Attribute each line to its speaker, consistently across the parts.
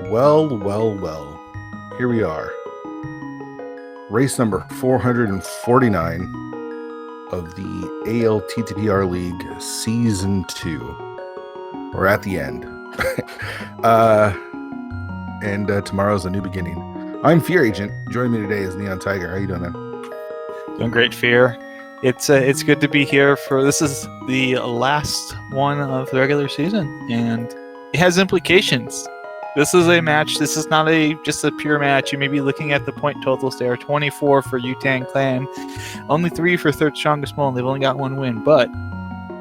Speaker 1: Well. Here we are. Race number 449 of the ALTTPRLeague Season 2. We're at the end. and tomorrow's a new beginning. I'm Fear Agent. Joining me today is Neon Tiger. How you doing, man?
Speaker 2: Doing great, Fear. It's good to be here for this is the last one of the regular season, and it has implications. This is a match. This is not just a pure match. You may be looking at the point totals there: 24 for Wu-Tang Clan, only 3 for Third Strongest Mole, and they've only got 1 win. But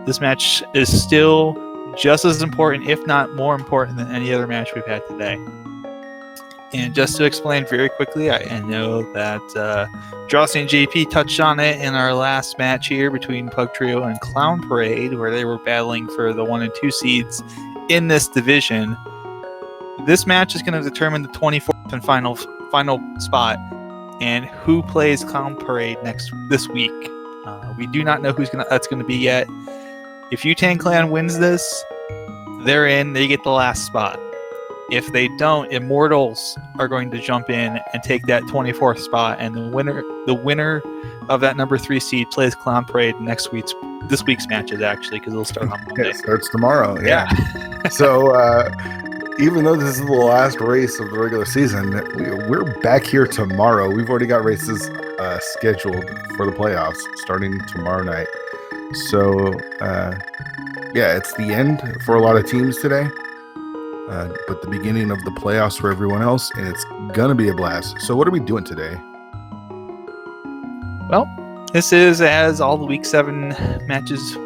Speaker 2: this match is still just as important, if not more important, than any other match we've had today. And just to explain very quickly, I know that Jossie and JP touched on it in our last match here between Pug Trio and Clown Parade, where they were battling for the 1 and 2 seeds in this division. This match is going to determine the 24th and final spot and who plays Clown Parade this week. We do not know that's going to be yet. If Wu-Tang Clan wins this, they're in. They get the last spot. If they don't, Immortals are going to jump in and take that 24th spot, and the winner of that number 3 seed plays Clown Parade this week's matches, actually, because it'll start on Monday.
Speaker 1: It starts tomorrow. Yeah. So even though this is the last race of the regular season, we're back here tomorrow. We've already got races scheduled for the playoffs starting tomorrow night. So it's the end for a lot of teams today. But the beginning of the playoffs for everyone else, and it's gonna be a blast. So what are we doing today?
Speaker 2: Well, this is, as all the Week 7 matches,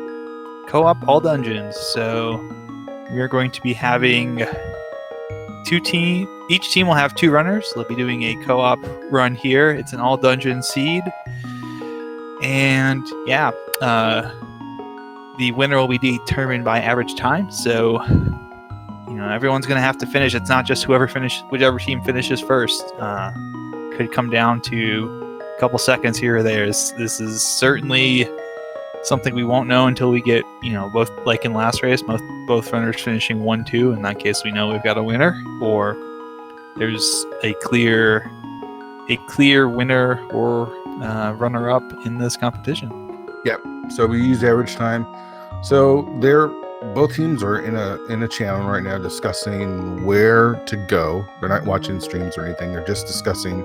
Speaker 2: co-op all dungeons. So we're going to be having each team will have 2 runners. They'll be doing a co-op run here. It's an all dungeon seed, and the winner will be determined by average time. So everyone's going to have to finish. It's not just whichever team finishes first. Could come down to a couple seconds here or there. This is certainly something we won't know until we get, both, like in last race, both runners finishing 1-2. In that case, we know we've got a winner, or there's a clear winner or runner-up in this competition.
Speaker 1: Yep. So we use average time. So both teams are in a channel right now discussing where to go. They're not watching streams or anything. They're just discussing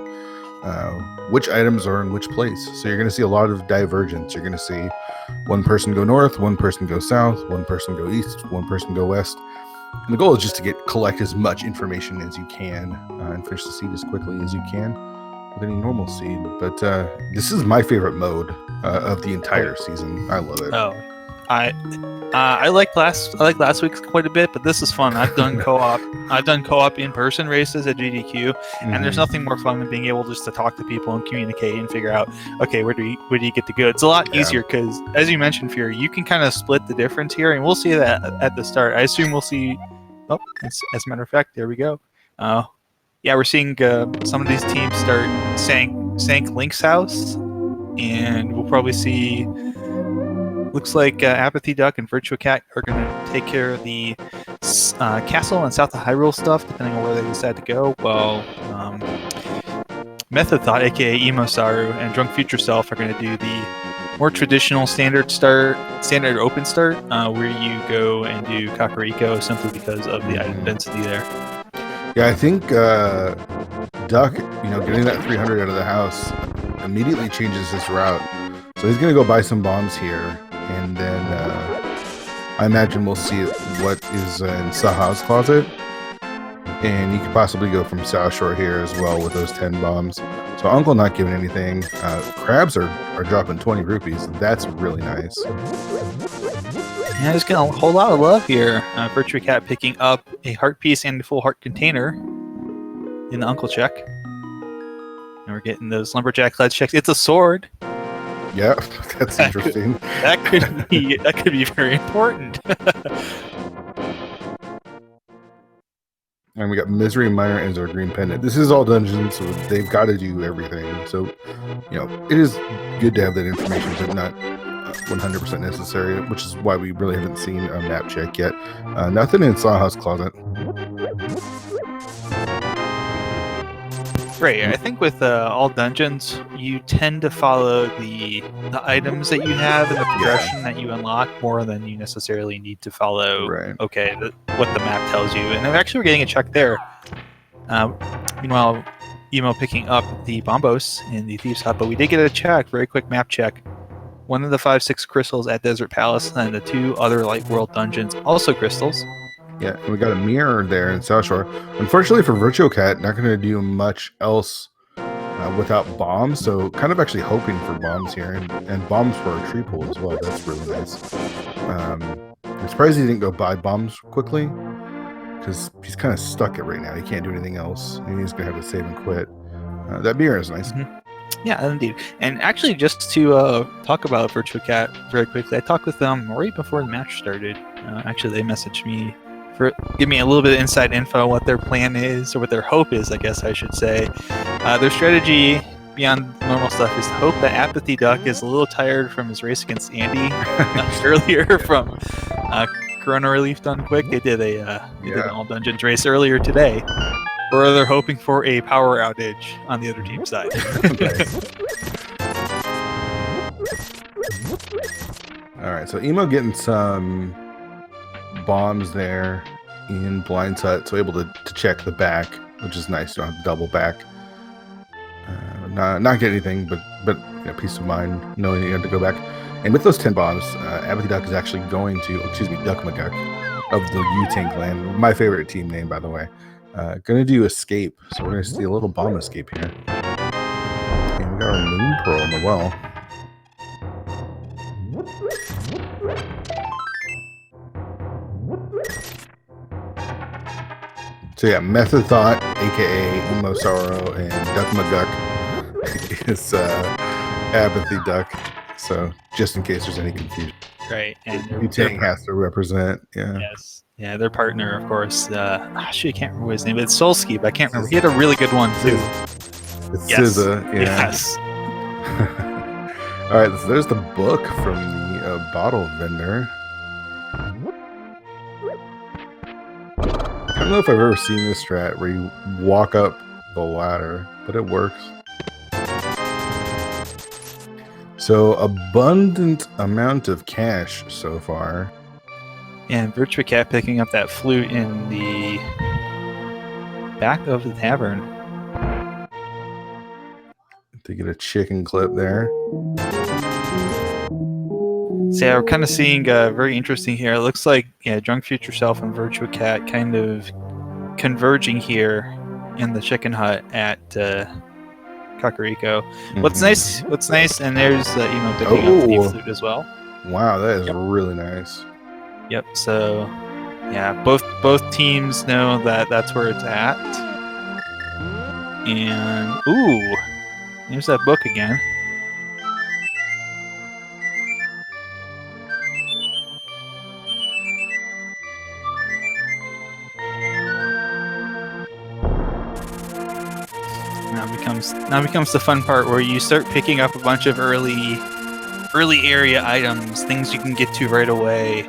Speaker 1: which items are in which place. So you're going to see a lot of divergence. You're going to see one person go north, one person go south, one person go east, one person go west. And the goal is just to collect as much information as you can and finish the seed as quickly as you can with any normal seed. But this is my favorite mode of the entire season. I love it.
Speaker 2: Oh, I like last week's quite a bit, but this is fun. I've done co-op. I've done co-op in-person races at GDQ, and there's nothing more fun than being able just to talk to people and communicate and figure out, okay, where do you get the goods? It's a lot easier because, as you mentioned, Fear, you can kind of split the difference here, and we'll see that at the start. I assume we'll see. Oh, as a matter of fact, there we go. We're seeing some of these teams start sank Link's house, and we'll probably see. Looks like apathyduck and VirtuaCat are going to take care of the castle and South of Hyrule stuff, depending on where they decide to go. Well, THOT, aka EmoSaru, and DrunkFutureSelf are going to do the more traditional standard open start, where you go and do Kakariko simply because of the item density there.
Speaker 1: Yeah, I think Duck, getting that 300 out of the house immediately changes his route. So he's going to go buy some bombs here. And then I imagine we'll see what is in Saha's closet. And you could possibly go from South Shore here as well with those 10 bombs. So Uncle not giving anything. Crabs are dropping 20 rupees. That's really nice.
Speaker 2: Yeah, just getting a whole lot of love here. VirtuaCat picking up a heart piece and a full heart container in the Uncle check. And we're getting those lumberjack ledge checks. It's a sword.
Speaker 1: Yeah, that's interesting.
Speaker 2: That could be very important.
Speaker 1: And we got Misery Miner and our green pendant. This is all dungeons, so they've got to do everything. So, it is good to have that information, but not 100% necessary, which is why we really haven't seen a map check yet. Nothing in Saha's closet.
Speaker 2: Right. I think with all dungeons, you tend to follow the items that you have and the progression that you unlock more than you necessarily need to follow.
Speaker 1: Right.
Speaker 2: Okay, what the map tells you. And actually, we're getting a check there. Meanwhile, Emo picking up the Bombos in the Thieves' Hut, but we did get a check, very quick map check. One of the 5-6 crystals at Desert Palace, and the 2 other Light World dungeons, also crystals.
Speaker 1: Yeah, and we got a mirror there in South Shore. Unfortunately for VirtuaCat, not going to do much else without bombs, so kind of actually hoping for bombs here, and bombs for a tree pool as well. That's really nice. I'm surprised he didn't go buy bombs quickly, because he's kind of stuck it right now. He can't do anything else. He's going to have to save and quit. That mirror is nice.
Speaker 2: Mm-hmm. Yeah, indeed. And actually, just to talk about VirtuaCat very quickly, I talked with them right before the match started. Actually, they messaged me give me a little bit of inside info what their plan is, or what their hope is, I guess I should say. Their strategy beyond normal stuff is to hope that apathyduck is a little tired from his race against Andy earlier from Corona Relief Done Quick. They did did an all dungeons race earlier today, or they're hoping for a power outage on the other team side.
Speaker 1: All right, so Emo getting some bombs there in Blind's Hut, so able to check the back, which is nice. You don't have to double back. Not get anything, but peace of mind knowing you have to go back. And with those 10 bombs, apathyduck is actually going to, Duck McGuck of the U-Tank clan, my favorite team name, by the way. Going to do escape, so we're going to see a little bomb escape here. And we got our moon pearl in the well. So yeah, Method Thought, aka EmoSaru, and Duck McGuck is apathyduck. So just in case there's any confusion,
Speaker 2: right? And
Speaker 1: U-Tank has to represent. Yeah.
Speaker 2: Yes. Yeah, their partner, of course. Actually, I can't remember his name. It's Solsky, but I can't remember. He had a really good one too.
Speaker 1: It's SZA. Yeah.
Speaker 2: Yes.
Speaker 1: All right, so there's the book from the bottle vendor. I don't know if I've ever seen this strat where you walk up the ladder, but it works. So abundant amount of cash so far.
Speaker 2: And VirtuaCat picking up that flute in the back of the tavern.
Speaker 1: To get a chicken clip there.
Speaker 2: So yeah, we're kind of seeing very interesting here. It looks like DrunkFutureSelf and VirtuaCat kind of converging here in the chicken hut at Kakariko.
Speaker 1: Mm-hmm.
Speaker 2: What's nice, and there's Emo picking up the flute as well.
Speaker 1: Wow, that is really nice.
Speaker 2: Yep. So yeah, both teams know that that's where it's at. And ooh, there's that book again. Now becomes the fun part where you start picking up a bunch of early area items, things you can get to right away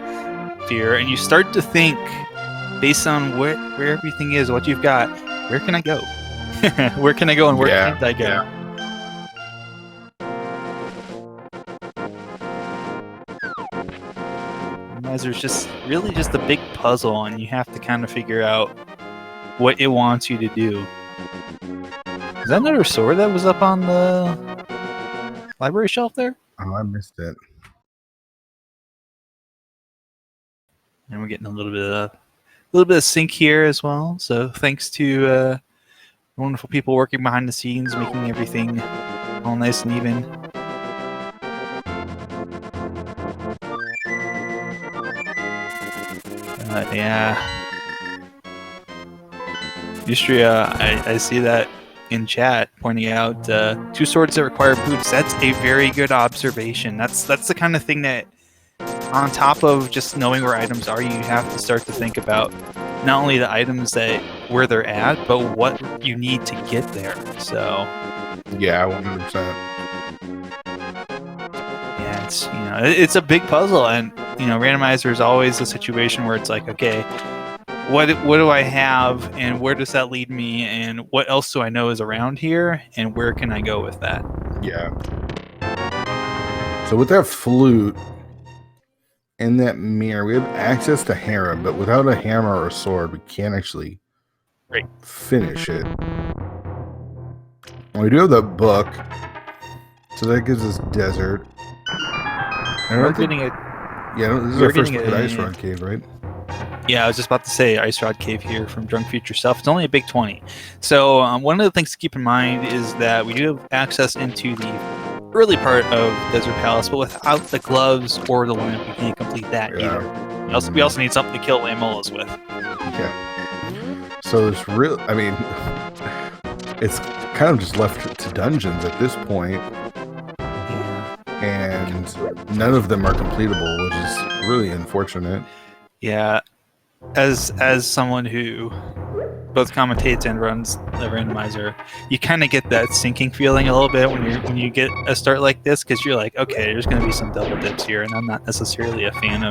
Speaker 2: here, and you start to think based on where everything is, what you've got, where can I go? Where can I go and where can't I go? Randomizer's just really just a big puzzle, and you have to kind of figure out what it wants you to do. Is that another sword that was up on the library shelf there?
Speaker 1: Oh, I missed it.
Speaker 2: And we're getting a little bit of sync here as well. So thanks to wonderful people working behind the scenes, making everything all nice and even. Yeah. Yustria, I see that in chat pointing out 2 swords that require boots. That's a very good observation. That's the kind of thing that, on top of just knowing where items are, you have to start to think about not only the items where they're at, but what you need to get there. So
Speaker 1: yeah, 100%.
Speaker 2: Yeah, it's a big puzzle, and Randomizer is always a situation where it's like, okay, what do I have, and where does that lead me, and what else do I know is around here, and where can I go with that?
Speaker 1: Yeah. So with that flute and that mirror, we have access to Hera, but without a hammer or a sword, we can't actually finish it. And we do have the book, so that gives us desert.
Speaker 2: We're getting it.
Speaker 1: Yeah, this is our first look at Ice Rod Cave, right?
Speaker 2: Yeah, I was just about to say Ice Rod Cave here from DrunkFutureSelf. It's only a big 20. So one of the things to keep in mind is that we do have access into the early part of Desert Palace, but without the gloves or the lamp, we can't complete that either. We also need something to kill Amolas with.
Speaker 1: Yeah. So it's real. I mean, it's kind of just left to dungeons at this point, and none of them are completable, which is really unfortunate.
Speaker 2: Yeah. As someone who both commentates and runs the randomizer, you kind of get that sinking feeling a little bit when you get a start like this, because you're like, okay, there's going to be some double dips here, and I'm not necessarily a fan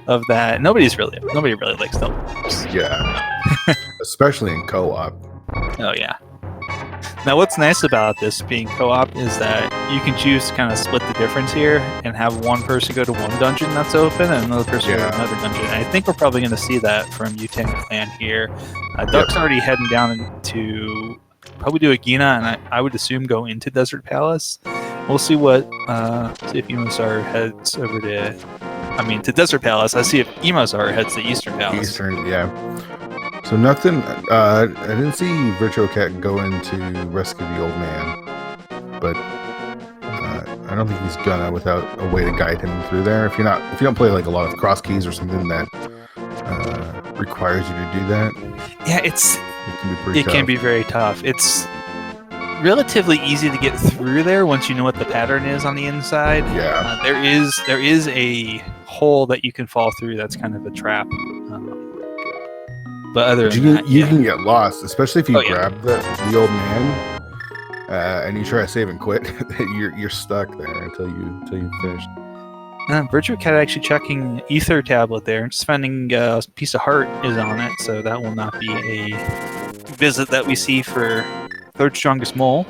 Speaker 2: of that. Nobody really likes double dips.
Speaker 1: Yeah, especially in co-op.
Speaker 2: Oh yeah. Now, what's nice about this being co-op is that you can choose to kind of split the difference here and have one person go to one dungeon that's open and another person go to another dungeon. And I think we're probably going to see that from Utang Clan here. Duck's already heading down to probably do a Gina, and I would assume go into Desert Palace. We'll see what see if EmoSaru heads over to Desert Palace. I see if EmoSaru heads to Eastern Palace.
Speaker 1: Eastern, yeah. So nothing, I didn't see VirtuaCat go in to rescue the old man, but I don't think he's gonna without a way to guide him through there. If you don't play like a lot of cross keys or something that requires you to do that. Yeah,
Speaker 2: it can be very tough. It's relatively easy to get through there once you know what the pattern is on the inside.
Speaker 1: Yeah,
Speaker 2: there is a hole that you can fall through. That's kind of a trap. But other than that,
Speaker 1: you can get lost, especially if you grab the old man and you try to save and quit. you're stuck there until you finish.
Speaker 2: VirtuaCat actually checking Ether tablet there. Spending a piece of heart is on it, so that will not be a visit that we see for third strongest mole.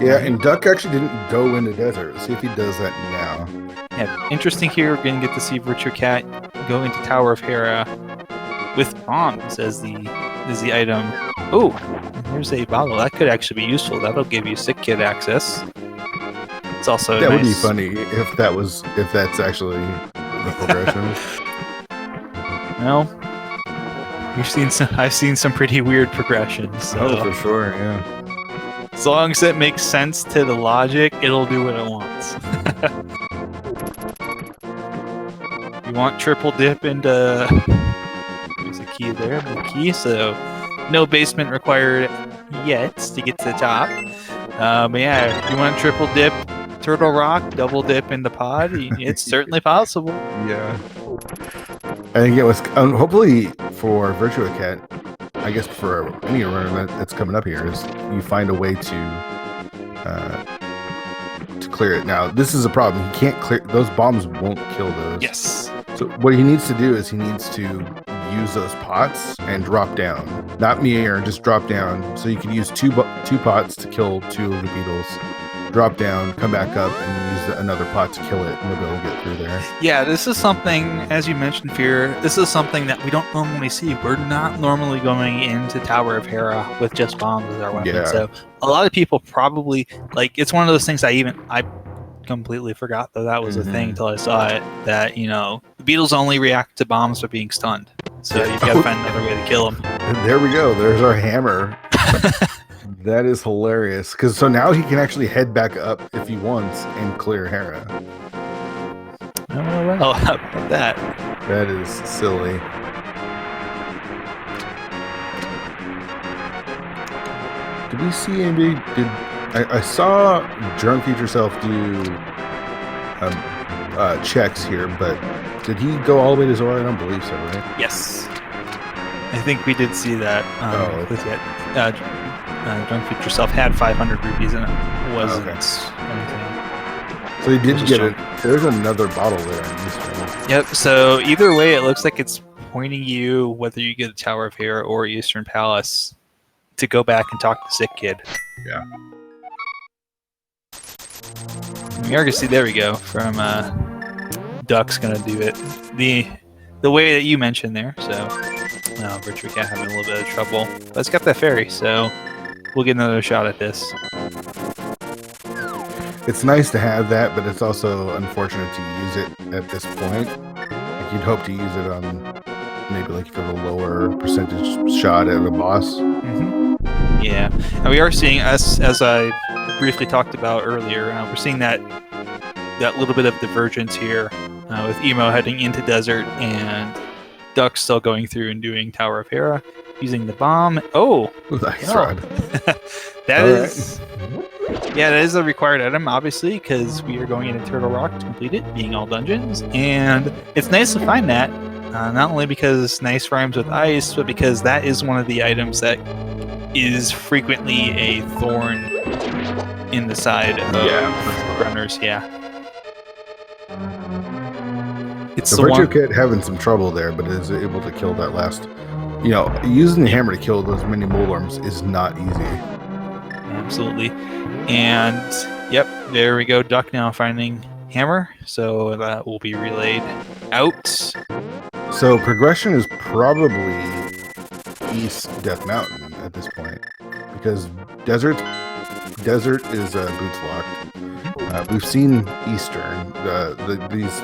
Speaker 1: Yeah, and Duck actually didn't go into desert. Let's see if he does that now.
Speaker 2: Yeah, interesting here. We're going to get to see VirtuaCat go into Tower of Hera with bombs as the item. Oh, here's a bottle. That could actually be useful. That'll give you sick kid access. It's also
Speaker 1: that
Speaker 2: nice.
Speaker 1: Would be funny if that's actually the progression.
Speaker 2: Well, I've seen some pretty weird progressions. So.
Speaker 1: Oh, for sure, yeah.
Speaker 2: As long as it makes sense to the logic, it'll do what it wants. You want triple dip into... There's a key there, the key, so no basement required yet to get to the top. But yeah, if you want triple dip Turtle Rock, double dip in the pod, it's certainly possible.
Speaker 1: Yeah. I think it was, hopefully for VirtuaCat, I guess for any runner that's coming up here, is you find a way to clear it. Now, this is a problem. He can't clear, those bombs won't kill those.
Speaker 2: Yes.
Speaker 1: So what he needs to do is he needs to use those pots and drop down. Not mirror, just drop down. So you can use two pots to kill two of the beetles. Drop down, come back up, and use another pot to kill it, and we'll be able to get through there.
Speaker 2: Yeah, this is something, as you mentioned, Fear, this is something that we don't normally see. We're not normally going into Tower of Hera with just bombs as our weapon. Yeah. So a lot of people probably, like, it's one of those things I completely forgot that was a thing until I saw it, that, you know, the beetles only react to bombs by being stunned. So you've got to find another way to kill them.
Speaker 1: And there we go. There's our hammer. That is hilarious. Because so now he can actually head back up if he wants and clear Hera.
Speaker 2: Oh, well, how about that?
Speaker 1: That is silly. Did we see anybody? I saw DrunkFutureSelf do checks here, but did he go all the way to Zora? I don't believe so, right?
Speaker 2: Yes. I think we did see that. DrunkFutureSelf had 500 rupees and it wasn't anything.
Speaker 1: So he did get it. There's another bottle there.
Speaker 2: Yep, so either way, it looks like it's pointing you, whether you get the Tower of Hera or Eastern Palace, to go back and talk to Sick Kid.
Speaker 1: Yeah.
Speaker 2: You already see, there we go, from Duck's gonna do it. The way that you mentioned there, so VirtuaCat having a little bit of trouble. But it's got that fairy, so we'll get another shot at this.
Speaker 1: It's nice to have that, but it's also unfortunate to use it at this point. Like, you'd hope to use it on maybe like if you have a lower percentage shot at a boss.
Speaker 2: Yeah, and we are seeing, as I briefly talked about earlier, we're seeing that little bit of divergence here with Emo heading into Desert and Duck still going through and doing Tower of Hera, using the bomb. Oh,
Speaker 1: Nice rod.
Speaker 2: That is a required item, obviously, because we are going into Turtle Rock to complete it, being all dungeons, and it's nice to find that, not only because nice rhymes with ice, but because that is one of the items that is frequently a thorn in the side of runners. Yeah. It's
Speaker 1: the VirtuaCat having some trouble there, but is able to kill that last. Using the hammer to kill those mini molarms is not easy.
Speaker 2: Absolutely. And yep, there we go. Duck now finding hammer, so that will be relayed out.
Speaker 1: So progression is probably East Death Mountain at this point, because Desert is boots locked. We've seen Eastern. These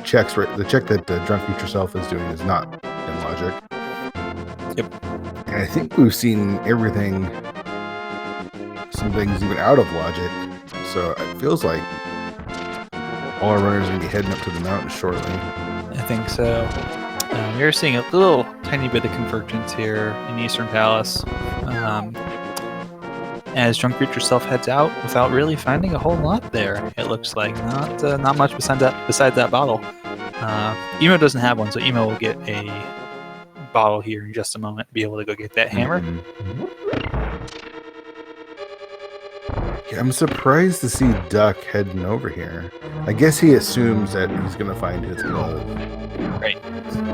Speaker 1: checks, the check that DrunkFutureSelf is doing is not in logic.
Speaker 2: Yep.
Speaker 1: And I think we've seen everything, some things even out of logic. So it feels like all our runners are going to be heading up to the mountain shortly.
Speaker 2: I think so. We're seeing a little tiny bit of convergence here in Eastern Palace. As DrunkFutureSelf heads out without really finding a whole lot there. It looks like not much besides that bottle. Emo doesn't have one, so Emo will get a bottle here in just a moment to be able to go get that hammer.
Speaker 1: Yeah, I'm surprised to see Duck heading over here. I guess he assumes that he's going to find his glove.
Speaker 2: Right.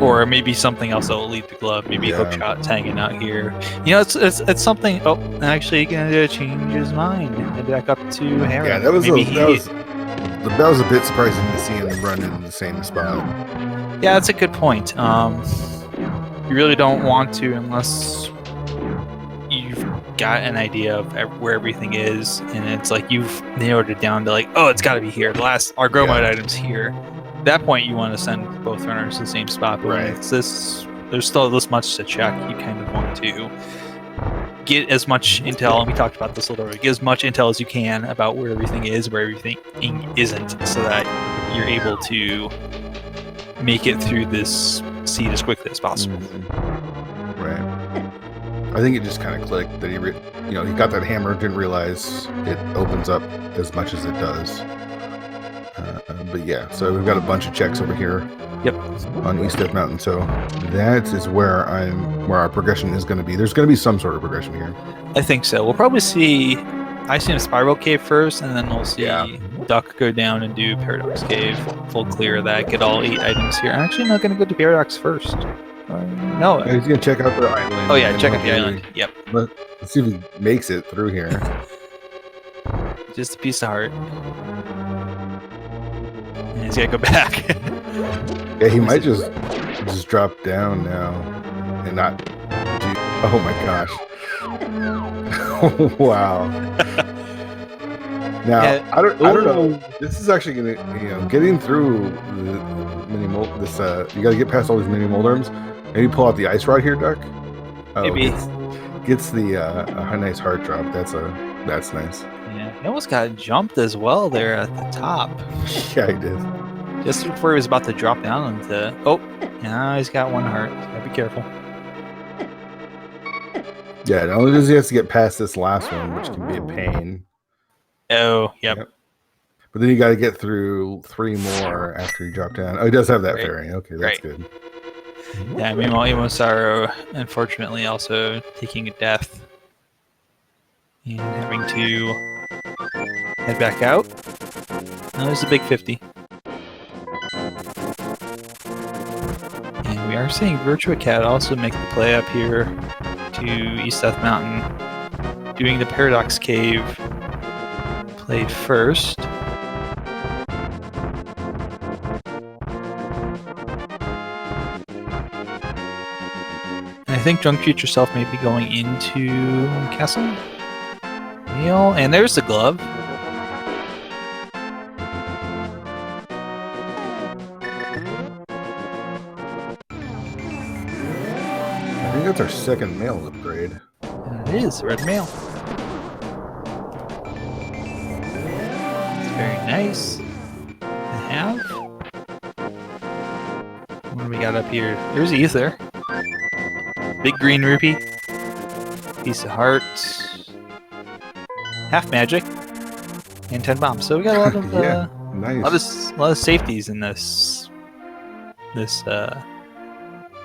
Speaker 2: Or maybe something else that will lead the glove. Maybe Hookshot's hanging out here. It's something. Oh, actually, going to change his mind and head back up to hammer.
Speaker 1: Yeah, that was a bit surprising to see him run in the same spot.
Speaker 2: Yeah, that's a good point. You really don't want to unless you've got an idea of where everything is, and it's like you've narrowed it down to like, oh, it's got to be here. Our Gromite item's here. At that point, you want to send both runners to the same spot. But when there's still this much to check. You kind of want to get as much intel, and we talked about this a little bit. Get as much intel as you can about where everything is, where everything isn't, so that you're able to make it through this seed as quickly as possible.
Speaker 1: Right. I think it just kind of clicked that he got that hammer, didn't realize it opens up as much as it does. But yeah, so we've got a bunch of checks over here.
Speaker 2: Yep.
Speaker 1: On East Death Mountain, so that is where our progression is going to be. There's going to be some sort of progression here.
Speaker 2: I think so. We'll probably see. I see a Spiral Cave first, and then we'll see Duck go down and do Paradox Cave. Full clear of that. Get all 8 items here. I'm actually not going to go to Paradox first. No.
Speaker 1: He's going to check out the island.
Speaker 2: Oh yeah, check out the island. Yep.
Speaker 1: Let's see if he makes it through here.
Speaker 2: Just a piece of heart. And he's got to go back.
Speaker 1: Yeah, he might just drop down now and not do. Oh my gosh! Wow. Now I don't know. This is actually gonna getting through the mini mold. You got to get past all these mini moldarms. Maybe pull out the ice rod here, Duck. Oh,
Speaker 2: maybe
Speaker 1: gets the a nice heart drop. That's nice.
Speaker 2: Yeah, he almost got jumped as well there at the top.
Speaker 1: Yeah, he did.
Speaker 2: Just before he was about to drop down into... Oh, now he's got 1 heart. Gotta be careful.
Speaker 1: Yeah, not only does he have to get past this last one, which can be a pain.
Speaker 2: Oh, yep.
Speaker 1: But then you got to get through 3 more after you drop down. Oh, he does have that fairy. Okay, that's good.
Speaker 2: Yeah, meanwhile, EmoSaru, unfortunately, also taking a death. And having to head back out. No, there's a big 50. And we are seeing VirtuaCat also make the play up here to East Death Mountain, doing the Paradox Cave play first. And I think DrunkFutureSelf may be going into Castle. Neil, and there's the glove.
Speaker 1: I think that's our second mail upgrade.
Speaker 2: And it is red mail. It's very nice to have. What do we got up here? There's Ether. Big green rupee. Piece of heart. Half magic. And 10 bombs. So we got a lot of
Speaker 1: Yeah, nice.
Speaker 2: a lot of safeties in this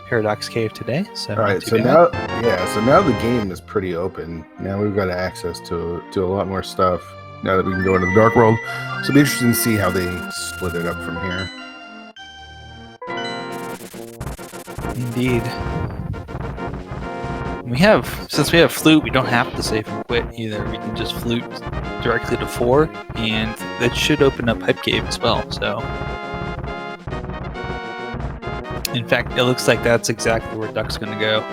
Speaker 2: Paradox Cave today. So
Speaker 1: All right, so now the game is pretty open. Now we've got access to a lot more stuff. Now that we can go into the dark world, so it'll be interesting to see how they split it up from here.
Speaker 2: Indeed. Since we have flute, we don't have to save and quit either. We can just flute directly to 4, and that should open up Hype Cave as well. So, in fact, it looks like that's exactly where Duck's going to go.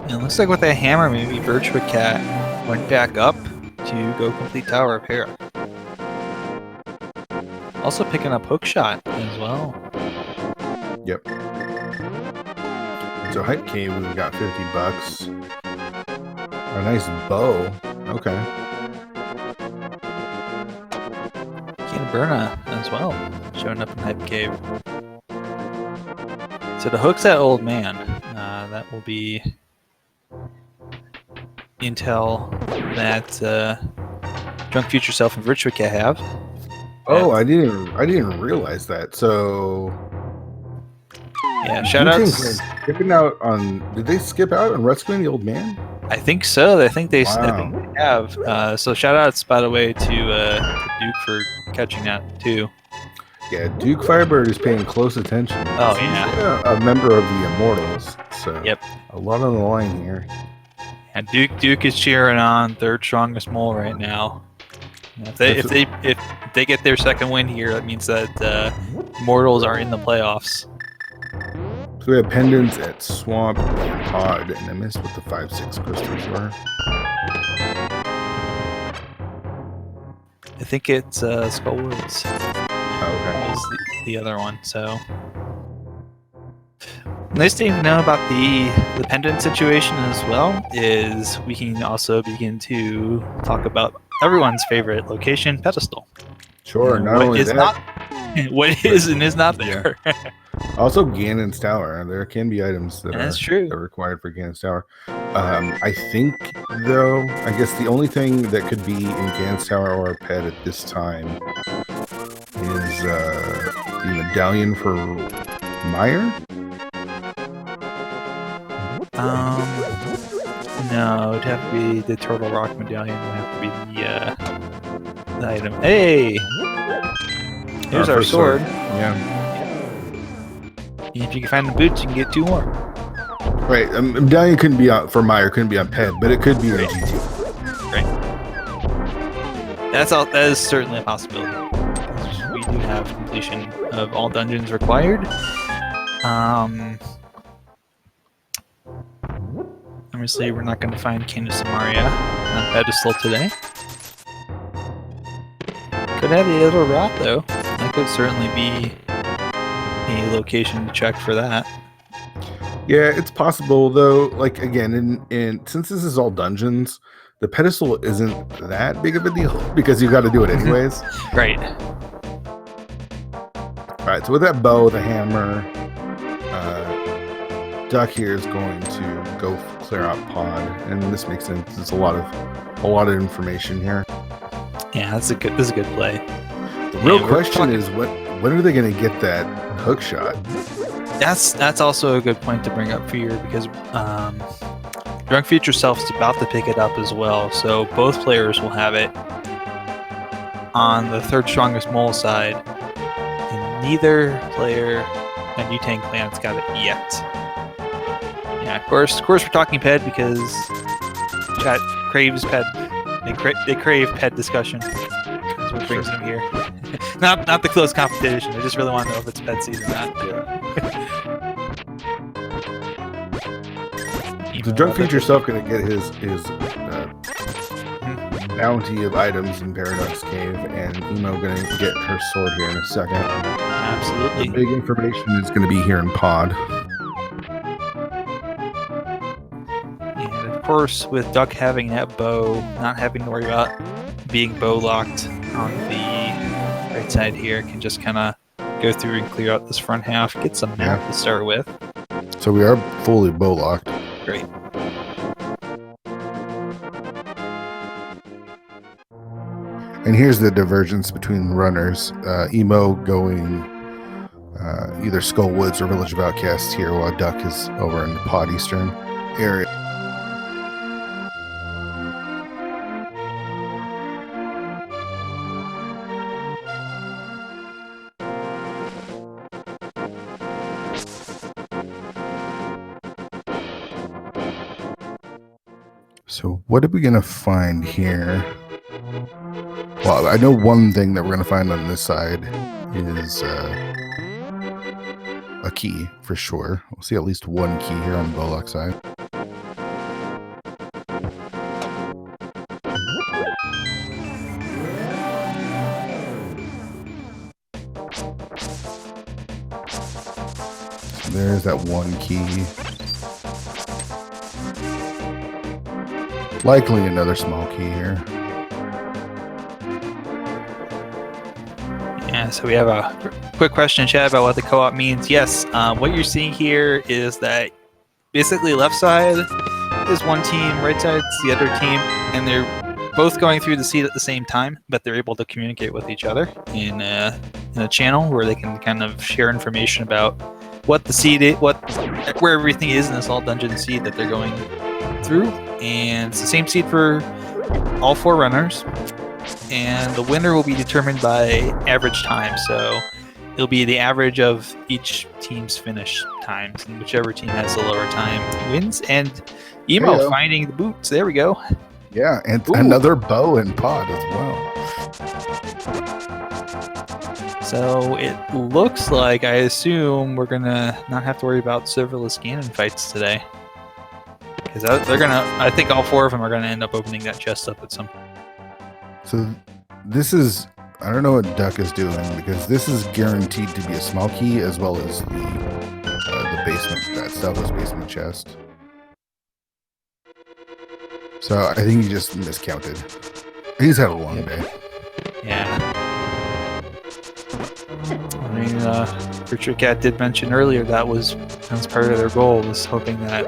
Speaker 2: It looks like with that hammer, maybe VirtuaCat went back up to go complete Tower of Hera. Also picking up Hookshot as well.
Speaker 1: Yep. So Hype Cave, we've got $50. A nice bow. Okay.
Speaker 2: Canberna as well, showing up in Hype Cave. So the hook's that old man. That will be intel that DrunkFutureSelf and VirtuaCat have.
Speaker 1: Oh, I didn't realize that. So
Speaker 2: yeah, shoutouts.
Speaker 1: Skipping out on? Did they skip out on rescuing the old man?
Speaker 2: I think so. I think they
Speaker 1: Wow.
Speaker 2: have. So shoutouts, by the way, to Duke for catching that too.
Speaker 1: Yeah, Duke Firebird is paying close attention.
Speaker 2: Oh, yeah.
Speaker 1: A member of the Immortals. So
Speaker 2: Yep.
Speaker 1: a lot on the line here.
Speaker 2: And Duke is cheering on third strongest mole right now. If they get their second win here, that means that Immortals are in the playoffs.
Speaker 1: So we have pendants at Swamp and Pod, and I missed what the 5-6 crystals were.
Speaker 2: I think it's Skullwoods.
Speaker 1: Okay.
Speaker 2: Is the other one. So nice thing to know about the pendant situation as well is we can also begin to talk about everyone's favorite location, pedestal.
Speaker 1: Sure.
Speaker 2: And
Speaker 1: Not
Speaker 2: what
Speaker 1: only
Speaker 2: is
Speaker 1: that,
Speaker 2: what is and is not there.
Speaker 1: also Ganon's Tower. There can be items that
Speaker 2: That's
Speaker 1: are
Speaker 2: true.
Speaker 1: required for Ganon's Tower. I think, though, I guess the only thing that could be in Ganon's Tower or Pet at this time is the medallion for Meyer.
Speaker 2: No, it'd have to be the Turtle Rock medallion. Would have to be the item. Hey, here's our
Speaker 1: first
Speaker 2: sword.
Speaker 1: Yeah.
Speaker 2: If you can find the boots, you can get 2 more.
Speaker 1: Right. Medallion couldn't be on for Meyer. Couldn't be on Pet, but it could be on GT.
Speaker 2: Right. That's all. That is certainly a possibility. We do have completion of all dungeons required. Obviously, we're not going to find King of Samaria on pedestal today. Could have the other route though. That could certainly be a location to check for that.
Speaker 1: Yeah, it's possible though. Like again, in since this is all dungeons, the pedestal isn't that big of a deal because you got to do it anyways.
Speaker 2: Right.
Speaker 1: All right. So with that bow, the hammer, Duck here is going to go clear out Pod, and this makes sense. It's a lot of information here.
Speaker 2: Yeah, this is a good play.
Speaker 1: The real question is when are they going to get that hook shot?
Speaker 2: That's also a good point to bring up for you because DrunkFutureSelf is about to pick it up as well, so both players will have it on the third strongest mole side, and neither player and Wu-Tang Clan's got it yet. Yeah, of course we're talking PED because chat craves PED. They crave PED discussion. That's what brings them here. not the close competition. They just really want to know if it's PED season or not.
Speaker 1: The DrunkFutureSelf going to get his bounty of items in Paradox Cave, and Emo going to get her sword here in a second.
Speaker 2: Absolutely.
Speaker 1: The big information is going to be here in Pod.
Speaker 2: And of course, with Duck having that bow, not having to worry about being bow locked on the right side here, can just kind of go through and clear out this front half, get some map to start with.
Speaker 1: So we are fully bow locked.
Speaker 2: Great.
Speaker 1: And here's the divergence between runners. Emo going either Skullwoods or Village of Outcasts here, while Duck is over in the Pod Eastern area. So what are we going to find here? Well, I know one thing that we're going to find on this side is a key for sure. We'll see at least one key here on the Bowlock side. So there's that one key. Likely another small key here.
Speaker 2: Yeah, so we have a quick question in chat about what the co-op means. Yes, what you're seeing here is that basically left side is one team, right side is the other team, and they're both going through the seed at the same time, but they're able to communicate with each other in a channel where they can kind of share information about what the seed is, where everything is in this all dungeon seed that they're going through. And it's the same seed for all four runners, and the winner will be determined by average time. So it'll be the average of each team's finish times, and whichever team has the lower time wins. And Emo finding the boots. There we go.
Speaker 1: Yeah, and another bow and pod as well.
Speaker 2: So it looks like, I assume, we're gonna not have to worry about serverless Ganon fights today. Because they're gonna, I think all four of them are gonna end up opening that chest up at some point.
Speaker 1: So this is, I don't know what Duck is doing, because this is guaranteed to be a small key as well as the basement, that Southwest basement chest. So I think he just miscounted. He's had a long day.
Speaker 2: Yeah. I mean, VirtuaCat did mention earlier that was part of their goal, was hoping that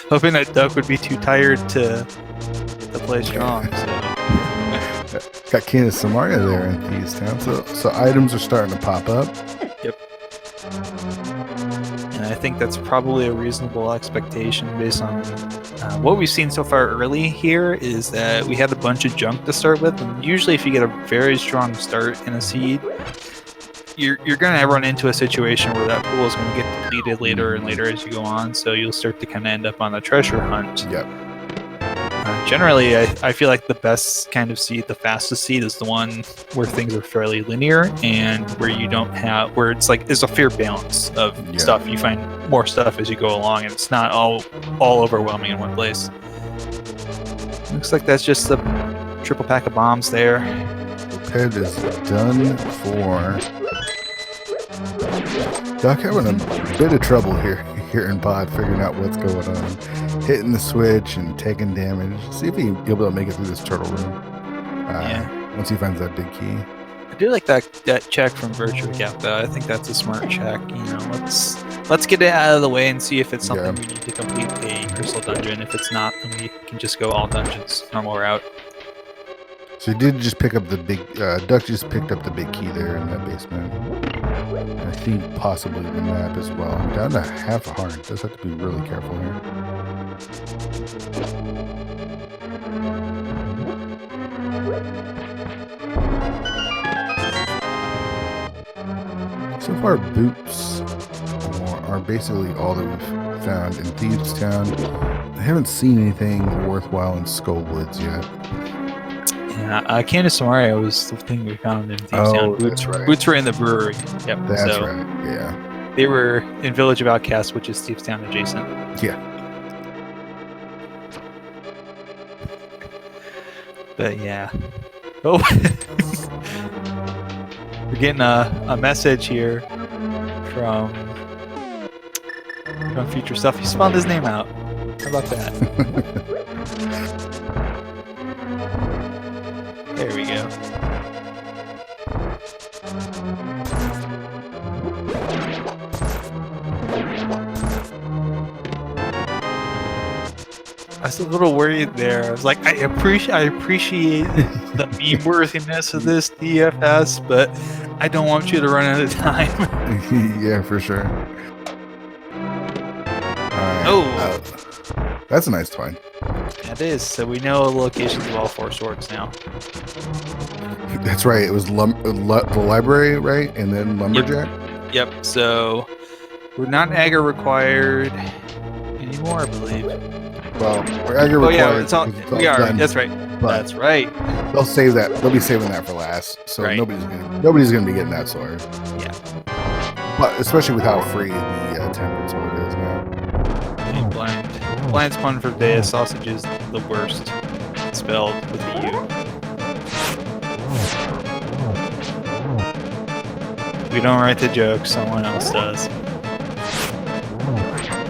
Speaker 2: hoping that Duck would be too tired to play strong. So.
Speaker 1: Got King of Samaria there in Thieves Town, so items are starting to pop up.
Speaker 2: Yep. And I think that's probably a reasonable expectation based on what we've seen so far early here, is that we had a bunch of junk to start with, and usually if you get a very strong start in a seed, you're going to run into a situation where that pool is going to get depleted later and later as you go on, so you'll start to kind of end up on a treasure hunt.
Speaker 1: Yep.
Speaker 2: Generally, I feel like the best kind of seed, the fastest seed, is the one where things are fairly linear and where you don't have, where it's like there's a fair balance of stuff. You find more stuff as you go along, and it's not all overwhelming in one place. Looks like that's just the triple pack of bombs there.
Speaker 1: Ped is done for. Duck having a bit of trouble here in Pod, figuring out what's going on. Hitting the switch and taking damage. See if he'll be able to make it through this turtle room. Once he finds that big key.
Speaker 2: I do like that check from VirtuaCat though. I think that's a smart check. You know, let's get it out of the way and see if it's something we need to complete a crystal dungeon. If it's not, then we can just go all dungeons, normal route.
Speaker 1: So he did just pick up the big Duck just picked up the big key there in that basement. I think possibly the map as well. Down to half a heart. Does have to be really careful here. So far, boots are basically all that we've found in Thieves Town. I haven't seen anything worthwhile in Skull Woods yet.
Speaker 2: Yeah, Candace Samaria was the thing we found in Thieves Town.
Speaker 1: That's right.
Speaker 2: Boots were in the brewery. Yep.
Speaker 1: That's right. Yeah.
Speaker 2: They were in Village of Outcasts, which is Thieves Town adjacent.
Speaker 1: Yeah.
Speaker 2: But yeah. Oh, we're getting a message here from DrunkFutureSelf. He spelled his name out. How about that? There we go. I was a little worried there. I was like, I appreciate the meme worthiness of this DFS, but I don't want you to run out of time.
Speaker 1: Yeah, for sure. That's a nice find.
Speaker 2: That is. So we know the locations of all 4 swords now.
Speaker 1: That's right. It was the library, right? And then Lumberjack?
Speaker 2: Yep. So we're not Agar required anymore, I believe.
Speaker 1: Well, we're Agar required.
Speaker 2: Yeah, it's all we are.
Speaker 1: Done,
Speaker 2: that's right. That's right.
Speaker 1: They'll save that. They'll be saving that for last. So
Speaker 2: right.
Speaker 1: nobody's gonna be getting that sword.
Speaker 2: Yeah.
Speaker 1: But especially with how free the tempered sword is now.
Speaker 2: Blind Spun for Dea Sausage is the worst. Spelled with a U. We don't write the jokes, someone else does.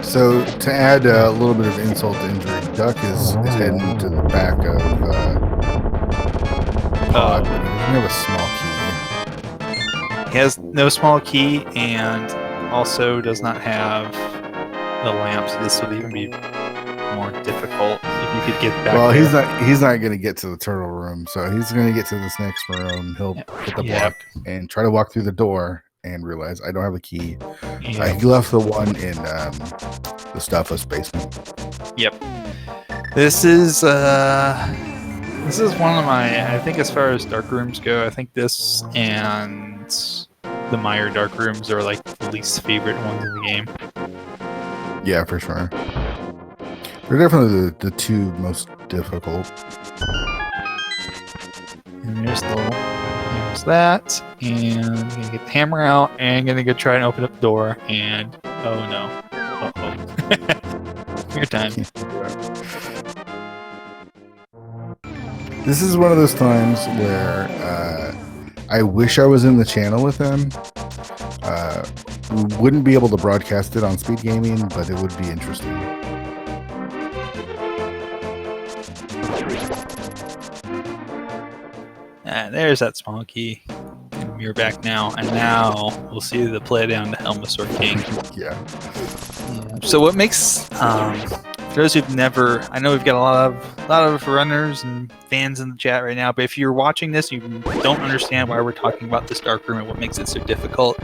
Speaker 1: So to add a little bit of insult to injury, Duck is heading to the back of Pod. He doesn't have a small key.
Speaker 2: He has no small key and also does not have the lamp, so this would even be more difficult if you could get back.
Speaker 1: Well,
Speaker 2: there.
Speaker 1: he's not going to get to the turtle room, so he's going to get to this next room. He'll hit the block and try to walk through the door and realize I don't have a key.
Speaker 2: Yeah.
Speaker 1: He left the one in the Stuffless basement.
Speaker 2: Yep. This is one of my, I think as far as dark rooms go, I think this and the Meyer dark rooms are like the least favorite ones in the game.
Speaker 1: Yeah, for sure. They're definitely the 2 most difficult.
Speaker 2: And there's that, and I'm gonna get the hammer out, and I'm gonna go try and open up the door, and oh no. Your time.
Speaker 1: This is one of those times where I wish I was in the channel with them. We wouldn't be able to broadcast it on SpeedGaming, but it would be interesting.
Speaker 2: And there's that small key. You're back now, and now we'll see the play down to Helmasaur King.
Speaker 1: Yeah.
Speaker 2: So what makes for those who've never, I know we've got a lot of runners and fans in the chat right now, but if you're watching this, you don't understand why we're talking about this dark room and what makes it so difficult.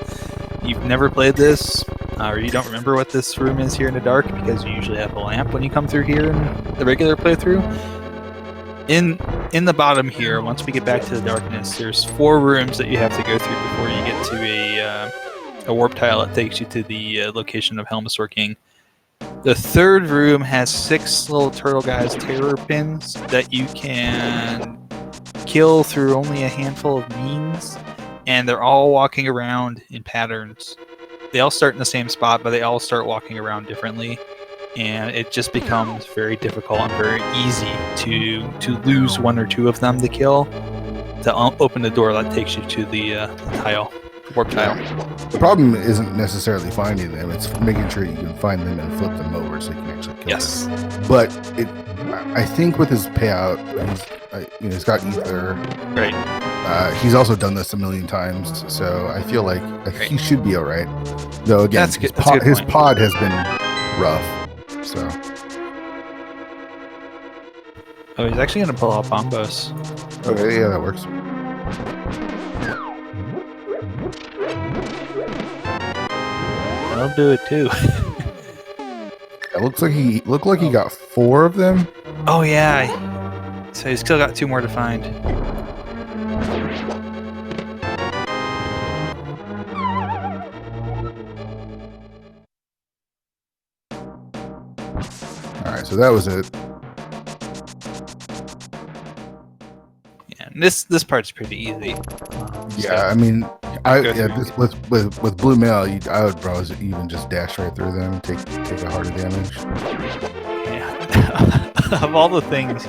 Speaker 2: You've never played this, or you don't remember what this room is here in the dark because you usually have a lamp when you come through here in the regular playthrough. In the bottom here, once we get back to the darkness, there's 4 rooms that you have to go through before you get to a warp tile that takes you to the location of Helmasaur King. The 3rd room has 6 little turtle guys terror pins that you can kill through only a handful of means, and they're all walking around in patterns. They all start in the same spot, but they all start walking around differently. And it just becomes very difficult and very easy to lose 1 or 2 of them to kill, to open the door that takes you to the tile, warp tile.
Speaker 1: The problem isn't necessarily finding them; it's making sure you can find them and flip them over so you can actually kill them. But I think with his payout, he's got ether.
Speaker 2: Right.
Speaker 1: He's also done this a million times, so I feel like he should be all right. Though again, his pod has been rough. So.
Speaker 2: Oh, he's actually going to pull out bombos.
Speaker 1: Okay, yeah, that works.
Speaker 2: I'll do it too.
Speaker 1: It looks like he got 4 of them.
Speaker 2: Oh yeah. So he's still got 2 more to find.
Speaker 1: All right, so that was it.
Speaker 2: Yeah, and this part's pretty easy.
Speaker 1: Yeah, I mean, this with blue mail, I would probably even just dash right through them and take a harder damage.
Speaker 2: Yeah. Of all the things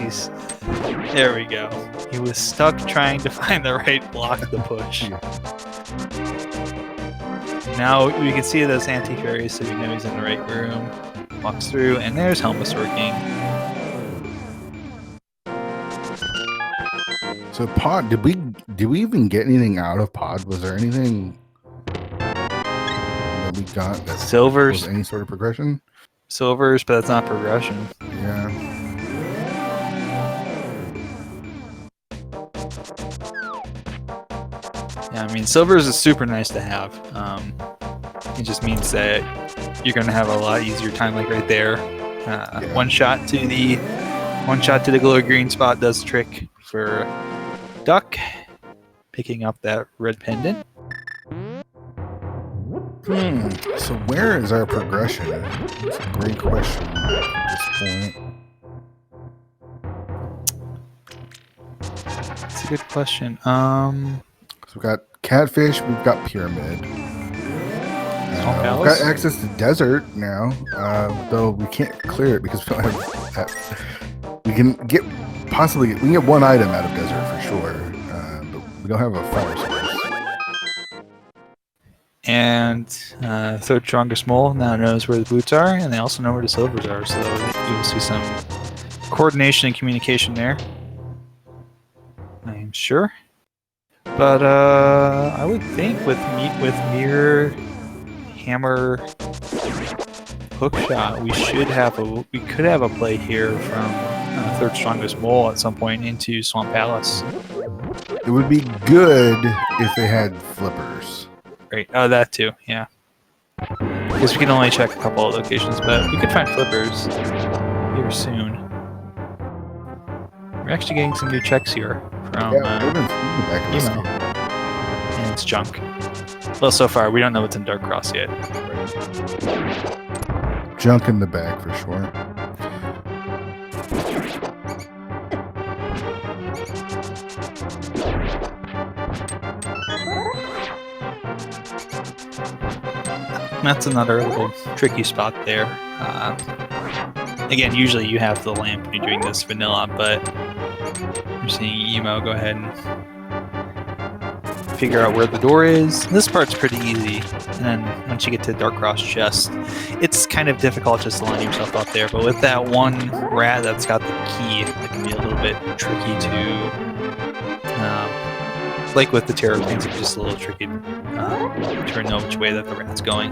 Speaker 2: there we go. He was stuck trying to find the right block to push.
Speaker 1: Yeah.
Speaker 2: Now we can see those anti-fairies, so we know he's in the right room. Walks through, and there's Helmus working.
Speaker 1: So pod, did we even get anything out of pod? Was there anything that we got that
Speaker 2: Silvers,
Speaker 1: was any sort of progression?
Speaker 2: Silvers, but that's not progression.
Speaker 1: Yeah.
Speaker 2: Yeah, I mean, Silvers is super nice to have. It just means that you're going to have a lot easier time, like right there.
Speaker 1: Yeah.
Speaker 2: One shot to the glow green spot does the trick for Duck, picking up that red pendant.
Speaker 1: So where is our progression? That's a great question at this point.
Speaker 2: That's a good question.
Speaker 1: So we've got catfish, we've got pyramid. We've got access to desert now, though we can't clear it because we don't have that. We can get one item out of desert for sure, but we don't have a fire source.
Speaker 2: And third strongest mole now knows where the boots are, and they also know where the silvers are, so you will see some coordination and communication there. I'm sure. But I would think with mirror, hammer, hookshot, we could have a play here from third strongest mole at some point into Swamp Palace.
Speaker 1: It would be good if they had flippers.
Speaker 2: Right. Oh, that too. Yeah. Because we can only check a couple of locations, but we could find flippers here soon. We're actually getting some new checks here from Emo. And it's junk. Well, so far, we don't know what's in Dark Cross yet.
Speaker 1: Junk in the bag for sure.
Speaker 2: That's another little tricky spot there. Again, usually you have the lamp when you're doing this vanilla, but you're seeing Emo go ahead and figure out where the door is. This part's pretty easy, and then once you get to Dark Cross chest, it's kind of difficult just to line yourself up there, but with that one rat that's got the key, it can be a little bit tricky to like with the terror planes, it's just a little tricky to know which way that the rat's going.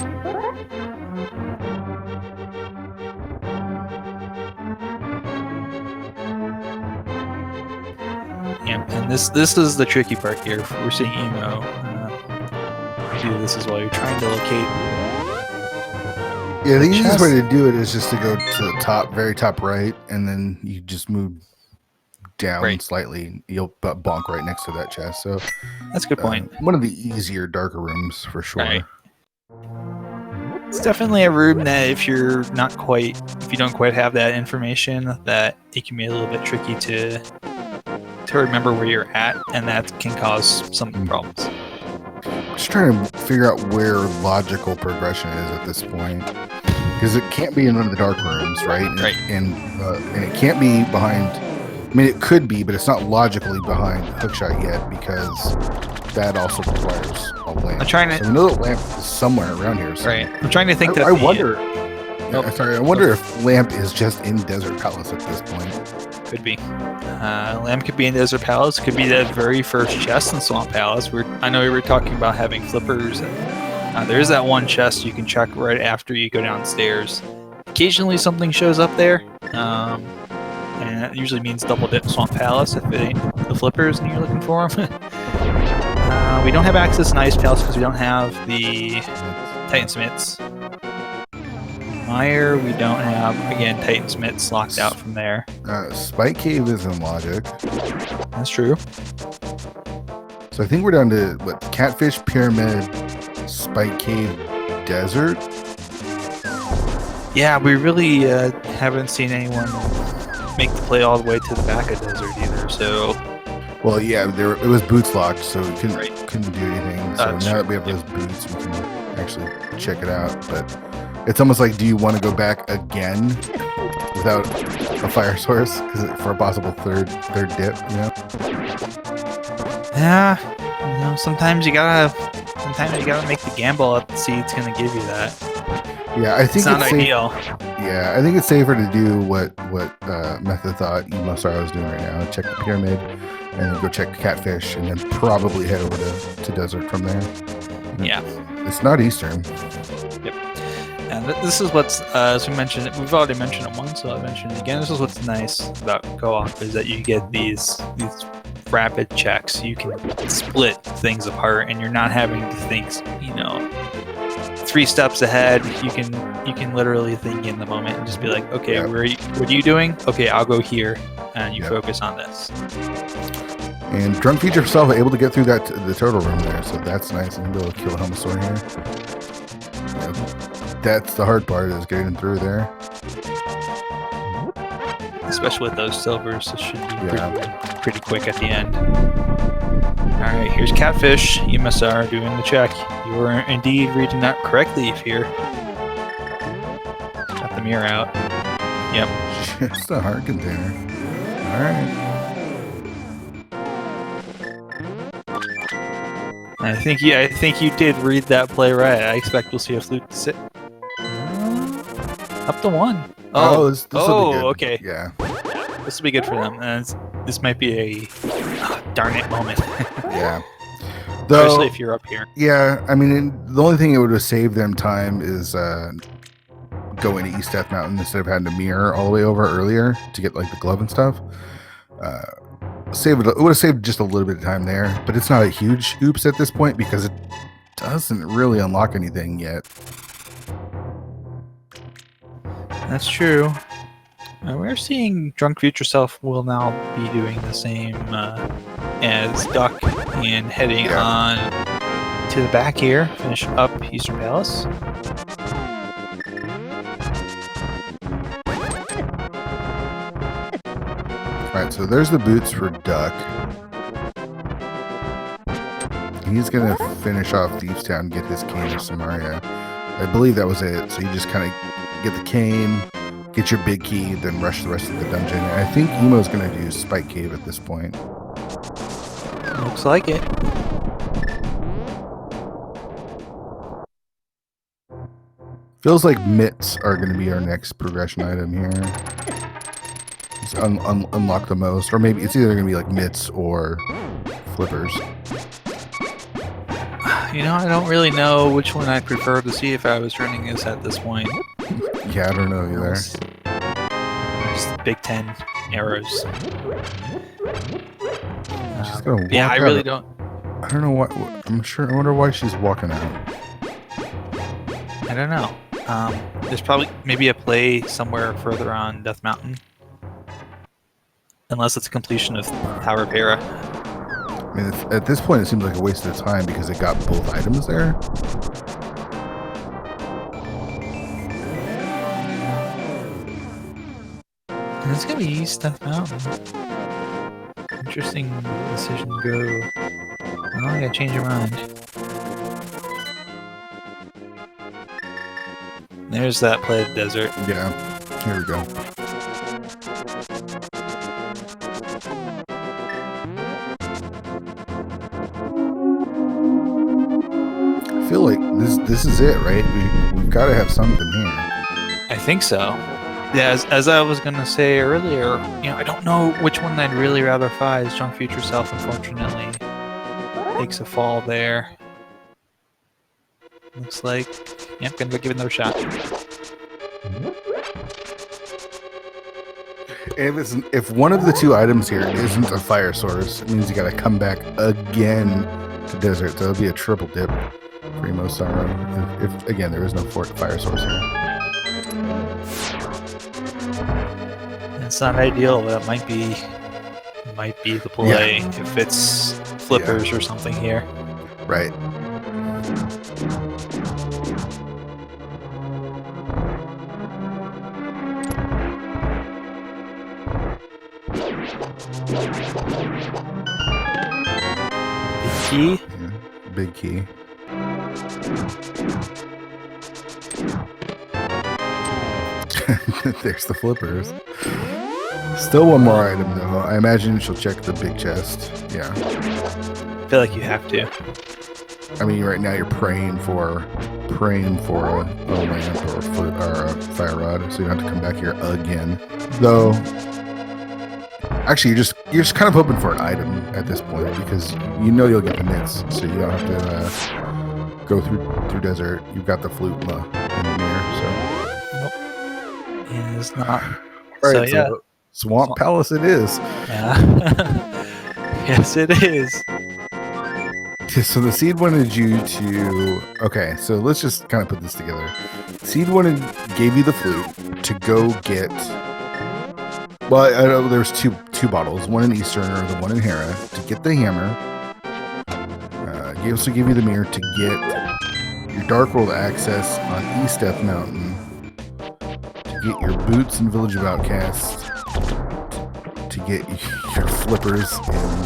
Speaker 2: Yeah, and this is the tricky part here. We're seeing Emo do this as well. You're trying to locate.
Speaker 1: Yeah, the easiest way to do it is just to go to the top, very top right, and then you just move down slightly. You'll bonk right next to that chest. So
Speaker 2: that's a good point.
Speaker 1: One of the easier, darker rooms for sure.
Speaker 2: Right. It's definitely a room that if you don't quite have that information, that it can be a little bit tricky to remember where you're at, and that can cause some problems.
Speaker 1: Just trying to figure out where logical progression is at this point, because it can't be in one of the dark rooms, right? And it can't be behind. I mean, it could be, but it's not logically behind Hookshot yet, because that also requires a lamp.
Speaker 2: I'm trying to.
Speaker 1: So we know the lamp is somewhere around here. So
Speaker 2: right. I'm trying to think
Speaker 1: I wonder. I wonder if lamp is just in Desert Palace at this point.
Speaker 2: Could be. Lamp could be in Desert Palace. Could be that very first chest in Swamp Palace. I know we were talking about having flippers. There is that one chest you can check right after you go downstairs. Occasionally something shows up there. and that usually means double dip Swamp Palace if it ain't the flippers and you're looking for them. We don't have access to Ice Palace because we don't have the Titan Smiths. Mire, we don't have, again, Titan Smiths locked out from there.
Speaker 1: Spike Cave is in Logic.
Speaker 2: That's true.
Speaker 1: So I think we're down to, what, Catfish, Pyramid, Spike Cave, Desert?
Speaker 2: Yeah, we really haven't seen anyone make the play all the way to the back of Desert either, so...
Speaker 1: Well, yeah, it was boots locked, so we couldn't do anything. So
Speaker 2: That's
Speaker 1: now that we have those boots, we can actually check it out. But it's almost like, do you want to go back again without a fire source for a possible third dip? You know?
Speaker 2: Yeah, you know, sometimes you gotta make the gamble up to see it's gonna give you that.
Speaker 1: Yeah, I think
Speaker 2: it's not ideal.
Speaker 1: Yeah, I think it's safer to do what THOT EmoSaru is doing right now. Check the pyramid, and then go check the catfish, and then probably head over to Desert from there.
Speaker 2: Yeah.
Speaker 1: It's not Eastern.
Speaker 2: Yep. And this is what's, as we mentioned, we've already mentioned it once, so I'll mention it again. This is what's nice about co-op is that you get these rapid checks. You can split things apart, and you're not having to think, 3 steps ahead. You can literally think in the moment and just be like, okay, what are you doing? Okay, I'll go here, and you focus on this.
Speaker 1: And DrunkFutureSelf able to get through the turtle room there, so that's nice. And be able to kill EmoSaru here. That's the hard part, is getting through there.
Speaker 2: Especially with those silvers, it should be pretty quick at the end. Alright, here's Catfish. EmoSaru doing the check. You are indeed reading that correctly, Fear. Got the mirror out. Yep.
Speaker 1: Just a heart container. Alright.
Speaker 2: I think you did read that play right. I expect we'll see a flute sit. Up to 1.
Speaker 1: This will be good.
Speaker 2: Okay.
Speaker 1: Yeah.
Speaker 2: This will be good for them. This might be a darn it moment.
Speaker 1: Yeah.
Speaker 2: Especially if you're up here.
Speaker 1: Yeah, I mean, the only thing it would have saved them time is going to East Death Mountain instead of having to mirror all the way over earlier to get like the glove and stuff. It would have saved just a little bit of time there, but it's not a huge oops at this point because it doesn't really unlock anything yet.
Speaker 2: That's true. We're seeing DrunkFutureSelf will now be doing the same as Duck and heading on to the back here, finish up Eastern Palace.
Speaker 1: Alright, so there's the boots for Duck. He's going to finish off Thieves Town, get his cane of Samaria. I believe that was it. So you just kind of get the cane, get your big key, then rush the rest of the dungeon. And I think Emo's going to do Spike Cave at this point.
Speaker 2: Looks like it.
Speaker 1: Feels like mitts are going to be our next progression item here. Just unlock the most. Or maybe it's either going to be like mitts or flippers.
Speaker 2: I don't really know which one I prefer to see if I was running this at this point.
Speaker 1: Yeah, I don't know either.
Speaker 2: Just Big 10 arrows.
Speaker 1: She's gonna walk
Speaker 2: I really don't.
Speaker 1: I don't know what. I wonder why she's walking out.
Speaker 2: I don't know. There's probably maybe a play somewhere further on Death Mountain. Unless it's a completion of Tower of Hera.
Speaker 1: I mean, at this point, it seems like a waste of time because it got both items there.
Speaker 2: And it's gonna be East Death Mountain. Interesting decision to go. Well, I gotta change your mind. There's that play of Desert.
Speaker 1: Yeah, here we go. I feel like this is it, right? We've got to have something here.
Speaker 2: I think so. Yeah, as I was gonna say earlier, I don't know which one I'd really rather fight. DrunkFutureSelf, unfortunately, takes a fall there. Looks like, gonna give it another shot.
Speaker 1: if one of the two items here isn't a fire source, it means you got to come back again to desert. So it'll be a triple dip for EmoSaru. If again there is no fire source here.
Speaker 2: It's not ideal, but it might be the play if it's flippers or something here.
Speaker 1: Right.
Speaker 2: Big key.
Speaker 1: Yeah, big key. There's the flippers. Still one more item though. I imagine she'll check the big chest. Yeah.
Speaker 2: I feel like you have to.
Speaker 1: I mean, right now you're praying for a lamp or a fire rod, so you don't have to come back here again. Though, actually, you're just kind of hoping for an item at this point because you know you'll get the mitts, so you don't have to go through desert. You've got the flute in the mirror, so.
Speaker 2: Nope. It is not.
Speaker 1: All
Speaker 2: So
Speaker 1: right,
Speaker 2: yeah.
Speaker 1: so Swamp Palace it is.
Speaker 2: Yeah. Yes, it is.
Speaker 1: So the seed wanted you to. Okay, so let's just kind of put this together. Seed gave you the flute to go get. Well, I know there's two bottles, one in Easterner, the one in Hera, to get the hammer. He also gave you the mirror to get your Dark World access on East Death Mountain, to get your boots in Village of Outcasts, to get your flippers in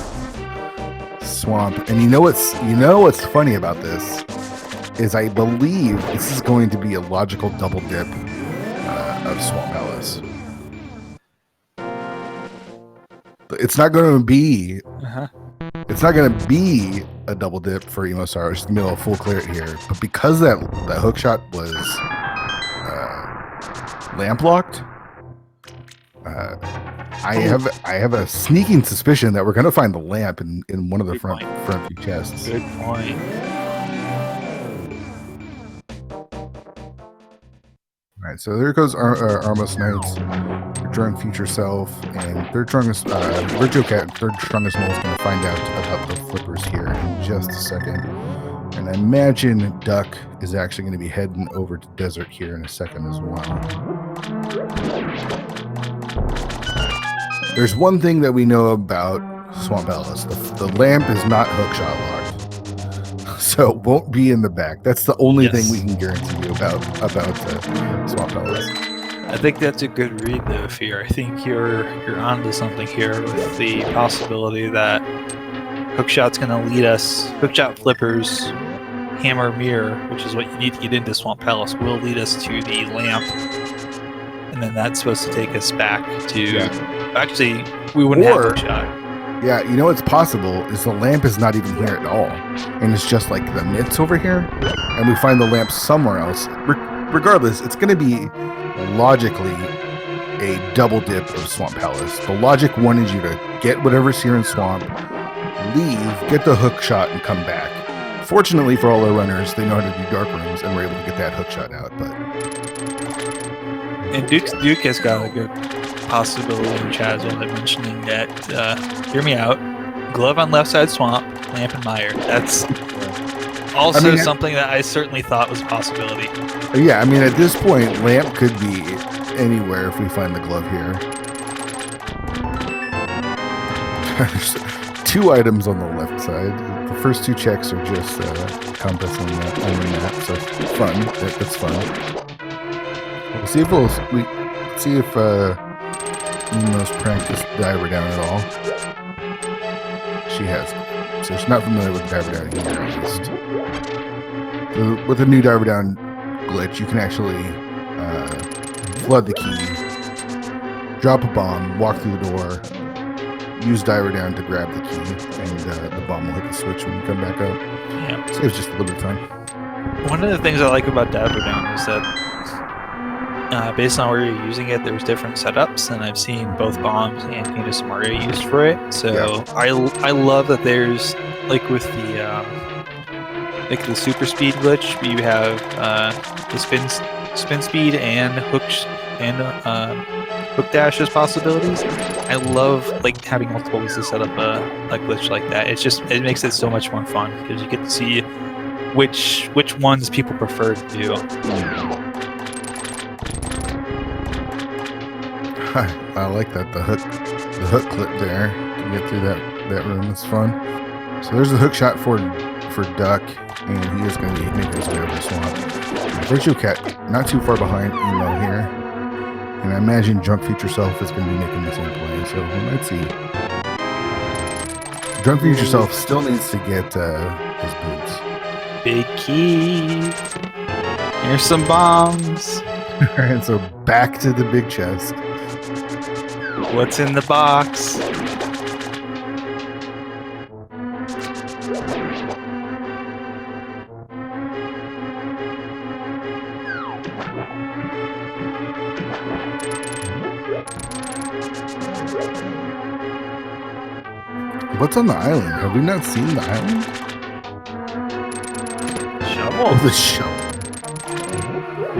Speaker 1: Swamp. And you know what's funny about this is I believe this is going to be a logical double dip of Swamp Palace. It's not going to be. It's not going to be a double dip for EmoSaru. It's going to be a full clear here. But because that hook shot was lamp locked, I have a sneaking suspicion that we're going to find the lamp in one of the front few chests.
Speaker 2: Good point.
Speaker 1: All right, so there goes Armos Knights, DrunkFutureSelf, and their strongest VirtuaCat, their strongest mole is going to find out about the flippers here in just a second. And I imagine Duck is actually going to be heading over to Desert here in a second as well. There's one thing that we know about Swamp Palace. The lamp is not hookshot locked. So it won't be in the back. That's the only thing we can guarantee you about Swamp Palace.
Speaker 2: I think that's a good read though, Fear. I think you're onto something here with the possibility that hookshot's gonna lead us, hookshot flippers, hammer mirror, which is what you need to get into Swamp Palace, will lead us to the lamp. And then that's supposed to take us back to actually we wouldn't have hookshot.
Speaker 1: Yeah, you know what's possible is the lamp is not even here at all. And it's just like the mitts over here. And we find the lamp somewhere else. Regardless, it's going to be logically a double dip of Swamp Palace. The logic wanted you to get whatever's here in Swamp, leave, get the hook shot, and come back. Fortunately for all our runners, they know how to do dark rooms and we're able to get that hook shot out.
Speaker 2: And Duke has got a good possibility in chat as well, mentioning that, hear me out, glove on left side Swamp, lamp and mire. That's also something that I certainly thought was a possibility.
Speaker 1: Yeah, I mean, at this point, lamp could be anywhere if we find the glove here. There's two items on the left side. The first two checks are just compass on the map, so fun. That's fun. We'll see if Emo's practiced diver down at all. She has, so she's not familiar with diver down here at least. So with the new diver down glitch, you can actually flood the key, drop a bomb, walk through the door, use diver down to grab the key, and the bomb will hit the switch when you come back up.
Speaker 2: Yeah,
Speaker 1: so it's just a little bit of time.
Speaker 2: One of the things I like about diver down is that based on where you're using it, there's different setups, and I've seen both bombs and Candace Mario used for it. So I love that there's like with the super speed glitch, you have the spin speed and hooks and hook dashes possibilities. I love like having multiple ways to set up a glitch like that. It makes it so much more fun because you get to see which ones people prefer to do.
Speaker 1: I like that the hook clip there to get through that room. It's fun. So there's the hook shot for Duck, and he is going to be making his way over the swamp. VirtuaCat not too far behind Emo here, and I imagine DrunkFutureSelf is going to be making the same play. So let's see. DrunkFutureSelf still needs to get his boots.
Speaker 2: Big key. Here's some bombs.
Speaker 1: And so back to the big chest.
Speaker 2: What's in the box?
Speaker 1: What's on the island? Have we not seen the island?
Speaker 2: Shovel.
Speaker 1: Oh, the shovel.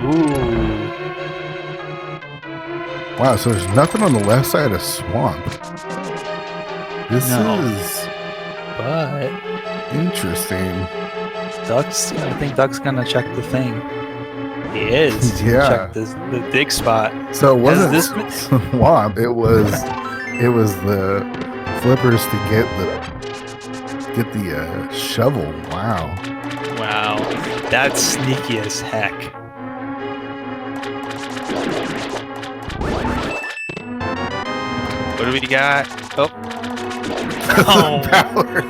Speaker 2: Ooh.
Speaker 1: Wow, so there's nothing on the left side of swamp. This
Speaker 2: No.
Speaker 1: is
Speaker 2: But
Speaker 1: interesting.
Speaker 2: I think Duck's gonna check the thing. He is. He's gonna
Speaker 1: Yeah.
Speaker 2: check the dig spot.
Speaker 1: So it wasn't
Speaker 2: Has
Speaker 1: swamp. It was the flippers to get the shovel. Wow.
Speaker 2: Wow. That's sneaky as heck. What do we got? Oh. Oh.
Speaker 1: Power.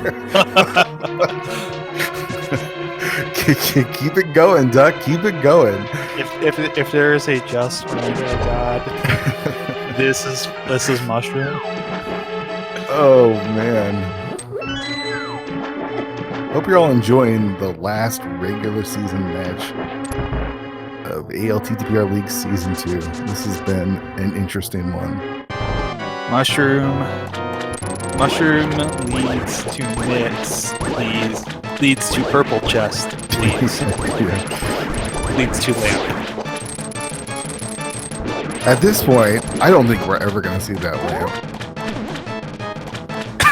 Speaker 1: Keep it going, Duck. Keep it going.
Speaker 2: If there is a just one, oh god. This is mushroom.
Speaker 1: Oh man. Hope you're all enjoying the last regular season match of ALTTPRLeague Season 2. This has been an interesting one.
Speaker 2: Mushroom leads to knits. Leads to purple chest. Leads to lamp.
Speaker 1: At this point, I don't think we're ever going to see that lamp.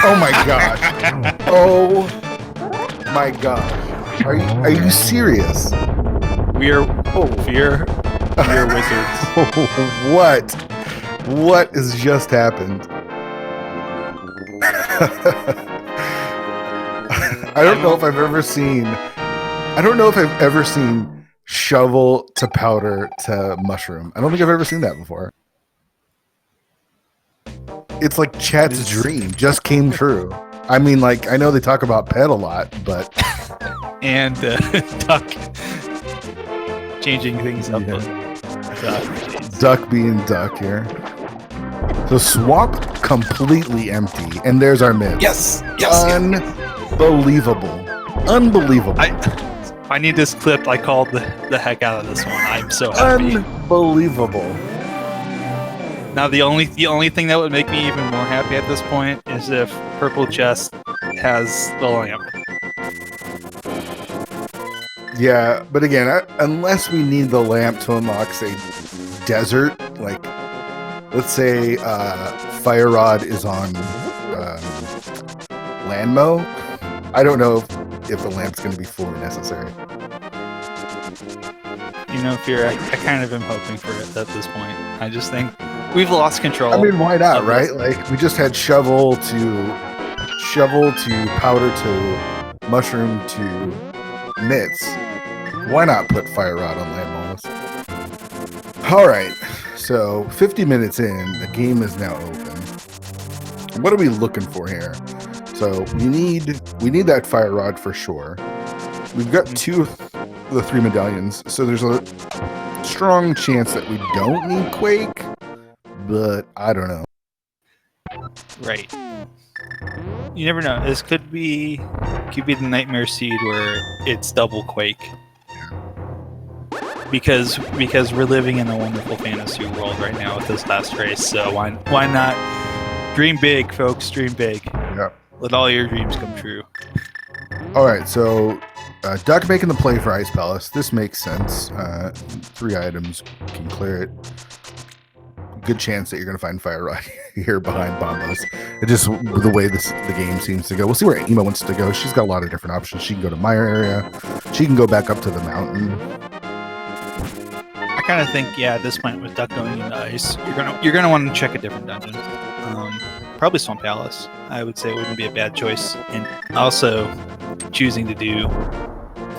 Speaker 1: Oh my gosh. Oh my gosh. Are you serious?
Speaker 2: We are fear wizards.
Speaker 1: What has just happened? I don't know if I've ever seen shovel to powder to mushroom. I don't think I've ever seen that before. It's like Chad's dream just came true. I mean, like, I know they talk about pet a lot, but
Speaker 2: And Duck changing things up.
Speaker 1: Yeah. Duck being Duck here. So swamp completely empty, and there's our mid.
Speaker 2: Yes.
Speaker 1: Unbelievable.
Speaker 2: I need this clip. I called the heck out of this one. I'm so happy.
Speaker 1: Unbelievable.
Speaker 2: Now the only thing that would make me even more happy at this point is if purple chest has the lamp.
Speaker 1: Yeah, but again, unless we need the lamp to unlock, say, desert, like, let's say Fire Rod is on Landmo, I don't know if the lamp's going to be fully necessary.
Speaker 2: You know, Fear, I kind of am hoping for it at this point. I just think we've lost control.
Speaker 1: I mean, why not, right? Like, we just had shovel to powder to mushroom to mitts. Why not put Fire Rod on Landmolus? All right, so 50 minutes in, the game is now open. What are we looking for here? So we need that Fire Rod for sure. We've got 2 of the 3 medallions, so there's a strong chance that we don't need Quake, but I don't know.
Speaker 2: Right. You never know. This could be the Nightmare Seed where it's double Quake. Because we're living in a wonderful fantasy world right now with this last race, so why not dream big, folks? Dream big.
Speaker 1: Yeah.
Speaker 2: Let all your dreams come true.
Speaker 1: All right, so Duck making the play for Ice Palace. This makes sense. 3 items can clear it. good chance that you're going to find Fire Rod here behind Bombos. It just the way the game seems to go. We'll see where Emo wants to go. She's got a lot of different options. She can go to Mire area. She can go back up to the mountain.
Speaker 2: I kind of think, yeah, at this point with Duck going into ice, you're gonna want to check a different dungeon. Probably Swamp Palace. I would say it wouldn't be a bad choice. And also choosing to do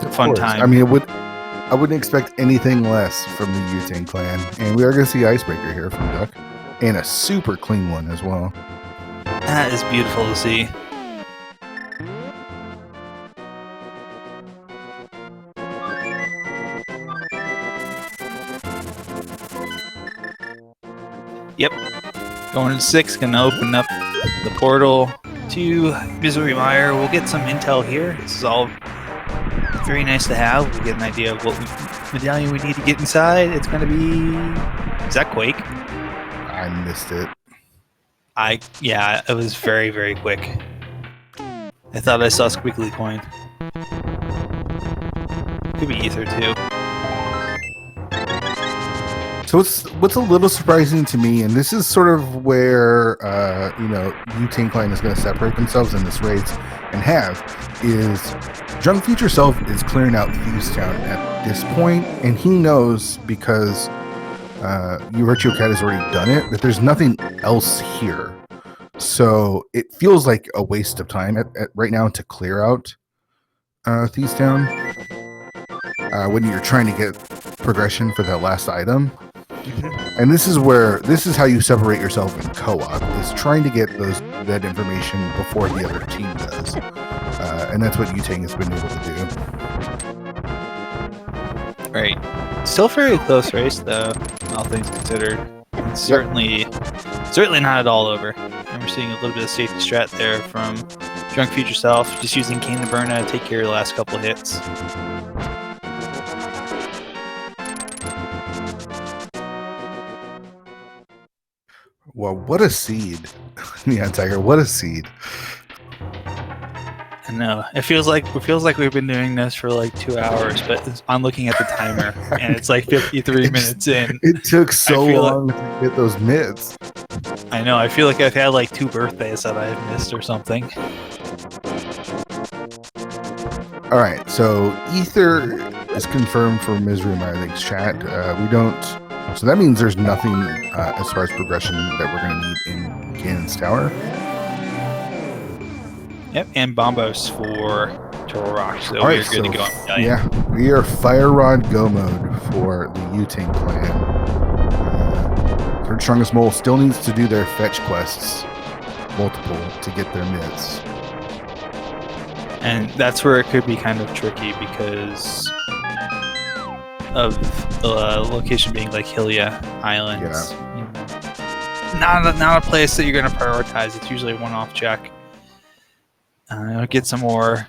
Speaker 2: fun time.
Speaker 1: I mean, I wouldn't expect anything less from the Yutang clan. And we are going to see Icebreaker here from Duck. And a super clean one as well.
Speaker 2: That is beautiful to see. Yep. Going to 6, gonna open up the portal to Misery Mire. We'll get some intel here. This is all very nice to have. We'll get an idea of what medallion we need to get inside. It's gonna be... Is that Quake?
Speaker 1: I missed it.
Speaker 2: Yeah, it was very, very quick. I thought I saw Squiggly Coin. Could be Ether too.
Speaker 1: So what's a little surprising to me, and this is sort of where Yutang clan is going to separate themselves in this race and is DrunkFutureSelf is clearing out Thieves Town at this point, and he knows because VirtuaCat has already done it that there's nothing else here. So it feels like a waste of time at right now to clear out Thieves Town when you're trying to get progression for that last item. And this is how you separate yourself in co-op, is trying to get that information before the other team does. And that's what Yutang has been able to do.
Speaker 2: Right. Still very close race though, all things considered. It's certainly not at all over. And we're seeing a little bit of safety strat there from DrunkFutureSelf, just using Cane to Burna to take care of the last couple hits.
Speaker 1: Well, what a seed. Yeah, Tiger, what a seed.
Speaker 2: I know. It feels like we've been doing this for like 2 hours, but I'm looking at the timer and it's like 53 minutes in.
Speaker 1: It took so long to get those mitts.
Speaker 2: I know. I feel like I've had like 2 birthdays that I've missed or something.
Speaker 1: All right, so Ether is confirmed for Misery Mire's chat. We don't. So that means there's nothing as far as progression that we're going to need in Ganon's Tower.
Speaker 2: Yep, and Bombos for Turtle Rock, so we're good to go.
Speaker 1: Yeah, we are Fire Rod Go mode for the Yutang clan. Third Strongest Mole still needs to do their fetch quests, multiple, to get their mitts.
Speaker 2: And that's where it could be kind of tricky because of the location being like Hylia Islands. Yeah. Not a place that you're going to prioritize. It's usually a one-off check. Get some more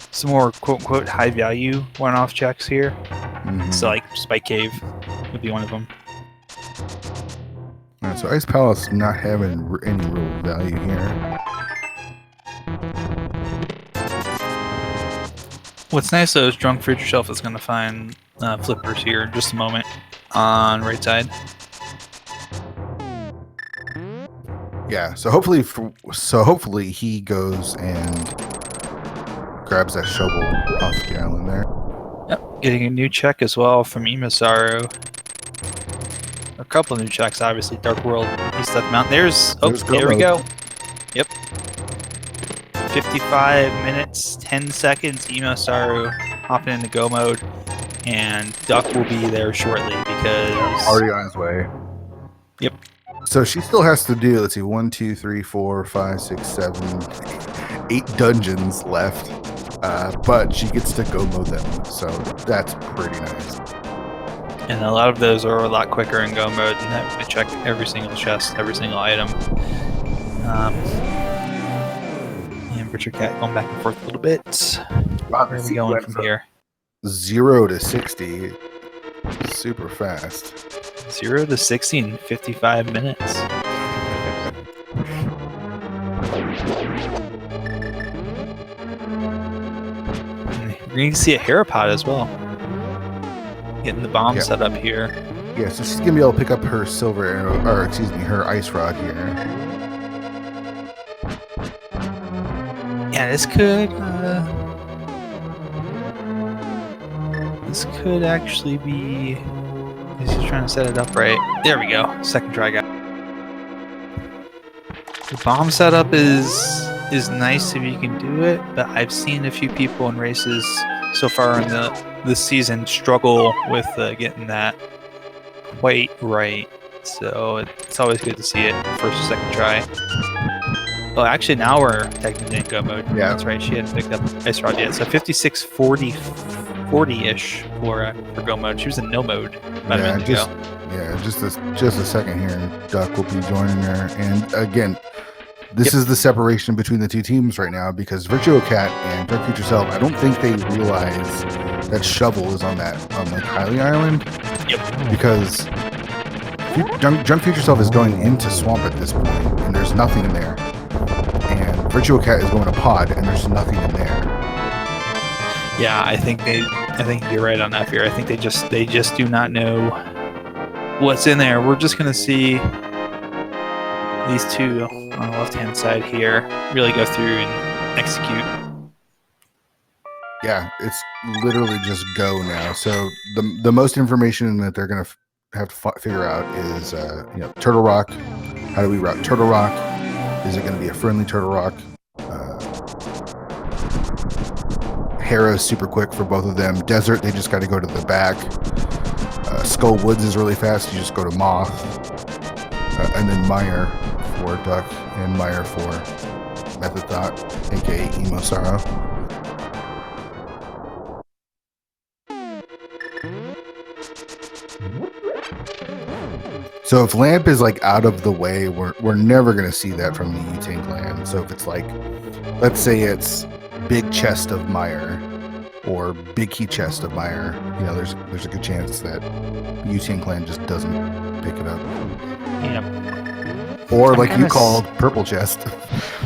Speaker 2: quote-unquote high-value one-off checks here. Mm-hmm. So like Spike Cave would be one of them.
Speaker 1: All right, so Ice Palace not having any real value here.
Speaker 2: What's nice though is DrunkFutureSelf is going to find flippers here in just a moment on right side.
Speaker 1: Yeah, so hopefully he goes and grabs that shovel off the island there.
Speaker 2: Yep, getting a new check as well from EmoSaru. A couple of new checks, obviously. Dark World, East of the Mountain. There we go. Yep. 55 minutes, 10 seconds. EmoSaru hopping into go mode, and Duck will be there shortly because
Speaker 1: already on his way.
Speaker 2: Yep.
Speaker 1: So she still has to do, let's see, 1, 2, 3, 4, 5, 6, 7, 8 dungeons left. But she gets to go mode them, so that's pretty nice.
Speaker 2: And a lot of those are a lot quicker in go mode than having to check every single chest, every single item. And VirtuaCat going back and forth a little bit.
Speaker 1: Wow,
Speaker 2: where are we going from here?
Speaker 1: 0 to 60, super fast.
Speaker 2: 0 to 60 in 55 minutes. We're going to see a Herapod as well. getting the bomb
Speaker 1: Yeah.
Speaker 2: set up here.
Speaker 1: Yeah, so she's gonna be able to pick up her silver arrow, or excuse me, her ice rod here.
Speaker 2: Yeah, this could actually be. He's just trying to set it up right. There we go. Second try, guy. The bomb setup is nice if you can do it, but I've seen a few people in races so far in this season struggle with getting that quite right. So it's always good to see it first or second try. Oh, actually, now we're technically in go mode.
Speaker 1: Yeah.
Speaker 2: That's right. She hadn't picked up ice rod yet. So 56, 40-ish for go mode. She was in no mode about a minute ago.
Speaker 1: Just a second here, and Duck will be joining her. And again, this is the separation between the two teams right now, because VirtuaCat and DrunkFutureSelf, I don't think they realize that Shovel is on Lake Hylia Island.
Speaker 2: Yep.
Speaker 1: Because DrunkFutureSelf is going into swamp at this point, and there's nothing there. And VirtuaCat is going to pod, and there's nothing in there.
Speaker 2: Yeah, I think you're right on that, Fear. I think they just do not know what's in there. We're just gonna see these two on the left-hand side here really go through and execute.
Speaker 1: Yeah, it's literally just go now. So the most information that they're gonna have to figure out is Turtle Rock. How do we route Turtle Rock? Is it going to be a friendly Turtle Rock? Hera is super quick for both of them. Desert, they just got to go to the back. Skull Woods is really fast. You just go to Moth. And then Meyer for Duck and Meyer for THOT, aka EmoSaru. So if Lamp is like out of the way, we're never going to see that from the Utane clan. So if it's like, let's say it's big chest of Meyer or big key chest of Meyer, there's a good chance that Utane clan just doesn't pick it up.
Speaker 2: Yep.
Speaker 1: Or like you called purple chest.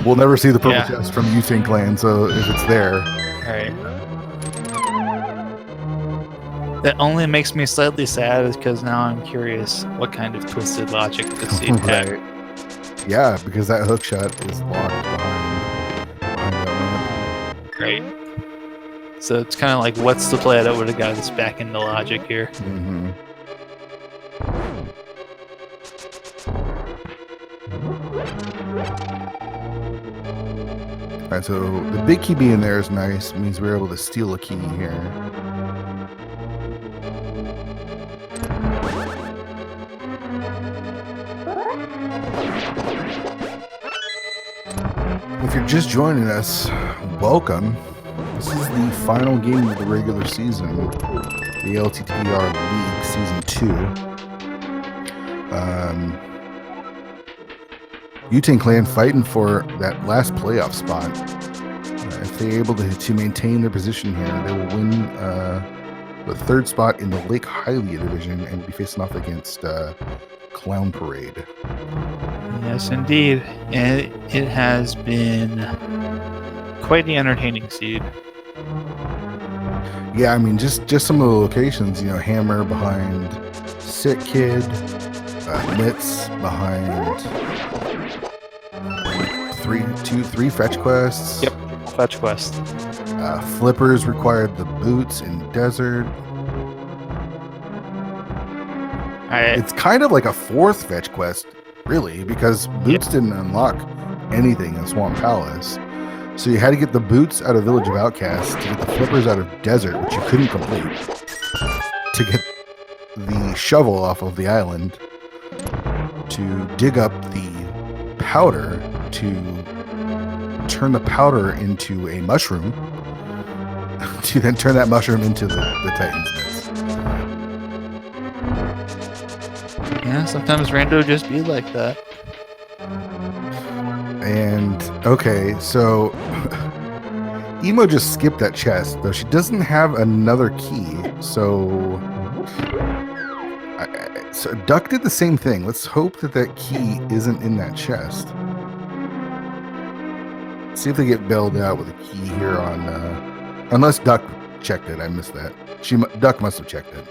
Speaker 1: We'll never see the purple chest from Utane clan. So if it's there.
Speaker 2: All right. That only makes me slightly sad is because now I'm curious what kind of twisted logic this seed had.
Speaker 1: Right. Yeah, because that hook shot is locked behind that lamp.
Speaker 2: Right. So it's kind of like, what's the play that would have got us back into logic here?
Speaker 1: Mm-hmm. All right, so the big key being there is nice. It means we're able to steal a key here. If you're just joining us, welcome. This is the final game of the regular season, the ALTTPRLeague Season 2. Utane Clan fighting for that last playoff spot. If they're able to maintain their position here, they will win the third spot in the Lake Hylia division and be facing off against Clown Parade.
Speaker 2: Yes, indeed. And it has been quite the entertaining seed.
Speaker 1: Yeah, I mean, just some of the locations, Hammer behind Sick Kid, Litz behind three fetch quests.
Speaker 2: Yep, fetch quest.
Speaker 1: Flippers required the boots in Desert. It's kind of like a fourth fetch quest, really, because boots didn't unlock anything in Swamp Palace. So you had to get the boots out of Village of Outcasts to get the flippers out of Desert, which you couldn't complete, to get the shovel off of the island, to dig up the powder, to turn the powder into a mushroom, to then turn that mushroom into the Titan's Nest.
Speaker 2: Yeah, sometimes Rando just be like that.
Speaker 1: And, okay, so Emo just skipped that chest, though she doesn't have another key, so Duck did the same thing. Let's hope that key isn't in that chest. See if they get bailed out with a key here on, unless Duck checked it. I missed that. Duck must have checked it.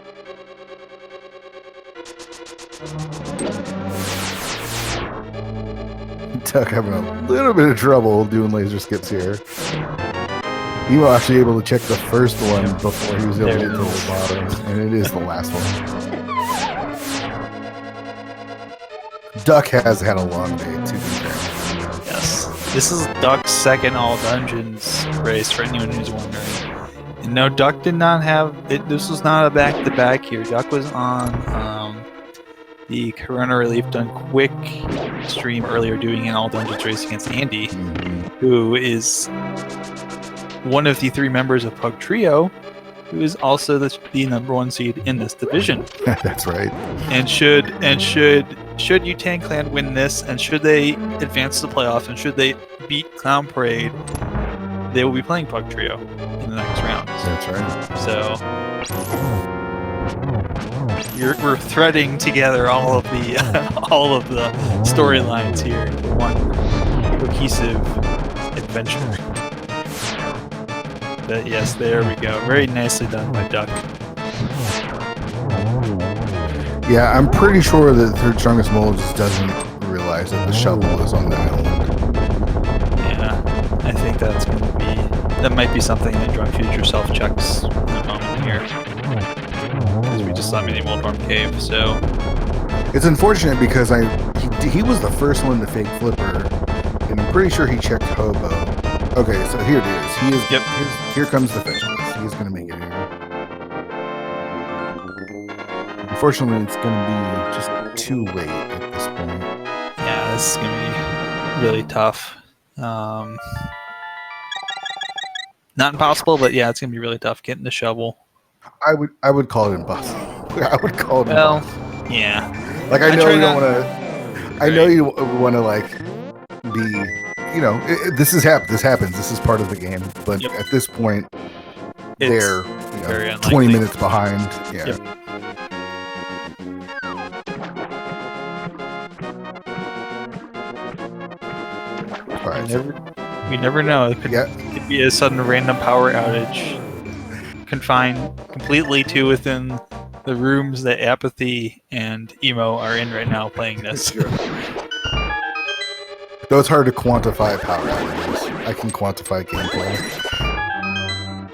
Speaker 1: Duck having a little bit of trouble doing laser skips here. He was actually able to check the first one before he was able to get to the bottom, and it is the last one. Duck has had a long day, to be fair.
Speaker 2: Yes. This is Duck's second all dungeons race for anyone who's wondering. And no, Duck did not have it. This was not a back-to-back here. Duck was on the Corona Relief Done Quick stream earlier doing an all dungeons race against Andy, who is one of the 3 members of Pug Trio, who is also the #1 seed in this division.
Speaker 1: That's right.
Speaker 2: And should Yutan Clan win this, and should they advance to the playoffs, and should they beat Clown Parade, they will be playing Pug Trio in the next round.
Speaker 1: That's right.
Speaker 2: So we're threading together all of the storylines here in one cohesive adventure. But yes, there we go. Very nicely done by Duck.
Speaker 1: Yeah, I'm pretty sure that the third strongest mole just doesn't realize that the shovel is on the island.
Speaker 2: Yeah, I think that might be something that DrunkFutureSelf checks in a moment here. Because we just saw Mini Moldorm Cave, so...
Speaker 1: It's unfortunate because he was the first one to fake Flipper, and I'm pretty sure he checked Hobo. Okay, so here it is. He is.
Speaker 2: Yep.
Speaker 1: Here comes the fetch list. He's going to make it here. Unfortunately, it's going to be just too late at this point.
Speaker 2: Yeah, this is going to be really tough. Not impossible, but yeah, it's going to be really tough getting the shovel.
Speaker 1: I would call it impossible. I would call it impossible.
Speaker 2: Yeah.
Speaker 1: Like, I know you don't want to... I know you want to, like, be... You know, this happens. This is part of the game. But at this point, they're 20 minutes behind. Yeah.
Speaker 2: Yep.
Speaker 1: All right.
Speaker 2: We never know. It could be a sudden random power outage, confined completely to within the rooms that Apathy and Emo are in right now playing this.
Speaker 1: Though it's hard to quantify power outages. I can quantify gameplay.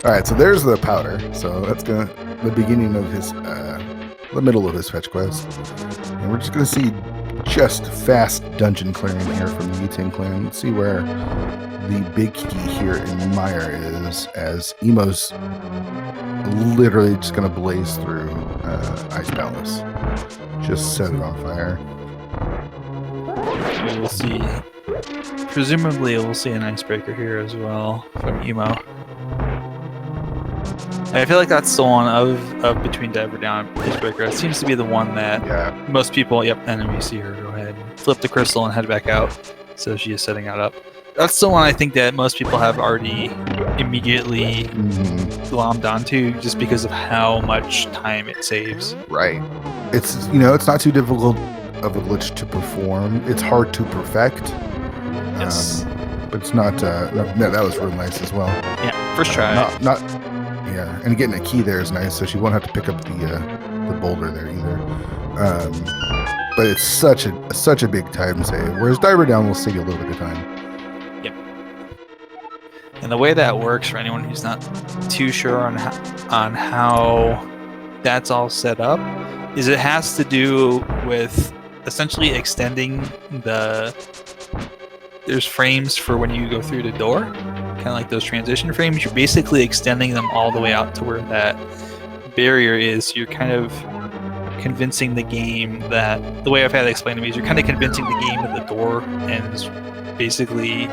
Speaker 1: Alright, so there's the powder. So that's the beginning of his, the middle of his fetch quest. And we're just gonna see just fast dungeon clearing here from the Yutan Clan. Let's see where the big key here in Meyer is, as Emo's literally just gonna blaze through Ice Palace. Just set it on fire.
Speaker 2: We will see. Presumably, we'll see an icebreaker here as well from Emo. I feel like that's the one of between Diver Down and Icebreaker. It seems to be the one that most people. Yep, and then we see her go ahead and flip the crystal and head back out. So she is setting that up. That's the one I think that most people have already immediately glommed onto, just because of how much time it saves.
Speaker 1: Right. It's it's not too difficult of a glitch to perform. It's hard to perfect.
Speaker 2: Yes.
Speaker 1: But it's not. That was really nice as well.
Speaker 2: Yeah, first try.
Speaker 1: Yeah, and getting a key there is nice, so she won't have to pick up the boulder there either. But it's such a big time save. Whereas Diver Down will save you a little bit of time.
Speaker 2: Yep. And the way that works, for anyone who's not too sure on how that's all set up, is it has to do with essentially extending there's frames for when you go through the door, kind of like those transition frames. You're basically extending them all the way out to where that barrier is. You're kind of convincing the game that, the way I've had it explained to me, is you're kind of convincing the game that the door ends basically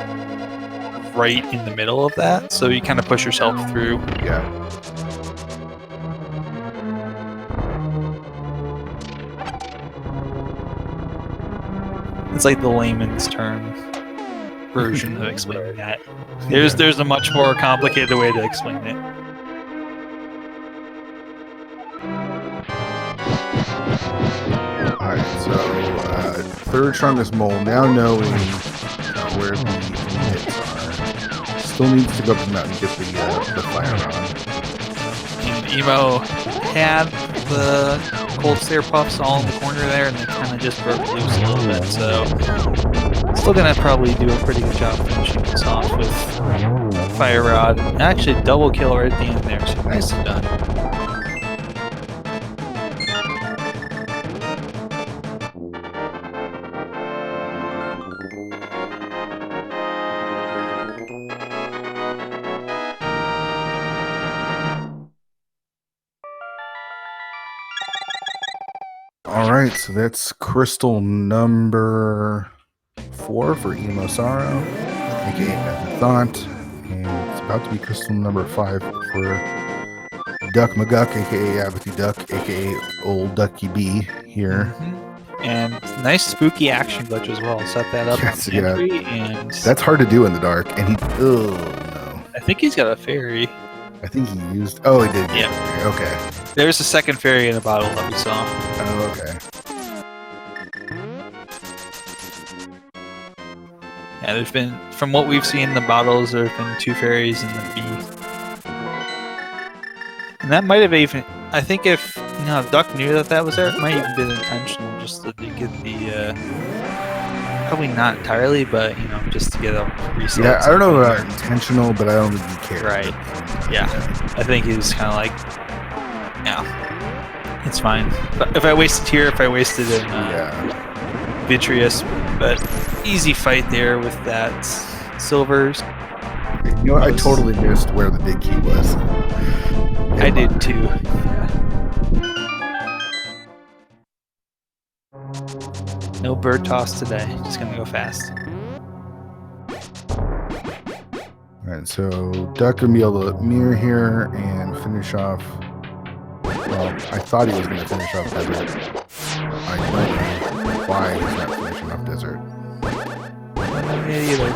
Speaker 2: right in the middle of that, so you kind of push yourself through.
Speaker 1: Yeah.
Speaker 2: It's like the layman's term version of explaining that. There's a much more complicated way to explain it.
Speaker 1: Alright, so third strongest mole, now knowing where the hits are, still needs to go up the mountain and get the fire on.
Speaker 2: Emo had the cold stare puffs all in the corner there, and they kind of just broke loose a little bit. So still gonna probably do a pretty good job finishing this off with Fire Rod. Actually, double kill right at the end there. So nicely done.
Speaker 1: All right, so that's crystal number 4 for EmoSaru, aka THOT, and it's about to be crystal number 5 for McGuck, aka apathyduck, aka Old Ducky B here.
Speaker 2: And nice spooky action glitch as well. Set that up.
Speaker 1: Yes,
Speaker 2: on
Speaker 1: yeah.
Speaker 2: entry, and
Speaker 1: That's hard to do in the dark, and he. Oh no!
Speaker 2: I think he's got a fairy.
Speaker 1: I think he used. Oh, he did.
Speaker 2: Yeah.
Speaker 1: Okay.
Speaker 2: There's a second fairy in the bottle that we saw.
Speaker 1: Oh, okay.
Speaker 2: Yeah, there's been, from what we've seen in the bottles, there have been 2 fairies in the B. And that might have even, I think if Duck knew that was there, it might even been intentional just to get the, probably not entirely, but, just to get a reset.
Speaker 1: Yeah, I don't know about intentional, but I don't think he cared.
Speaker 2: Right. Yeah. I think he was kind of like, yeah, it's fine. But if I wasted here, if I wasted in Vitreous, but easy fight there with that Silvers.
Speaker 1: I totally missed where the big key was.
Speaker 2: I did too. No bird toss today. Just gonna go fast.
Speaker 1: Alright, so Duck gonna be able to mirror here and finish off. Well, I thought he was gonna finish off Desert. I don't know why he's not finishing off Desert.
Speaker 2: Yeah, either.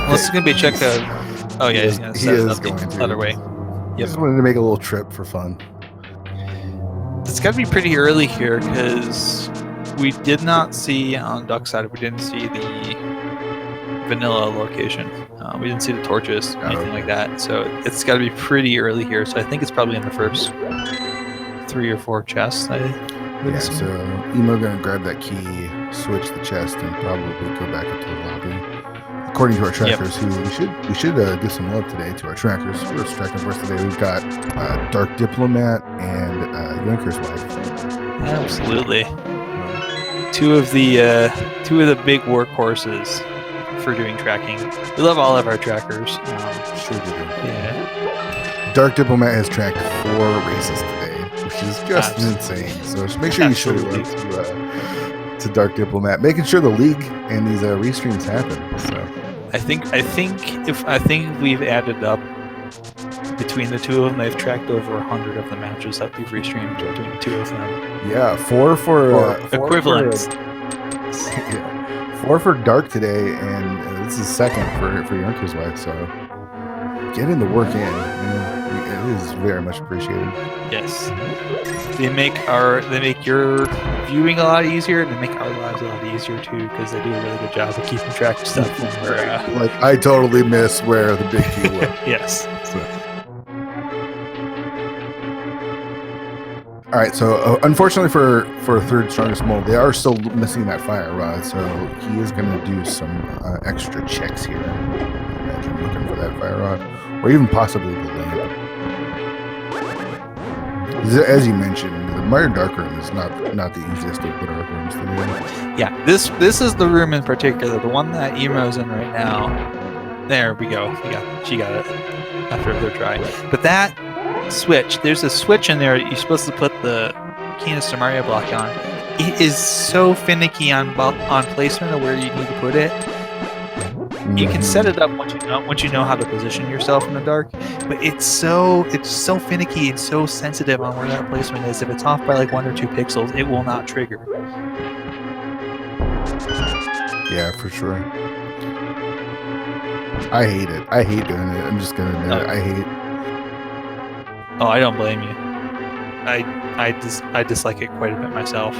Speaker 2: Unless it's gonna be a check out. Oh yeah, he's gonna set it up the other way. Yep.
Speaker 1: Just wanted to make a little trip for fun.
Speaker 2: It's got to be pretty early here because we did not see on Duck's side. We didn't see the vanilla location. We didn't see the torches, anything like that. So it's got to be pretty early here. So I think it's probably in the first 3 or 4 chests.
Speaker 1: So Emo gonna grab that key, switch the chest, and probably go back up to the lobby. According to our trackers, who we should give some love today to our trackers. First tracking for us today, we've got Dark Diplomat and Yanker's Wife.
Speaker 2: Absolutely, two of the big workhorses for doing tracking. We love all of our trackers.
Speaker 1: Sure do.
Speaker 2: Yeah.
Speaker 1: Dark Diplomat has tracked 4 races today, which is just insane. So make sure you show love to Dark Diplomat, making sure the league and these restreams happen. So
Speaker 2: I think we've added up between the 2 of them. They've tracked over 100 of the matches that we've restreamed between the 2 of them.
Speaker 1: Yeah, 4 for
Speaker 2: equivalent.
Speaker 1: 4 for Dark today, and this is second for Yanker's Wife. So getting the work in. It is very much appreciated.
Speaker 2: Yes, they make your viewing a lot easier, and they make our lives a lot easier too, because they do a really good job of keeping track of stuff.
Speaker 1: Like I totally miss where the big key was.
Speaker 2: Yes.
Speaker 1: All right, so unfortunately for third strongest mold, they are still missing that Fire Rod, so he is going to do some extra checks here. Imagine looking for that Fire Rod, or even possibly the lamp. As you mentioned, the Minor Dark Room is not the easiest of the dark rooms to do.
Speaker 2: Yeah, this is the room in particular, the one that Emo's in right now. There we go. She got it after her try. But that switch, there's a switch in there. You're supposed to put the canister Mario block on. It is so finicky on placement of where you need to put it. You can set it up once you know how to position yourself in the dark, but it's so finicky and so sensitive on where that placement is. If it's off by like 1 or 2 pixels, it will not trigger.
Speaker 1: Yeah, for sure. I hate it. I hate doing it. I'm just gonna admit it. I hate.
Speaker 2: Oh, I don't blame you. I dislike it quite a bit myself.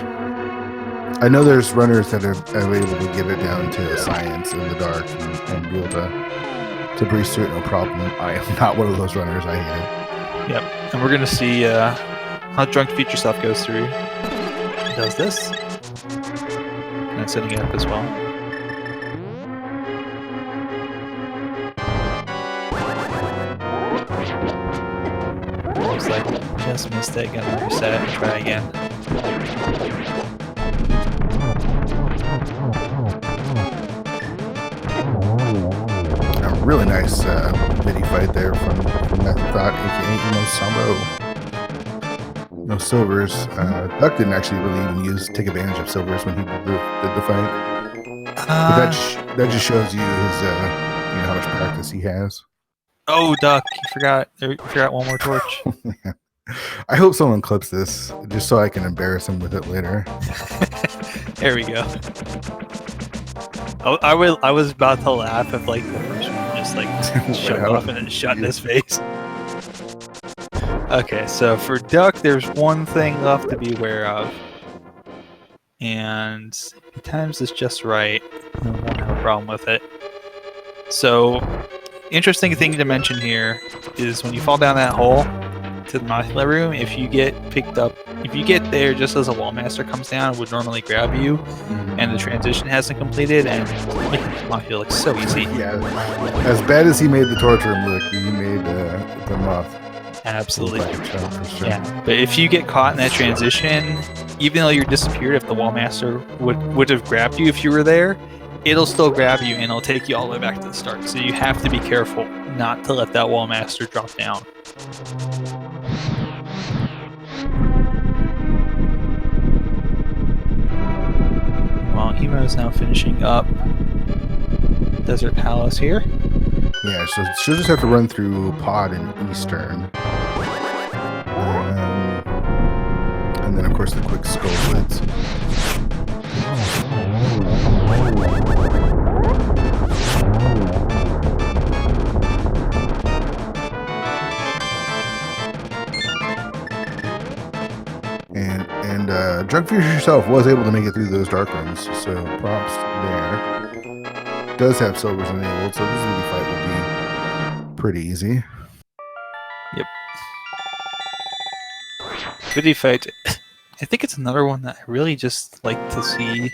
Speaker 1: I know there's runners that are able to get it down to science in the dark and be able to breeze through it no problem. I am not one of those runners. I hate
Speaker 2: Yep, and we're gonna see how DrunkFutureSelf goes through. He does this, and setting it up as well. Looks like just missed it. Gotta reset and try again.
Speaker 1: A really nice midi fight there from that THOT, aka EmoSaru. No silvers. Duck didn't actually really even take advantage of silvers when he did the fight. But that just shows you his how much practice he has.
Speaker 2: Oh, Duck! You forgot one more torch.
Speaker 1: I hope someone clips this just so I can embarrass him with it later.
Speaker 2: There we go. I was about to laugh if like the first one just like shut off and then shut in his face. Okay, so for Duck, there's one thing left to be aware of, and if he times this just right, I won't have a problem with it. So, interesting thing to mention here is when you fall down that hole to the molecular room, if you get picked up, if you get there just as a wall master comes down, it would normally grab you, and the transition hasn't completed, and making the molecular look so easy.
Speaker 1: Yeah, as bad as he made the torch room look, he made the moth.
Speaker 2: Absolutely.
Speaker 1: For sure.
Speaker 2: Yeah, but if you get caught in that transition, even though you're disappeared, if the wall master would have grabbed you if you were there, it'll still grab you and it'll take you all the way back to the start. So you have to be careful not to let that wall master drop down. Well, Emo is now finishing up Desert Palace here.
Speaker 1: Yeah, so she'll just have to run through Pod and Eastern. And then, of course, the quick skull blitz. And DrunkFutureSelf was able to make it through those dark rooms, so props there. Does have silvers enabled, so this mini fight will be pretty easy.
Speaker 2: Yep. Video fight. I think it's another one that I really just like to see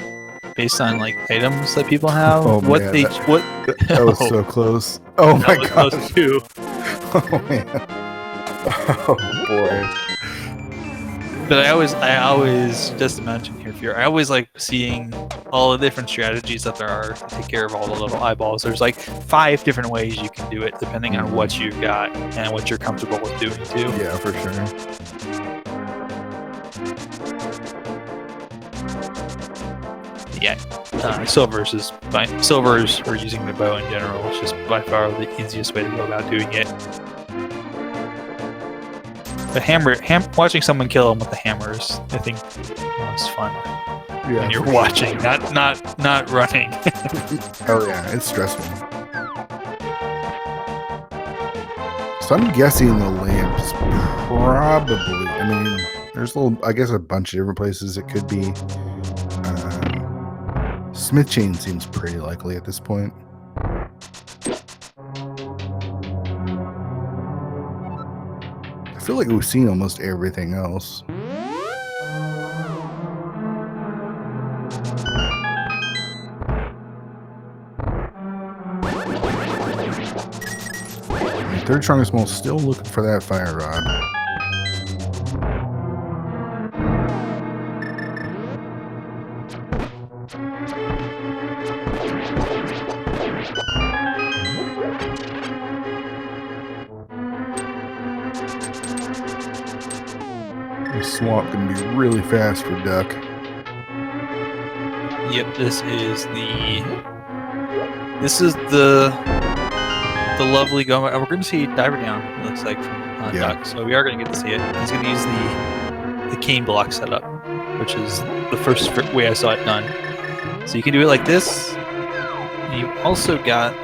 Speaker 2: based on like items that people have.
Speaker 1: Oh,
Speaker 2: what
Speaker 1: man,
Speaker 2: they
Speaker 1: that was so close. Oh my god.
Speaker 2: Close too.
Speaker 1: Oh man. Oh boy.
Speaker 2: But I always just to mention here, I always like seeing all the different strategies that there are to take care of all the little eyeballs. There's like 5 different ways you can do it depending on what you've got and what you're comfortable with doing too.
Speaker 1: Yeah, for sure.
Speaker 2: Yeah, silvers or using the bow in general is just by far the easiest way to go about doing it. But watching someone kill him with the hammers, I think is fun.
Speaker 1: Yeah,
Speaker 2: when you're watching, not running.
Speaker 1: Oh yeah, it's stressful. So I'm guessing the lamps probably. I mean, there's I guess a bunch of different places it could be. Smith chain seems pretty likely at this point. I feel like we've seen almost everything else. Third strongest mole still looking for that fire rod. This swamp can be really fast for Duck.
Speaker 2: Yep, this is the lovely go. We're going to see Diver Down, it looks like, from Duck. So we are going to get to see it. He's going to use the cane block setup, which is the first way I saw it done. So you can do it like this. And you've also got,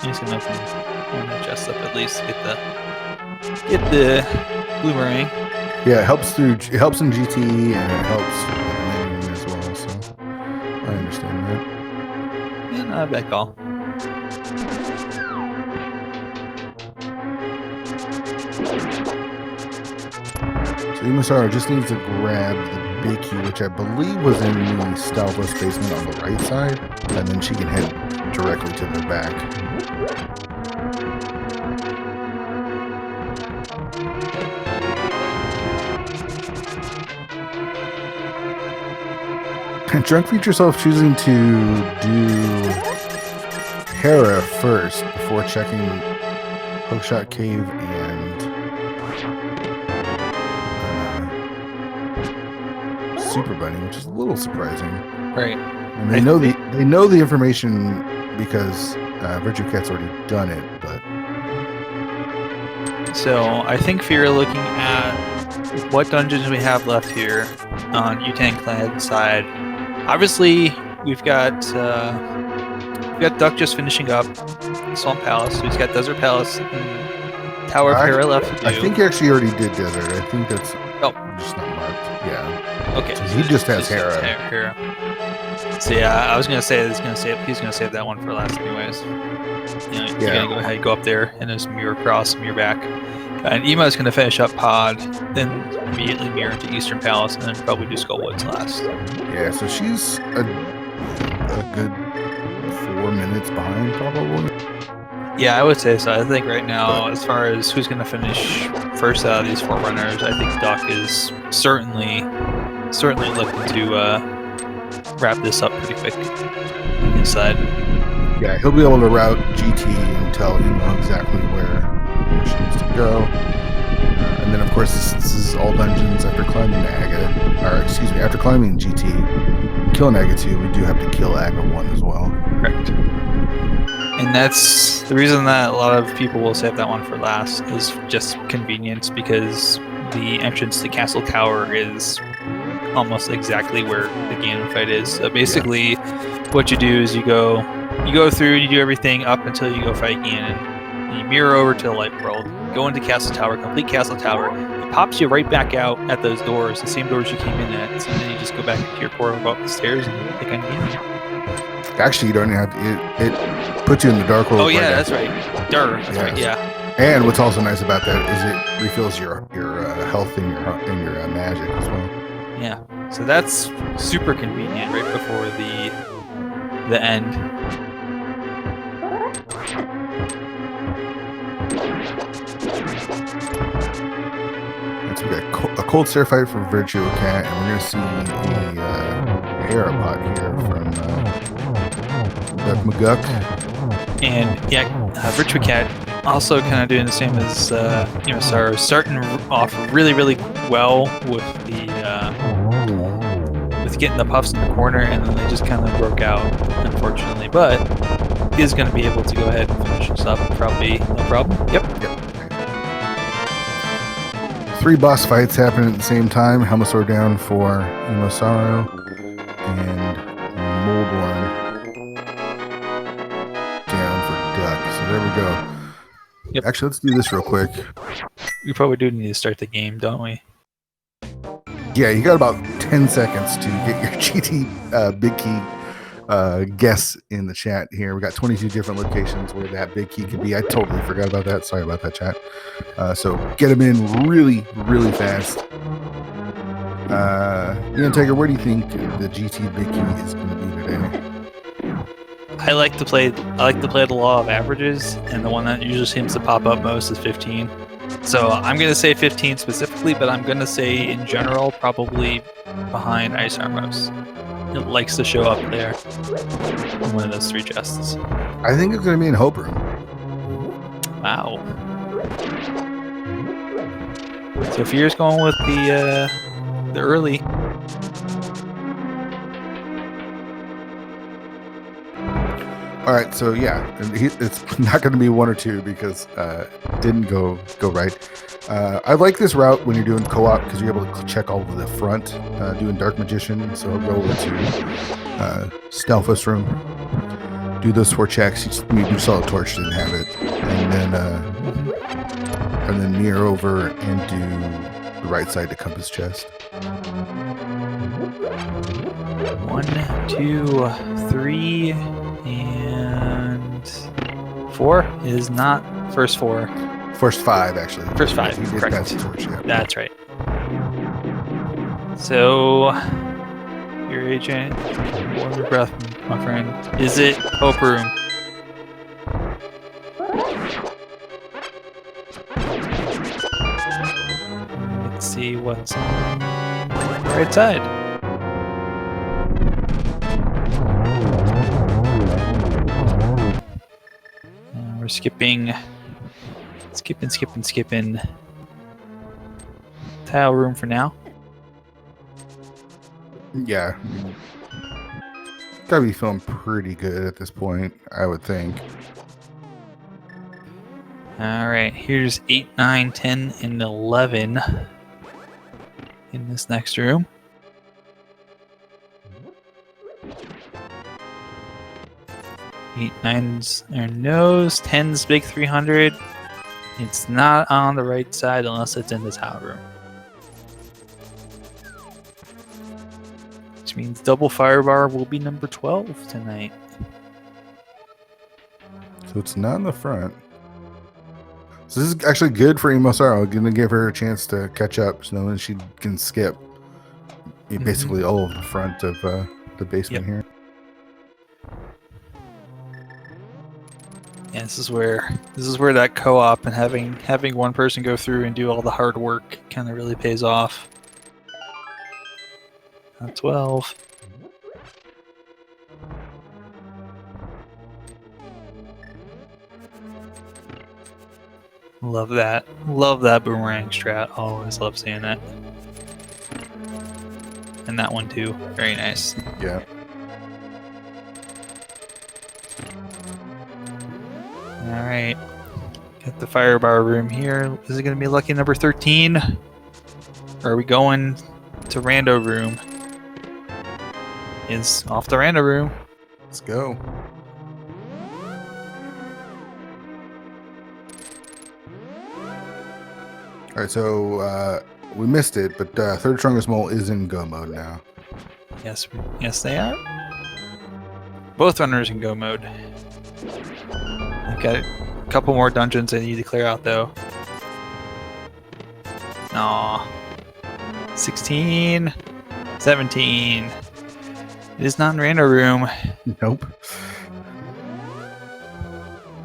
Speaker 2: use enough on the chest up at least to get the boomerang.
Speaker 1: Yeah, it helps in GT and it helps in as well. So I understand that.
Speaker 2: Yeah, not a bad call.
Speaker 1: EmoSaru just needs to grab the big key, which I believe was in the Stalvo's basement on the right side, and then she can head directly to the back. DrunkFutureSelf choosing to do Hera first before checking Hookshot Cave and Super Bunny, which is a little surprising.
Speaker 2: Right.
Speaker 1: And they know the information because VirtuaCat's already done it, but
Speaker 2: So I think if you're looking at what dungeons we have left here on Yutang Clan side, obviously we've got Duck just finishing up Swamp Palace. So he's got Desert Palace and Tower of Hera left to do.
Speaker 1: I think he actually already did Desert. I think that's just not marked. Yeah.
Speaker 2: Okay.
Speaker 1: So he just has Hera.
Speaker 2: Hera. So yeah, I was gonna say he's gonna save that one for last anyways. You know, you're gonna go ahead, go up there, and there's mirror across, mirror back. And Emo's going to finish up Pod, then immediately mirror into Eastern Palace, and then probably do Skullwoods last.
Speaker 1: Yeah, so she's a good 4 minutes behind, probably.
Speaker 2: Yeah, I would say so. I think right now, as far as who's going to finish first out of these 4 runners, I think Duck is certainly looking to wrap this up pretty quick inside.
Speaker 1: Yeah, he'll be able to route GT and tell Emo exactly where she needs to go. And then, of course, this is all dungeons after climbing after climbing GT, killing Aga 2, we do have to kill Aga 1 as well.
Speaker 2: Correct. And that's the reason that a lot of people will save that one for last is just convenience, because the entrance to Castle Tower is almost exactly where the Ganon fight is. So basically, what you do is you go through and you do everything up until you go fight Ganon. You mirror over to the light world, go into Castle Tower, complete Castle Tower. It pops you right back out at those doors, the same doors you came in at. So then you just go back into your portal, go up the stairs, and pick on Ganon.
Speaker 1: Actually, you don't have to. It puts you in the dark world.
Speaker 2: Oh yeah, that's right. That's right. Yeah.
Speaker 1: And what's also nice about that is it refills your health and your magic as well.
Speaker 2: Yeah. So that's super convenient right before the end.
Speaker 1: So we got a cold stare fight for VirtuaCat, and we're going to see a Hera pot here from McGuck.
Speaker 2: And yeah, VirtuaCat also kind of doing the same as EmoSaru, starting off really, really well with getting the puffs in the corner, and then they just kind of broke out, unfortunately. But he is going to be able to go ahead and finish this up, probably no problem. Yep.
Speaker 1: 3 boss fights happening at the same time. EmoSaru down for EmoSaru, and Moldorm down for Duck. So there we go.
Speaker 2: Yep.
Speaker 1: Actually, let's do this real quick.
Speaker 2: We probably do need to start the game, don't we?
Speaker 1: Yeah, you got about 10 seconds to get your GT big key guess in the chat here. We got 22 different locations where that big key could be. I totally forgot about that. Sorry about that, chat. So get them in really, really fast. Tiger, where do you think the GT big key is going to be today?
Speaker 2: I like to play the law of averages, and the one that usually seems to pop up most is 15. So I'm going to say 15 specifically, but I'm going to say in general probably behind Ice Armos. It likes to show up there in one of those 3 chests.
Speaker 1: I think it's going to be in Hope Room.
Speaker 2: Wow. So Fear's going with the early.
Speaker 1: All right, so yeah, it's not going to be 1 or 2 because it didn't go right. I like this route when you're doing co-op because you're able to check all of the front, doing Dark Magician. So I'll go over to Stelphus room, do those 4 checks. You saw a torch, didn't have it, and then mirror over and do the right side to Compass chest.
Speaker 2: 1, 2, 3. And 4 is not first 4.
Speaker 1: First 5, actually.
Speaker 2: First 5,
Speaker 1: He did
Speaker 2: correct.
Speaker 1: pass the torch, yeah.
Speaker 2: That's right. So, your agent, hold your breath, my friend. Is it Hope Room? Let's see what's on the right side. We're skipping. Tile room for now.
Speaker 1: Yeah. Gotta be feeling pretty good at this point, I would think.
Speaker 2: Alright, here's 8, 9, 10, and 11 in this next room. 8, 9's their nose, 10's big 300. It's not on the right side unless it's in the tile room. Which means double fire bar will be number 12 tonight.
Speaker 1: So it's not in the front. So this is actually good for EmoSaru. Going to give her a chance to catch up, so knowing she can skip basically all of the front of the basement here.
Speaker 2: Yeah, this is where that co-op and having one person go through and do all the hard work kind of really pays off. 12. Love that. Love that boomerang strat. Always love seeing it. And that one too. Very nice.
Speaker 1: Yeah.
Speaker 2: Alright. Got the fire bar room here. Is it going to be lucky number 13? Or are we going to rando room? It's off the rando room.
Speaker 1: Let's go. All right, so we missed it, but third strongest mole is in go mode now.
Speaker 2: Yes, they are. Both runners in go mode. I've got a couple more dungeons I need to clear out, though. Aw. 16, 17. It is not in rando room.
Speaker 1: Nope.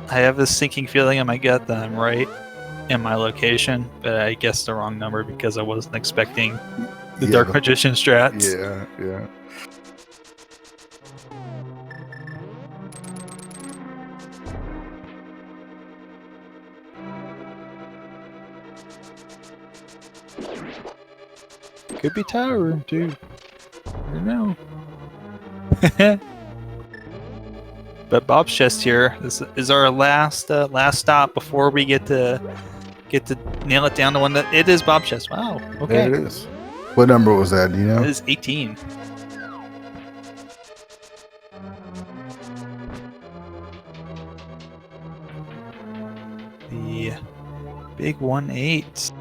Speaker 2: I have this sinking feeling in my gut that I'm right in my location, but I guessed the wrong number because I wasn't expecting the Dark Magician strats.
Speaker 1: Yeah.
Speaker 2: Could be tower room too. I don't know. But Bob's chest here. This is our last stop before we get to nail it down to one that it is Bob's chest. Wow. Okay.
Speaker 1: There it is. What number was that? Do you know?
Speaker 2: It is 18. The big 1-8.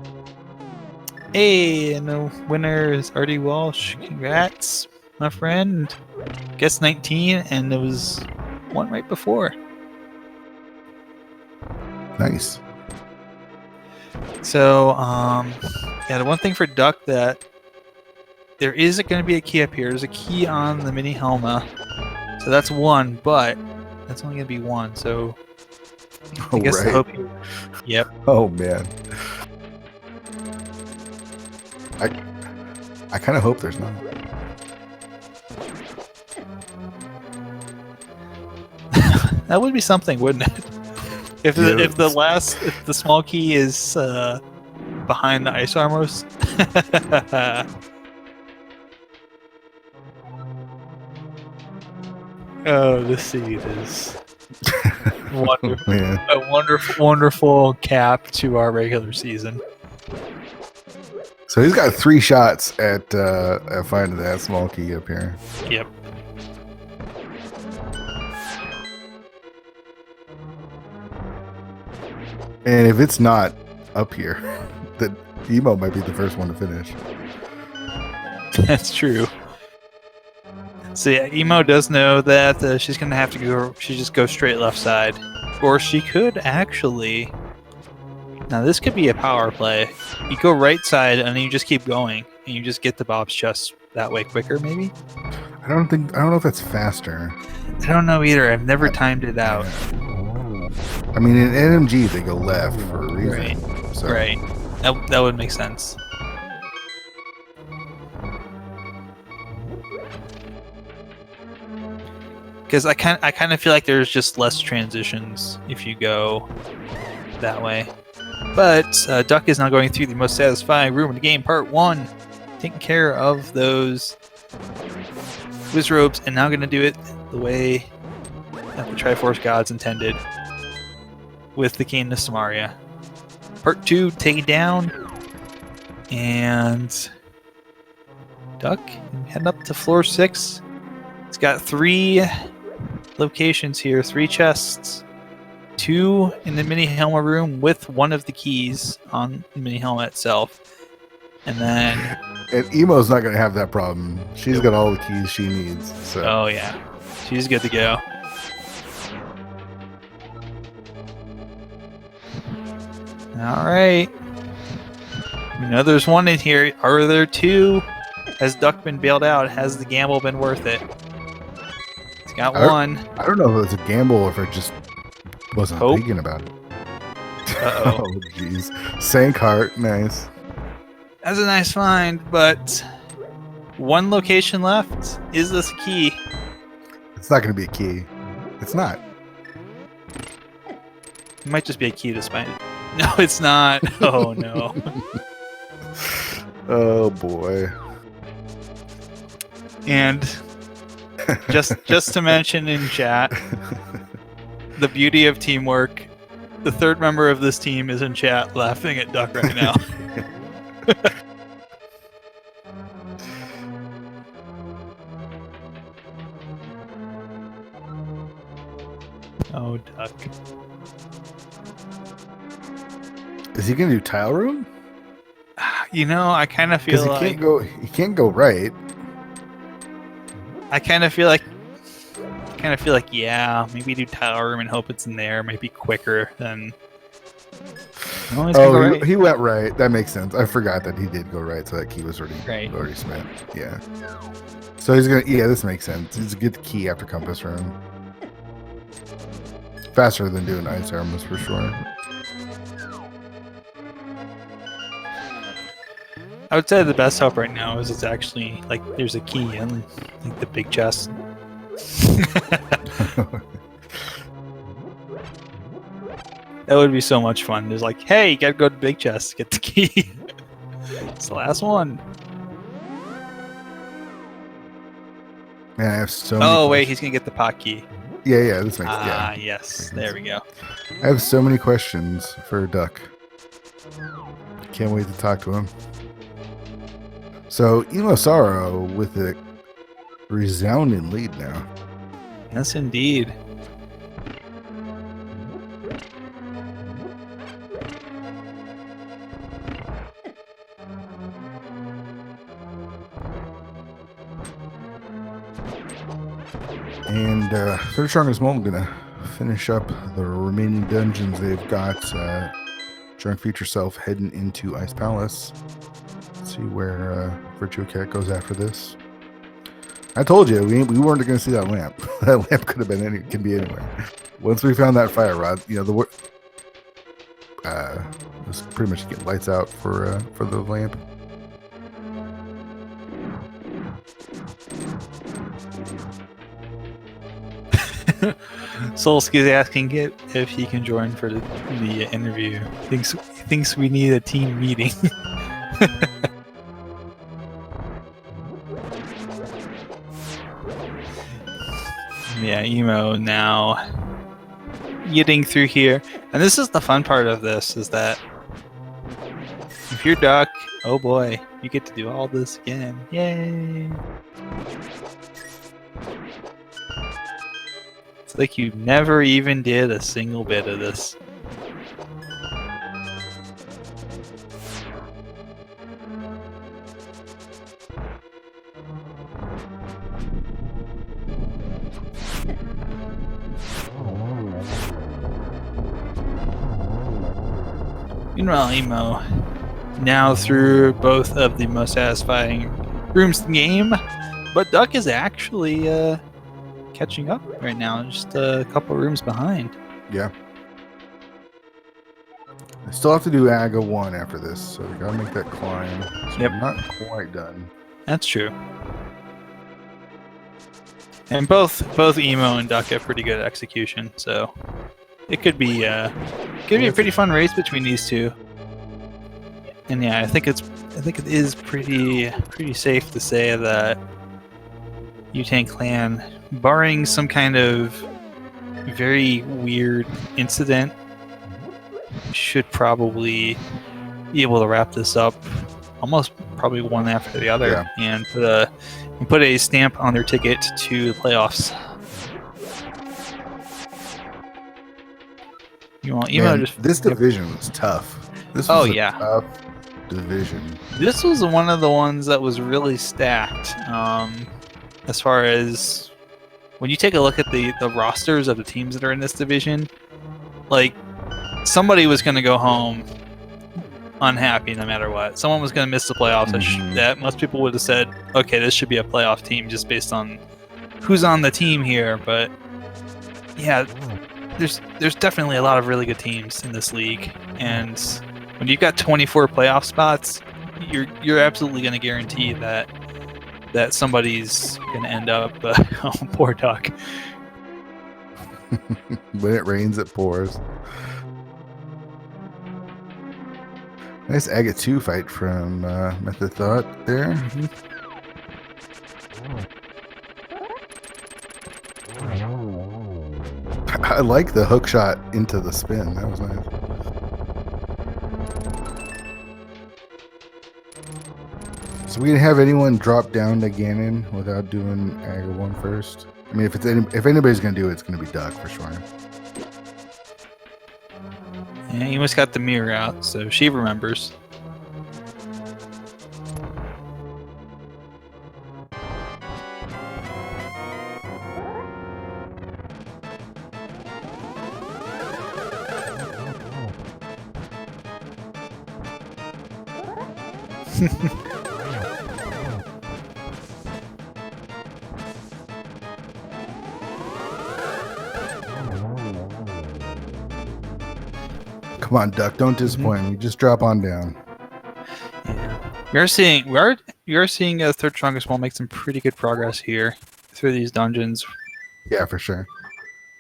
Speaker 2: Hey, and the winner is Artie Walsh. Congrats, my friend. Guess 19, and there was one right before.
Speaker 1: Nice.
Speaker 2: So, yeah, the one thing for Duck that there is going to be a key up here. There's a key on the mini Helma. So that's one, but that's only going to be one. So I guess I hope you... Yep.
Speaker 1: Oh, man. I kind of hope there's not.
Speaker 2: That would be something, wouldn't it? If the small key is behind the ice armors. Oh, this seed is wonderful. A wonderful cap to our regular season.
Speaker 1: So he's got 3 shots at finding that small key up here.
Speaker 2: Yep.
Speaker 1: And if it's not up here, then Emo might be the first one to finish.
Speaker 2: That's true. So yeah, Emo does know that she's gonna have to go. She just goes straight left side, or she could actually. Now this could be a power play. You go right side and then you just keep going, and you just get the Bob's chest that way quicker, maybe?
Speaker 1: I don't know if that's faster.
Speaker 2: I don't know either. I've never timed it out.
Speaker 1: I mean, in NMG they go left for a reason.
Speaker 2: Right.
Speaker 1: So.
Speaker 2: Right. That would make sense. Because I kind of feel like there's just less transitions if you go that way. But Duck is now going through the most satisfying room in the game, part 1. Taking care of those Wizrobes, and now going to do it the way that the Triforce Gods intended with the Cane of Samaria. Part 2, taken down. And Duck heading up to floor 6. It's got 3 locations here, 3 chests. 2 in the mini helmet room with one of the keys on the mini helmet itself. And then...
Speaker 1: And Emo's not going to have that problem. She's got all the keys she needs. So.
Speaker 2: Oh, yeah. She's good to go. All right. We know there's one in here. Are there 2? Has Duck been bailed out? Has the gamble been worth it? He's got one.
Speaker 1: I don't know if it was a gamble or if I just wasn't thinking about it.
Speaker 2: Uh-oh.
Speaker 1: Oh, jeez. Sank heart. Nice.
Speaker 2: That's a nice find, but 1 location left. Is this a key?
Speaker 1: It's not going to be a key. It's not.
Speaker 2: It might just be a key to find it. No, it's not. Oh, no.
Speaker 1: Oh, boy.
Speaker 2: And just to mention in chat, the beauty of teamwork, the 3rd member of this team is in chat laughing at Duck right now. Oh, Duck.
Speaker 1: Is he going to do tile room?
Speaker 2: You know, I kind of feel like
Speaker 1: he can't go right.
Speaker 2: I kind of feel like yeah, maybe do tile room and hope it's in there. Might be quicker than.
Speaker 1: Oh, he went right. That makes sense. I forgot that he did go right, so that key was already spent. Yeah. So he's gonna. Yeah, this makes sense. He's gonna get the key after compass room. Faster than doing ice armors for sure.
Speaker 2: I would say the best hope right now is it's actually like there's a key in like the big chest. That would be so much fun. There's like, hey, you gotta go to the big chest, get the key. It's the last one.
Speaker 1: Man, I have so many
Speaker 2: Oh, wait,
Speaker 1: questions.
Speaker 2: he's gonna get the pot key.
Speaker 1: Yeah, this makes
Speaker 2: Ah, yes, there we go.
Speaker 1: I have so many questions for Duck. Can't wait to talk to him. So, EmoSaru with a resounding lead now.
Speaker 2: Yes, indeed.
Speaker 1: And third strongest moment gonna finish up the remaining dungeons they've got. DrunkFutureSelf heading into Ice Palace. Let's see where VirtuaCat goes after this. I told you we weren't going to see that lamp. That lamp could have been can be anywhere. Once we found that fire rod, you know let's pretty much get lights out for the lamp.
Speaker 2: Solsky's asking it if he can join for the interview. Thinks we need a team meeting. Yeah, Emo now getting through here. And this is the fun part of this, is that if you're Duck, oh boy, you get to do all this again. Yay! It's like you never even did a single bit of this. Meanwhile, Emo now through both of the most satisfying rooms in the game, but Duck is actually catching up right now, just a couple rooms behind.
Speaker 1: Yeah. I still have to do AGA 1 after this, so we gotta make that climb. So
Speaker 2: Yep.
Speaker 1: I'm not quite done.
Speaker 2: That's true. And both Emo and Duck have pretty good execution, so it could be a pretty fun race between these two. And yeah, I think it is pretty safe to say that Wu-Tang Clan, barring some kind of very weird incident, should probably be able to wrap this up almost probably one after the other, and put a stamp on their ticket to the playoffs.
Speaker 1: This division was tough. This was a tough division.
Speaker 2: This was one of the ones that was really stacked. As far as when you take a look at the rosters of the teams that are in this division, like somebody was going to go home unhappy no matter what. Someone was going to miss the playoffs. That most people would have said, okay, this should be a playoff team just based on who's on the team here. But yeah, there's definitely a lot of really good teams in this league, and when you've got 24 playoff spots, you're absolutely going to guarantee that somebody's going to end up. Oh, poor Duck.
Speaker 1: When it rains, it pours. Nice AGA 2 fight from Method Thought there. I like the hook shot into the spin. That was nice. So we didn't have anyone drop down to Ganon without doing AGA 1 first. I mean, if anybody's gonna do it, it's gonna be Duck for sure.
Speaker 2: Yeah, you almost got the mirror out, so she remembers.
Speaker 1: Come on, Duck! Don't disappoint me. Just drop on down.
Speaker 2: Yeah. We are seeing Third Strongest One make some pretty good progress here through these dungeons.
Speaker 1: Yeah, for sure.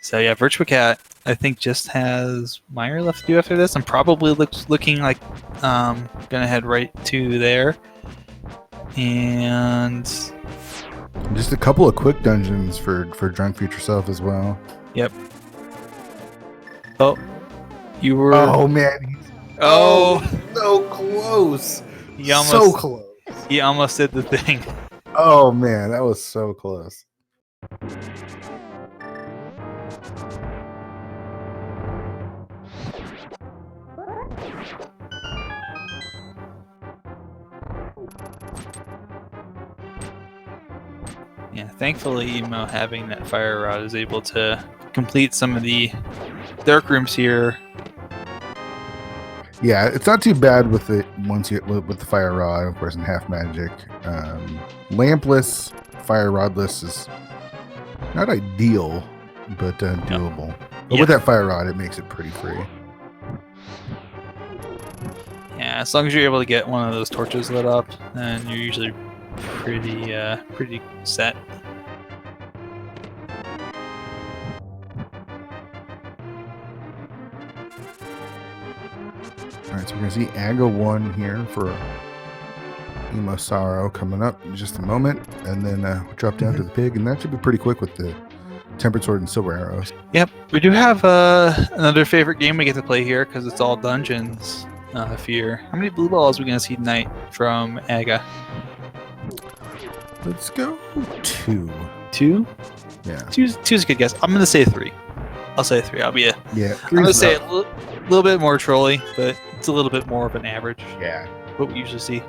Speaker 2: So yeah, VirtuaCat I think just has Meyer left to do after this. I'm probably looking like gonna head right to there, and
Speaker 1: just a couple of quick dungeons for DrunkFutureSelf as well.
Speaker 2: Yep. Oh. You were.
Speaker 1: Oh man!
Speaker 2: Oh,
Speaker 1: so close!
Speaker 2: So close! He almost did the thing.
Speaker 1: Oh man, that was so close.
Speaker 2: Yeah, thankfully, Emo having that fire rod is able to complete some of the dark rooms here.
Speaker 1: Yeah, it's not too bad with it with the fire rod, of course, in half magic. Lampless, fire rodless is not ideal, but doable. But with that fire rod, it makes it pretty free.
Speaker 2: Yeah, as long as you're able to get one of those torches lit up, then you're usually pretty set.
Speaker 1: Alright, so we're going to see AGA 1 here for EmoSaru coming up in just a moment. And then we'll drop down to the pig, and that should be pretty quick with the Tempered Sword and Silver Arrows.
Speaker 2: Yep, we do have another favorite game we get to play here because it's all dungeons here. How many blue balls are we going to see tonight from AGA?
Speaker 1: Let's go 2.
Speaker 2: 2?
Speaker 1: Yeah.
Speaker 2: Two's a good guess. I'm going to say 3. I'll say 3. I'm going to say a little bit more trolly, but it's a little bit more of an average.
Speaker 1: Yeah.
Speaker 2: What we usually see.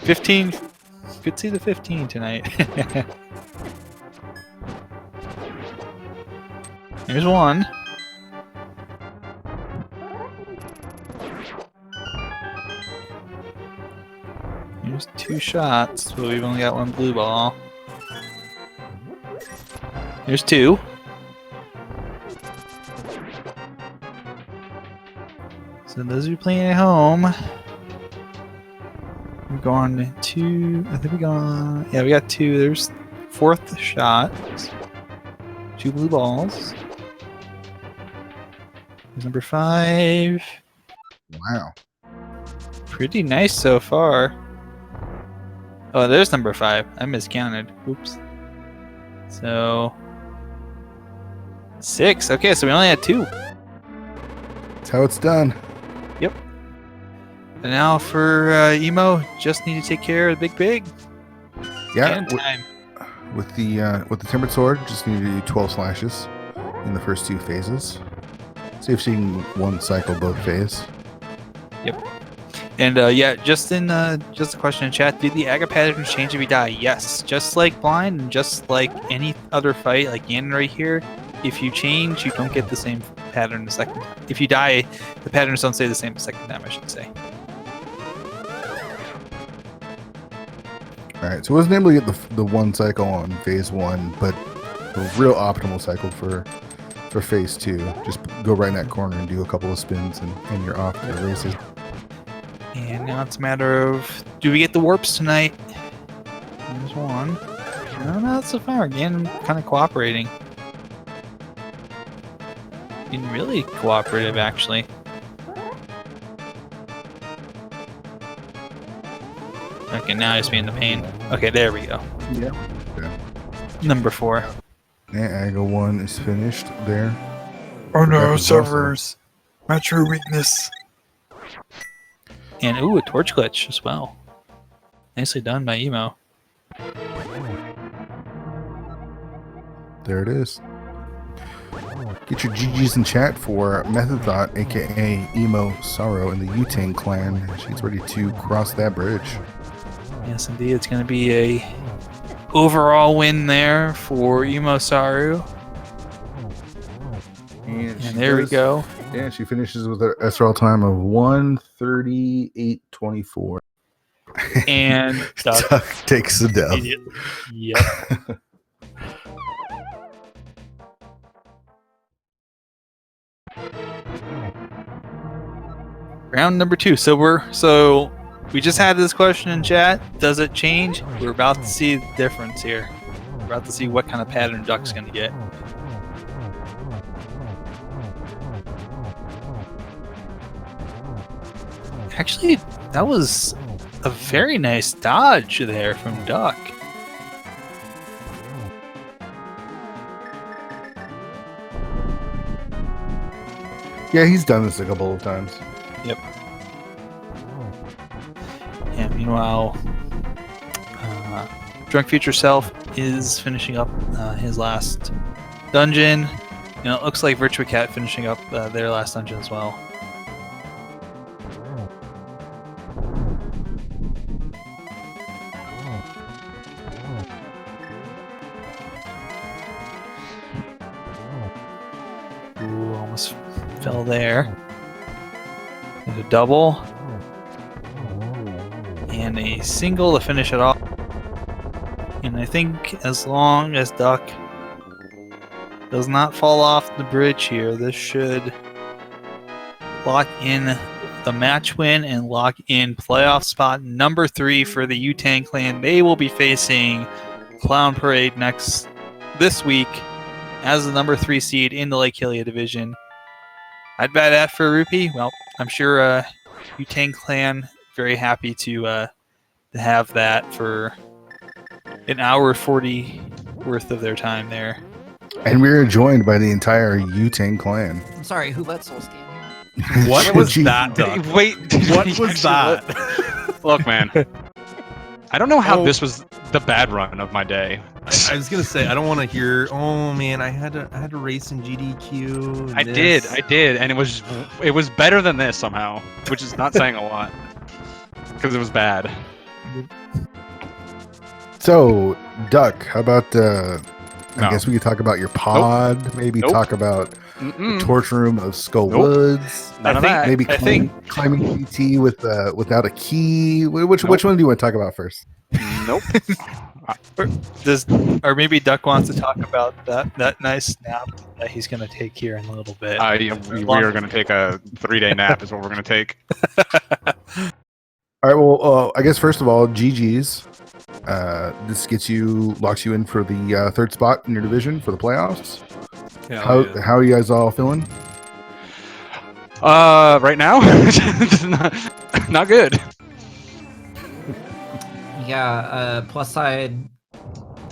Speaker 2: 15. Could see the 15 tonight. Here's one. 2 shots, but we've only got 1 blue ball. There's 2. So those of you playing at home, we're going 2. I think we got. Yeah, we got 2. There's 4th shot. 2 blue balls. There's number 5.
Speaker 1: Wow.
Speaker 2: Pretty nice so far. Oh, there's number 5. I miscounted. Oops. So 6. Okay, so we only had 2.
Speaker 1: That's how it's done.
Speaker 2: Yep. And now for Emo, just need to take care of the big.
Speaker 1: Yeah.
Speaker 2: And time.
Speaker 1: With the tempered sword, just need to do 12 slashes in the first 2 phases. See if she can one cycle both phase.
Speaker 2: Yep. And yeah, just a question in chat. Do the aggro patterns change if you die? Yes. Just like blind and just like any other fight, like Ganon right here, if you change, you don't get the same pattern the second time. If you die, the patterns don't stay the same the second time, I should say.
Speaker 1: Alright, so I wasn't able to get the one cycle on phase 1, but the real optimal cycle for phase 2. Just go right in that corner and do a couple of spins and you're off to the races.
Speaker 2: And now it's a matter of, do we get the warps tonight? There's 1. No, not so far. Again, kind of cooperating. Being really cooperative, actually. Okay, now he's being the pain. Okay, there we go.
Speaker 1: Yeah. Okay.
Speaker 2: Number 4.
Speaker 1: Yeah, angle 1 is finished there.
Speaker 3: Oh no,
Speaker 1: That is
Speaker 3: servers. My true weakness.
Speaker 2: And ooh, a torch glitch as well. Nicely done by Emo.
Speaker 1: There it is. Get your GGs in chat for THOT, aka EmoSaru, in the Utang clan. She's ready to cross that bridge.
Speaker 2: Yes, indeed. It's going to be a overall win there for EmoSaru.
Speaker 1: And
Speaker 2: there we go.
Speaker 1: Yeah, she finishes with an SRL time of 1:38.24.
Speaker 2: And
Speaker 1: Duck takes the dub.
Speaker 2: Yep. Round number 2. So we just had this question in chat. Does it change? We're about to see the difference here. We're about to see what kind of pattern Duck's going to get. Actually, that was a very nice dodge there from Duck.
Speaker 1: Yeah, he's done this a couple of times.
Speaker 2: Yep. And meanwhile, DrunkFutureSelf is finishing up his last dungeon. You know, it looks like VirtuaCat finishing up their last dungeon as well. Ooh, almost fell there. There's a double. And a single to finish it off. And I think as long as Duck does not fall off the bridge here, this should lock in the match win and lock in playoff spot number 3 for the Utang clan. They will be facing Clown Parade this week as the number 3 seed in the Lake Hylia division. I'd bet that for a rupee. Well, I'm sure Utang clan very happy to have that for an hour 40 worth of their time there.
Speaker 1: And we're joined by the entire Utang clan.
Speaker 4: I'm sorry, who let Soul Scan here?
Speaker 5: What was
Speaker 1: Gee,
Speaker 5: that, Duck?
Speaker 3: Wait,
Speaker 5: What
Speaker 3: was
Speaker 5: was
Speaker 3: that?
Speaker 5: Look, man. I don't know how this was the bad run of my day.
Speaker 3: I was gonna say I don't want to hear. Oh man, I had to race in GDQ.
Speaker 5: I did, and it was better than this somehow, which is not saying a lot because it was bad.
Speaker 1: So, Duck, how about I
Speaker 5: No.
Speaker 1: guess we could talk about your pod, maybe
Speaker 5: Nope.
Speaker 1: talk about
Speaker 5: Mm-mm.
Speaker 1: torch room of Skull
Speaker 5: Nope.
Speaker 1: Woods.
Speaker 5: None of
Speaker 2: think-
Speaker 5: that.
Speaker 1: Maybe
Speaker 2: I think-
Speaker 1: climbing PT without a key. Which
Speaker 5: Nope.
Speaker 1: one do you want to talk about first?
Speaker 5: Nope.
Speaker 2: Or maybe Duck wants to talk about that nice nap that he's going to take here in a little bit.
Speaker 5: We are going to take a 3-day nap. Is what we're going to take.
Speaker 1: All right. Well, I guess first of all, GG's. This locks you in for the third spot in your division for the playoffs. How are you guys all feeling?
Speaker 5: Right now, not good.
Speaker 4: Yeah, plus side,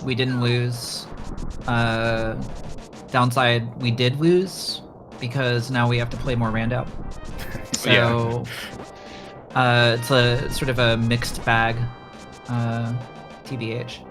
Speaker 4: we didn't lose. Downside, we did lose because now we have to play more Rando. So, it's a sort of a mixed bag, TBH.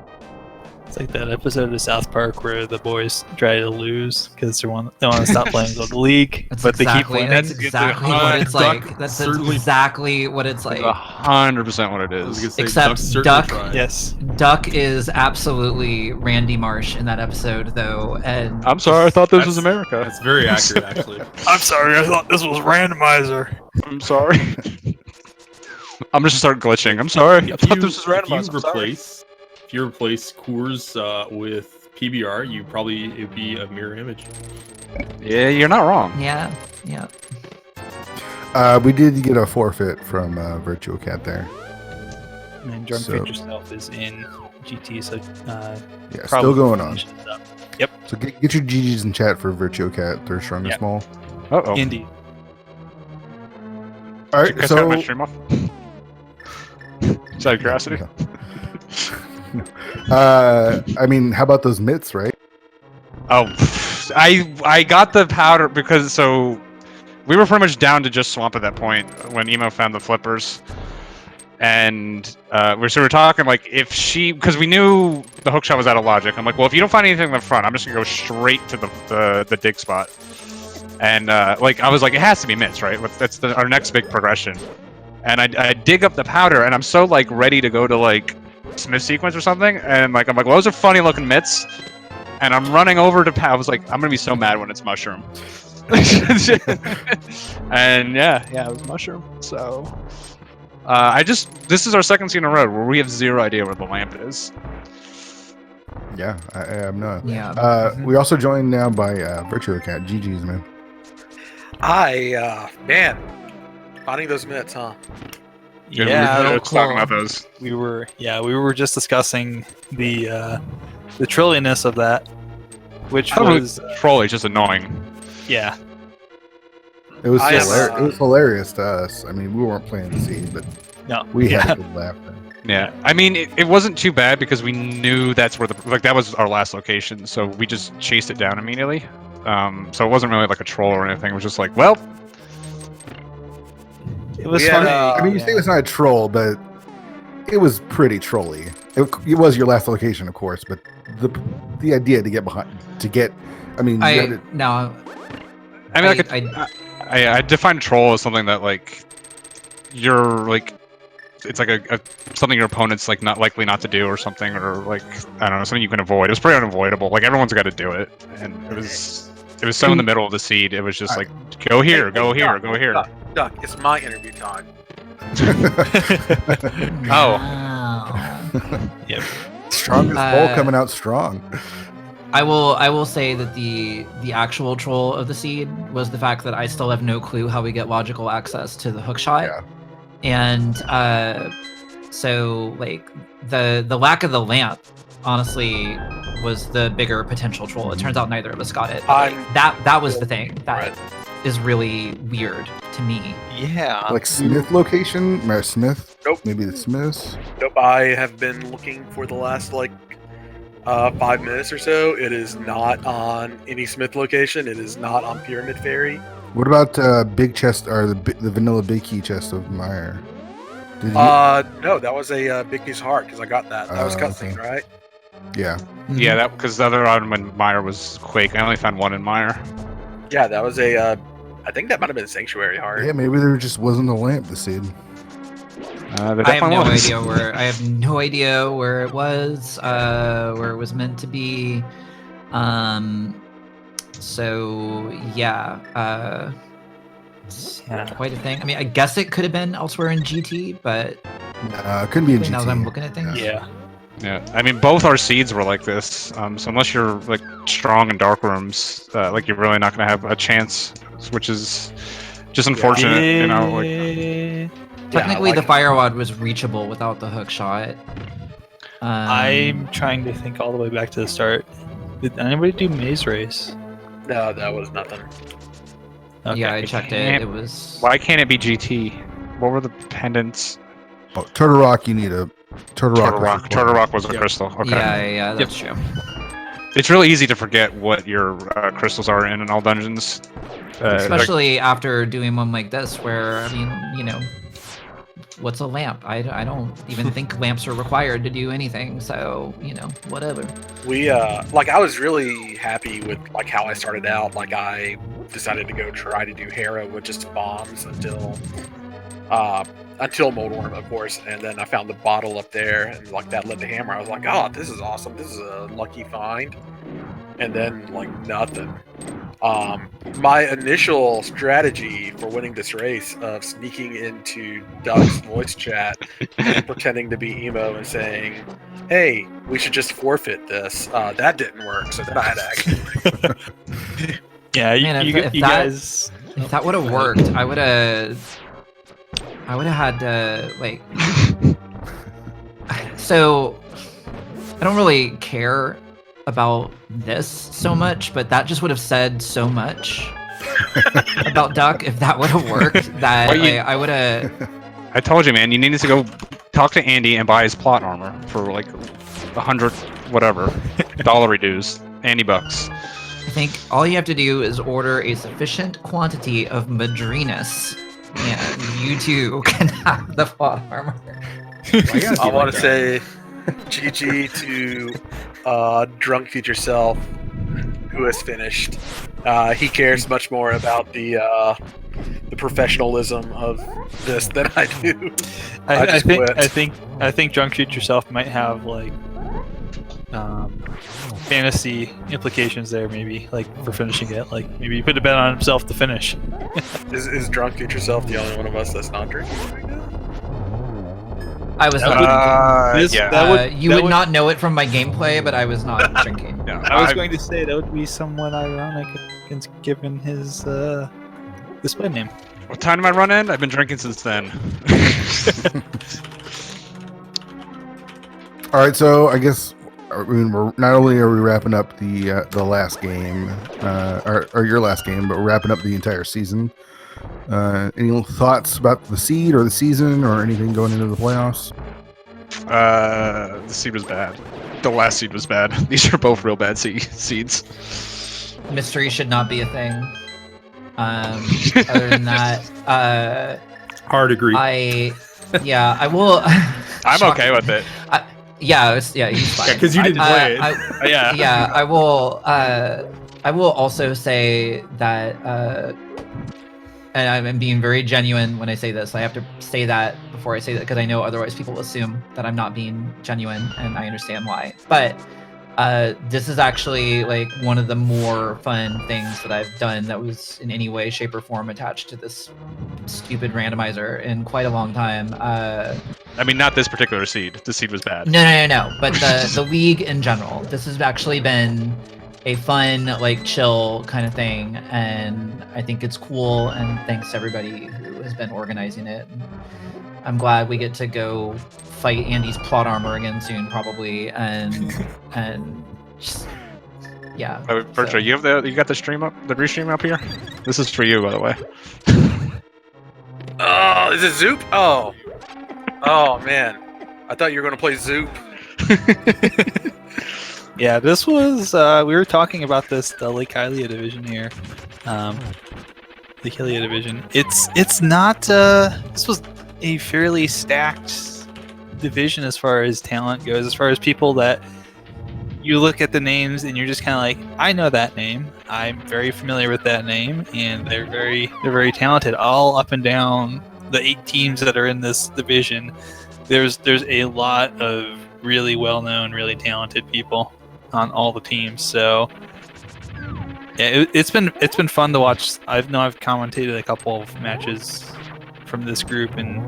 Speaker 2: It's like that episode of South Park where the boys try to lose because they want to stop playing the league,
Speaker 4: That's
Speaker 2: but they keep
Speaker 4: exactly,
Speaker 2: winning.
Speaker 4: that's exactly what it's
Speaker 3: Duck
Speaker 4: like. That's
Speaker 3: certainly-
Speaker 4: exactly what it's like.
Speaker 5: 100% what it
Speaker 3: I was
Speaker 5: is.
Speaker 3: gonna say,
Speaker 4: Except
Speaker 3: Duck certainly
Speaker 4: Duck-
Speaker 3: tried.
Speaker 2: Yes.
Speaker 4: Duck is absolutely Randy Marsh in that episode, though, and
Speaker 5: I'm sorry. I thought this was
Speaker 3: That's-
Speaker 5: America.
Speaker 3: That's very accurate, actually.
Speaker 2: I'm sorry. I thought this was Randomizer.
Speaker 5: I'm sorry. I'm just start glitching. I'm sorry. I thought this was
Speaker 3: If
Speaker 5: randomized.
Speaker 3: you replace Coors with PBR, it'd be a mirror image.
Speaker 5: Yeah, you're not wrong.
Speaker 4: yeah.
Speaker 1: We did get a forfeit from VirtuaCat there.
Speaker 2: And DrunkFutureSelf is in GT, so
Speaker 1: Yeah,
Speaker 2: probably
Speaker 1: still going on.
Speaker 2: finishes up.
Speaker 1: So get your GG's in chat for VirtuaCat. They're strong or
Speaker 2: Yeah.
Speaker 1: small.
Speaker 5: Uh-oh.
Speaker 2: Indeed.
Speaker 1: All
Speaker 5: Did
Speaker 1: right.
Speaker 5: you guys cut my
Speaker 1: So
Speaker 5: stream off? Just out of curiosity.
Speaker 1: I mean, how about those mitts, right?
Speaker 5: Oh, I got the powder because so we were pretty much down to just swamp at that point when Emo found the flippers, and we were talking like because we knew the hook shot was out of logic. I'm like, well, if you don't find anything in the front, I'm just gonna go straight to the dig spot, and like I was like, it has to be mitts, right? That's our next big progression, and I dig up the powder, and I'm so like ready to go to like Smith sequence or something, and like I'm like, well, those are funny looking mitts. And I'm running over to I was like, I'm gonna be so mad when it's mushroom. And yeah, it was mushroom. So this is our second scene in a row where we have zero idea where the lamp is.
Speaker 1: Yeah, I am not.
Speaker 4: Yeah.
Speaker 1: We also joined now by VirtuaCat. GG's, man.
Speaker 6: Man, finding those mitts, huh?
Speaker 2: Yeah,
Speaker 5: we were talking about those.
Speaker 2: we were just discussing the trilliness of that, which
Speaker 5: I don't really
Speaker 2: was
Speaker 5: troll, it's just annoying.
Speaker 2: yeah.
Speaker 1: It was
Speaker 6: I am,
Speaker 1: hilarious. It was hilarious to us. I mean, we weren't playing the scene, but
Speaker 2: No,
Speaker 1: we
Speaker 2: yeah.
Speaker 1: had a good laugh.
Speaker 5: Yeah, I mean, it wasn't too bad because we knew that's where that was our last location, so we just chased it down immediately. So it wasn't really like a troll or anything. It was just like, well,
Speaker 2: It was
Speaker 6: We had,
Speaker 2: funny.
Speaker 1: I mean, you say it's not a troll, but it was pretty trolly. It was your last location, of course, but the idea to get behind, I mean, you had to-
Speaker 5: I mean, like I define troll as something that like you're like it's like a something your opponent's like not likely not to do or something, or like I don't know, something you can avoid. It was pretty unavoidable. Like everyone's got to do it, and it was so in the middle of the seed. It was just like go here, go here, go here.
Speaker 6: Duck, it's my interview time.
Speaker 5: Oh.
Speaker 4: Wow.
Speaker 2: Yep.
Speaker 1: strongest bull coming out strong.
Speaker 4: I will say that the actual troll of the seed was the fact that I still have no clue how we get logical access to the hookshot.
Speaker 1: Yeah.
Speaker 4: And so like the lack of the lamp honestly was the bigger potential troll. It turns out neither of us got it. But, like, that was the thing that is really weird to me.
Speaker 2: Yeah.
Speaker 1: Like Smith location, Mayor Smith.
Speaker 6: Nope.
Speaker 1: Maybe the Smiths.
Speaker 6: Nope, I have been looking for the last 5 minutes or so. It is not on any Smith location. It is not on Pyramid Ferry.
Speaker 1: What about big chest or the vanilla big key chest of Meyer? Did you?
Speaker 6: No, that was a big piece of heart because I got that. That was
Speaker 1: Okay.
Speaker 6: cutscene, right?
Speaker 1: Yeah.
Speaker 5: Yeah, that because the other one when Meyer was Quake, I only found one in Meyer.
Speaker 6: Yeah, that was a. I think that might have been Sanctuary heart.
Speaker 1: Yeah, maybe there just wasn't a lamp this seed.
Speaker 5: There
Speaker 4: I have
Speaker 5: definitely
Speaker 4: no
Speaker 5: was.
Speaker 4: idea where I have no idea where it was meant to be. So yeah, it's quite a thing. I mean, I guess it could have been elsewhere in GT, but
Speaker 1: it couldn't be in GT.
Speaker 4: now that I'm looking at things,
Speaker 2: Yeah.
Speaker 5: Yeah, I mean, both our seeds were like this. So unless you're like strong in dark rooms, like you're really not going to have a chance, which is just unfortunate, you know. Like,
Speaker 4: technically the firewad was reachable without the hook shot.
Speaker 2: I'm trying to think all the way back to the start. Did anybody do Maze Race?
Speaker 6: No, that was nothing.
Speaker 2: Okay.
Speaker 4: Yeah, I checked it. It was.
Speaker 5: why can't it be GT? What were the pendants?
Speaker 1: Oh, Turtle Rock, you need a Turtle Rock.
Speaker 5: Turtle Rock was a
Speaker 3: Yep.
Speaker 5: crystal. Okay.
Speaker 4: Yeah, that's true.
Speaker 5: It's really easy to forget what your crystals are in all dungeons.
Speaker 4: Especially after doing one like this, where I mean, you know, what's a lamp? I don't even think lamps are required to do anything. So you know, whatever.
Speaker 6: We I was really happy with like how I started out. Like I decided to go try to do Hera with just bombs until Moldworm, of course, and then I found the bottle up there, and like that led to Hammer. I was like, oh, this is awesome. This is a lucky find. And then like nothing. My initial strategy for winning this race of sneaking into Duck's voice chat and pretending to be emo and saying, hey, we should just forfeit this. That didn't work, so then I had to actually.
Speaker 2: Yeah,
Speaker 4: Man,
Speaker 2: you
Speaker 4: if
Speaker 2: guys.
Speaker 4: If that would have worked, I would have had to like. So, I don't really care about this so much, but that just would have said so much about Duck if that would have worked. That I would have.
Speaker 5: I told you, man. You needed to go talk to Andy and buy his plot armor for like $100 whatever dollar dues, Andy bucks.
Speaker 4: I think all you have to do is order a sufficient quantity of Madrinas, and you too can have the plot armor.
Speaker 6: I want to say GG to DrunkFutureSelf, who has finished. He cares much more about the professionalism of this than I do.
Speaker 2: I think DrunkFutureSelf might have like fantasy implications there, maybe like for finishing it. Like maybe he put a bet on himself to finish.
Speaker 6: Is DrunkFutureSelf the only one of us that's not drinking right now?
Speaker 4: I was not drinking.
Speaker 5: Yeah.
Speaker 4: You would not know it from my gameplay, but I was not drinking.
Speaker 5: No,
Speaker 2: I was going to say that would be somewhat ironic given his display name.
Speaker 5: What time did my run end? I've been drinking since then.
Speaker 1: All right, so I guess we're not only are we wrapping up the last game, or your last game, but we're wrapping up the entire season. Any thoughts about the seed or the season or anything going into the playoffs?
Speaker 5: The seed was bad. The last seed was bad. These are both real bad seeds.
Speaker 4: Mystery should not be a thing. Other than that,
Speaker 3: Hard agree.
Speaker 4: I will.
Speaker 5: I'm okay with it.
Speaker 4: He's fine.
Speaker 3: Because you didn't play it.
Speaker 5: Yeah.
Speaker 4: I will. I will also say that, and I'm being very genuine when I say this. I have to say that before I say that because I know otherwise people will assume that I'm not being genuine, and I understand why. But this is actually like one of the more fun things that I've done that was in any way, shape, or form attached to this stupid randomizer in quite a long time.
Speaker 5: I mean, not this particular seed. The seed was bad.
Speaker 4: No. But the league in general. This has actually been a fun, like, chill kind of thing, and I think it's cool. And thanks to everybody who has been organizing it. I'm glad we get to go fight Andy's plot armor again soon, probably, and just, yeah.
Speaker 5: Virtua,
Speaker 4: so.
Speaker 5: you got the stream up, the restream up here. This is for you, by the way.
Speaker 6: Oh, is it Zoop? Oh man, I thought you were gonna play Zoop.
Speaker 2: Yeah, this was we were talking about the Lake Hylia division here. Lake Hylia division. It's not this was a fairly stacked division as far as talent goes, as far as people that you look at the names and you're just kind of like, I know that name. I'm very familiar with that name, and they're very talented all up and down the 8 teams that are in this division. There's a lot of really well-known, really talented people on all the teams. So Yeah, it's been fun to watch. I've commentated a couple of matches from this group, and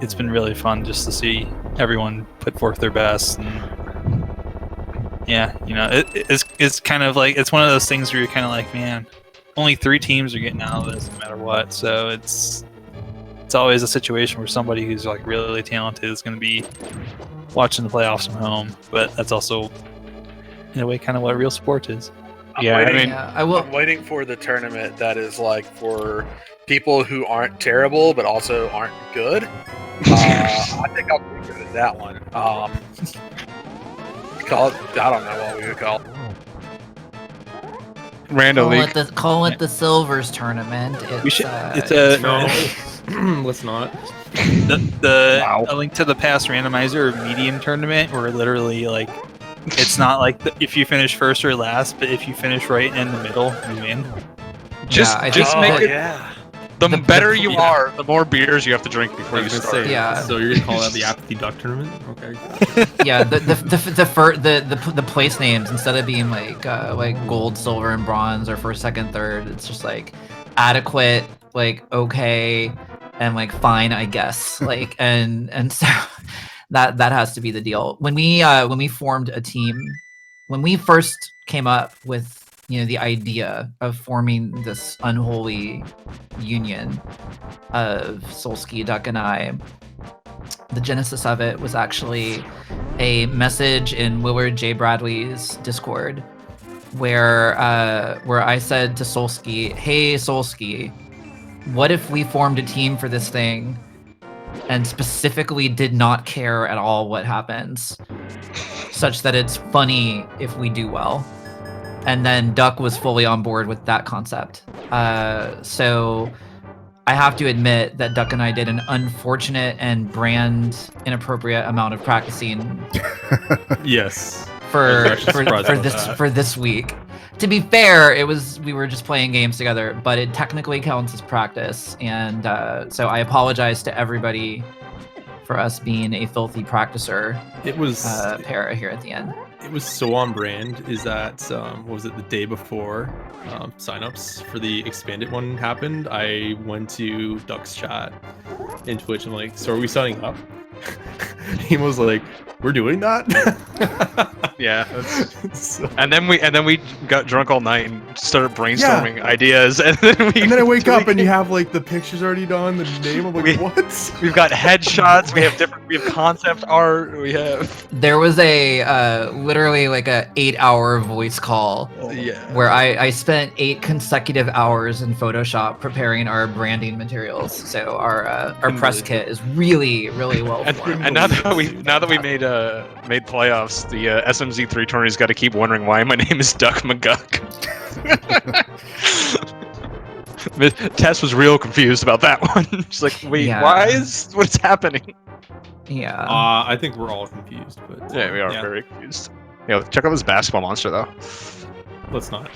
Speaker 2: it's been really fun just to see everyone put forth their best. And yeah, it's kind of like it's one of those things where you're kind of like, man, only 3 teams are getting out of this no matter what. So it's always a situation where somebody who's like really talented is going to be watching the playoffs from home. But that's also in a way kind of what real sport is.
Speaker 6: I'm waiting for the tournament that is like for people who aren't terrible but also aren't good. I think I'll be good at that one. Call it, I don't know what we would call it.
Speaker 5: League.
Speaker 4: Call it the Silvers tournament.
Speaker 3: Let's not.
Speaker 2: A Link to the Past randomizer or medium tournament where literally like it's not like if you finish first or last, but if you finish right in the middle, you win.
Speaker 5: Just make it. Yeah. The better you are, the more beers you have to drink before you start.
Speaker 3: So you're gonna call that the apathyduck tournament? Okay.
Speaker 4: Yeah, the place names, instead of being like gold, silver, and bronze, or first, second, third, it's just like adequate, like okay, and like fine, I guess. Like and so that has to be the deal. When we formed a team, when we first came up with the idea of forming this unholy union of Solsky, Duck, and I, the genesis of it was actually a message in Willard J. Bradley's Discord where I said to Solsky, "Hey Solsky, what if we formed a team for this thing and specifically did not care at all what happens, such that it's funny if we do well?" And then Duck was fully on board with that concept. So I have to admit that Duck and I did an unfortunate and brand inappropriate amount of practicing.
Speaker 3: Yes.
Speaker 4: For this week. To be fair, we were just playing games together, but it technically counts as practice. And so I apologize to everybody for us being a filthy practicer.
Speaker 3: It was
Speaker 4: para here at the end.
Speaker 3: It was so on brand. Is that what was it, the day before signups for the expanded one happened? I went to Duck's chat in Twitch. I'm like, so are we signing up? He was like, we're doing that.
Speaker 5: Yeah. And then we got drunk all night and started brainstorming ideas. And then
Speaker 3: I wake up and you have like the pictures already done, the name. I'm like, what?
Speaker 5: We've got headshots. We have concept art.
Speaker 4: There was a literally like a 8-hour voice call. Where I spent 8 consecutive hours in Photoshop preparing our branding materials. So our press kit is really, really well formed.
Speaker 5: And now that we made playoffs, the SMZ3 tourney's got to keep wondering why my name is Duck McGuck. Tess was real confused about that one. She's like, wait, what's happening?
Speaker 4: Yeah.
Speaker 3: I think we're all confused, but
Speaker 5: yeah, we are very confused. Check out this basketball monster though.
Speaker 3: Let's not.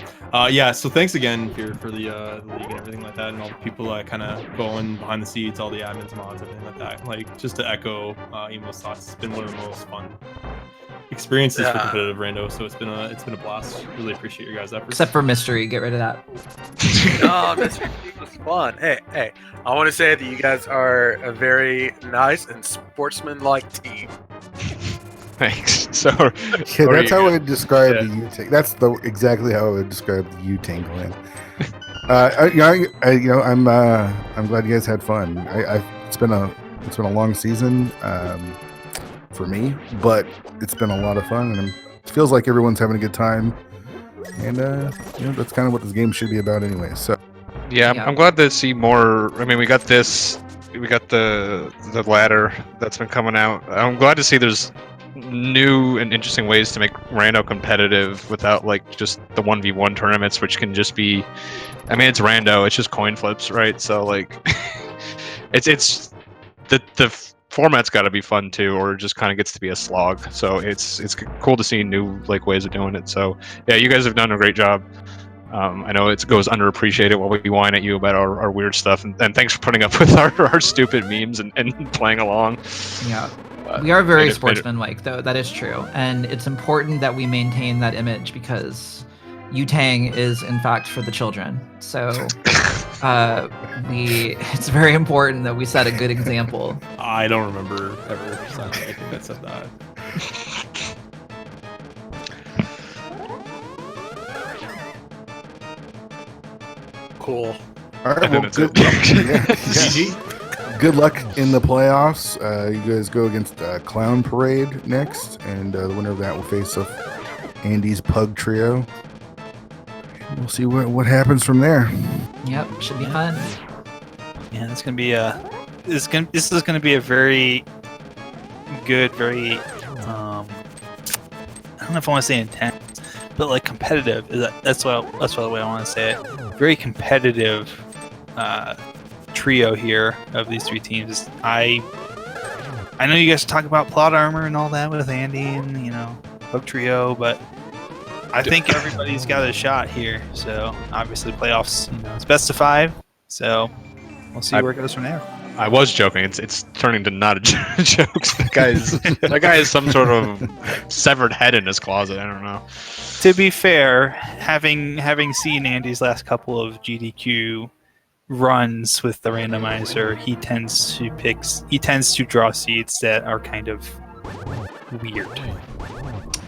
Speaker 3: So thanks again here for the league and everything like that, and all the people that kind of going behind the scenes, all the admins, mods, everything like that. Like, just to echo Emo's thoughts, it's been one of the most fun experiences for competitive rando. So it's been a blast. Really appreciate your guys' efforts.
Speaker 4: Except for mystery, get rid of that.
Speaker 6: No, mystery was fun. Hey, I want to say that you guys are a very nice and sportsman-like team.
Speaker 5: Thanks. So
Speaker 1: yeah, that's how I would describe the U-Tank. That's exactly how I would describe the U-Tank land. I'm glad you guys had fun. It's been a long season for me, but it's been a lot of fun, and it feels like everyone's having a good time. And that's kind of what this game should be about, anyway. So
Speaker 5: I'm glad to see more. I mean, we got the ladder that's been coming out. I'm glad to see there's new and interesting ways to make rando competitive without like just the 1v1 tournaments, which can just be, I mean, it's rando, it's just coin flips, right? So like it's the format's got to be fun too, or it just kind of gets to be a slog. So it's cool to see new like ways of doing it. So yeah, you guys have done a great job. I know it goes underappreciated while we whine at you about our weird stuff, and thanks for putting up with our stupid memes and playing along.
Speaker 4: Yeah. We are very sportsmanlike, though. That is true, and it's important that we maintain that image because Yutang is in fact for the children. So it's very important that we set a good example.
Speaker 3: I don't remember ever signing anything that said that.
Speaker 6: Cool.
Speaker 1: All right,
Speaker 5: And then
Speaker 1: well,
Speaker 5: it's
Speaker 1: good
Speaker 5: it.
Speaker 1: luck. Yeah,
Speaker 3: GG.
Speaker 1: good luck in the playoffs. You guys go against Clown Parade next, and the winner of that will face off Andy's Pug Trio. We'll see what happens from there.
Speaker 4: Yep, should be fun.
Speaker 2: Yeah, it's gonna be this is gonna be a very good, very I don't know if I want to say intense, but like competitive. That's the way I want to say it. Very competitive trio here of these three teams. I know you guys talk about plot armor and all that with Andy and Pug Trio, but I think everybody's got a shot here. So obviously playoffs, it's best of 5. So we'll see where it goes from there.
Speaker 5: I was joking. It's turning to not a joke. That guy has some sort of severed head in his closet. I don't know.
Speaker 2: To be fair, having seen Andy's last couple of GDQ runs with the randomizer, he tends to draw seeds that are kind of weird.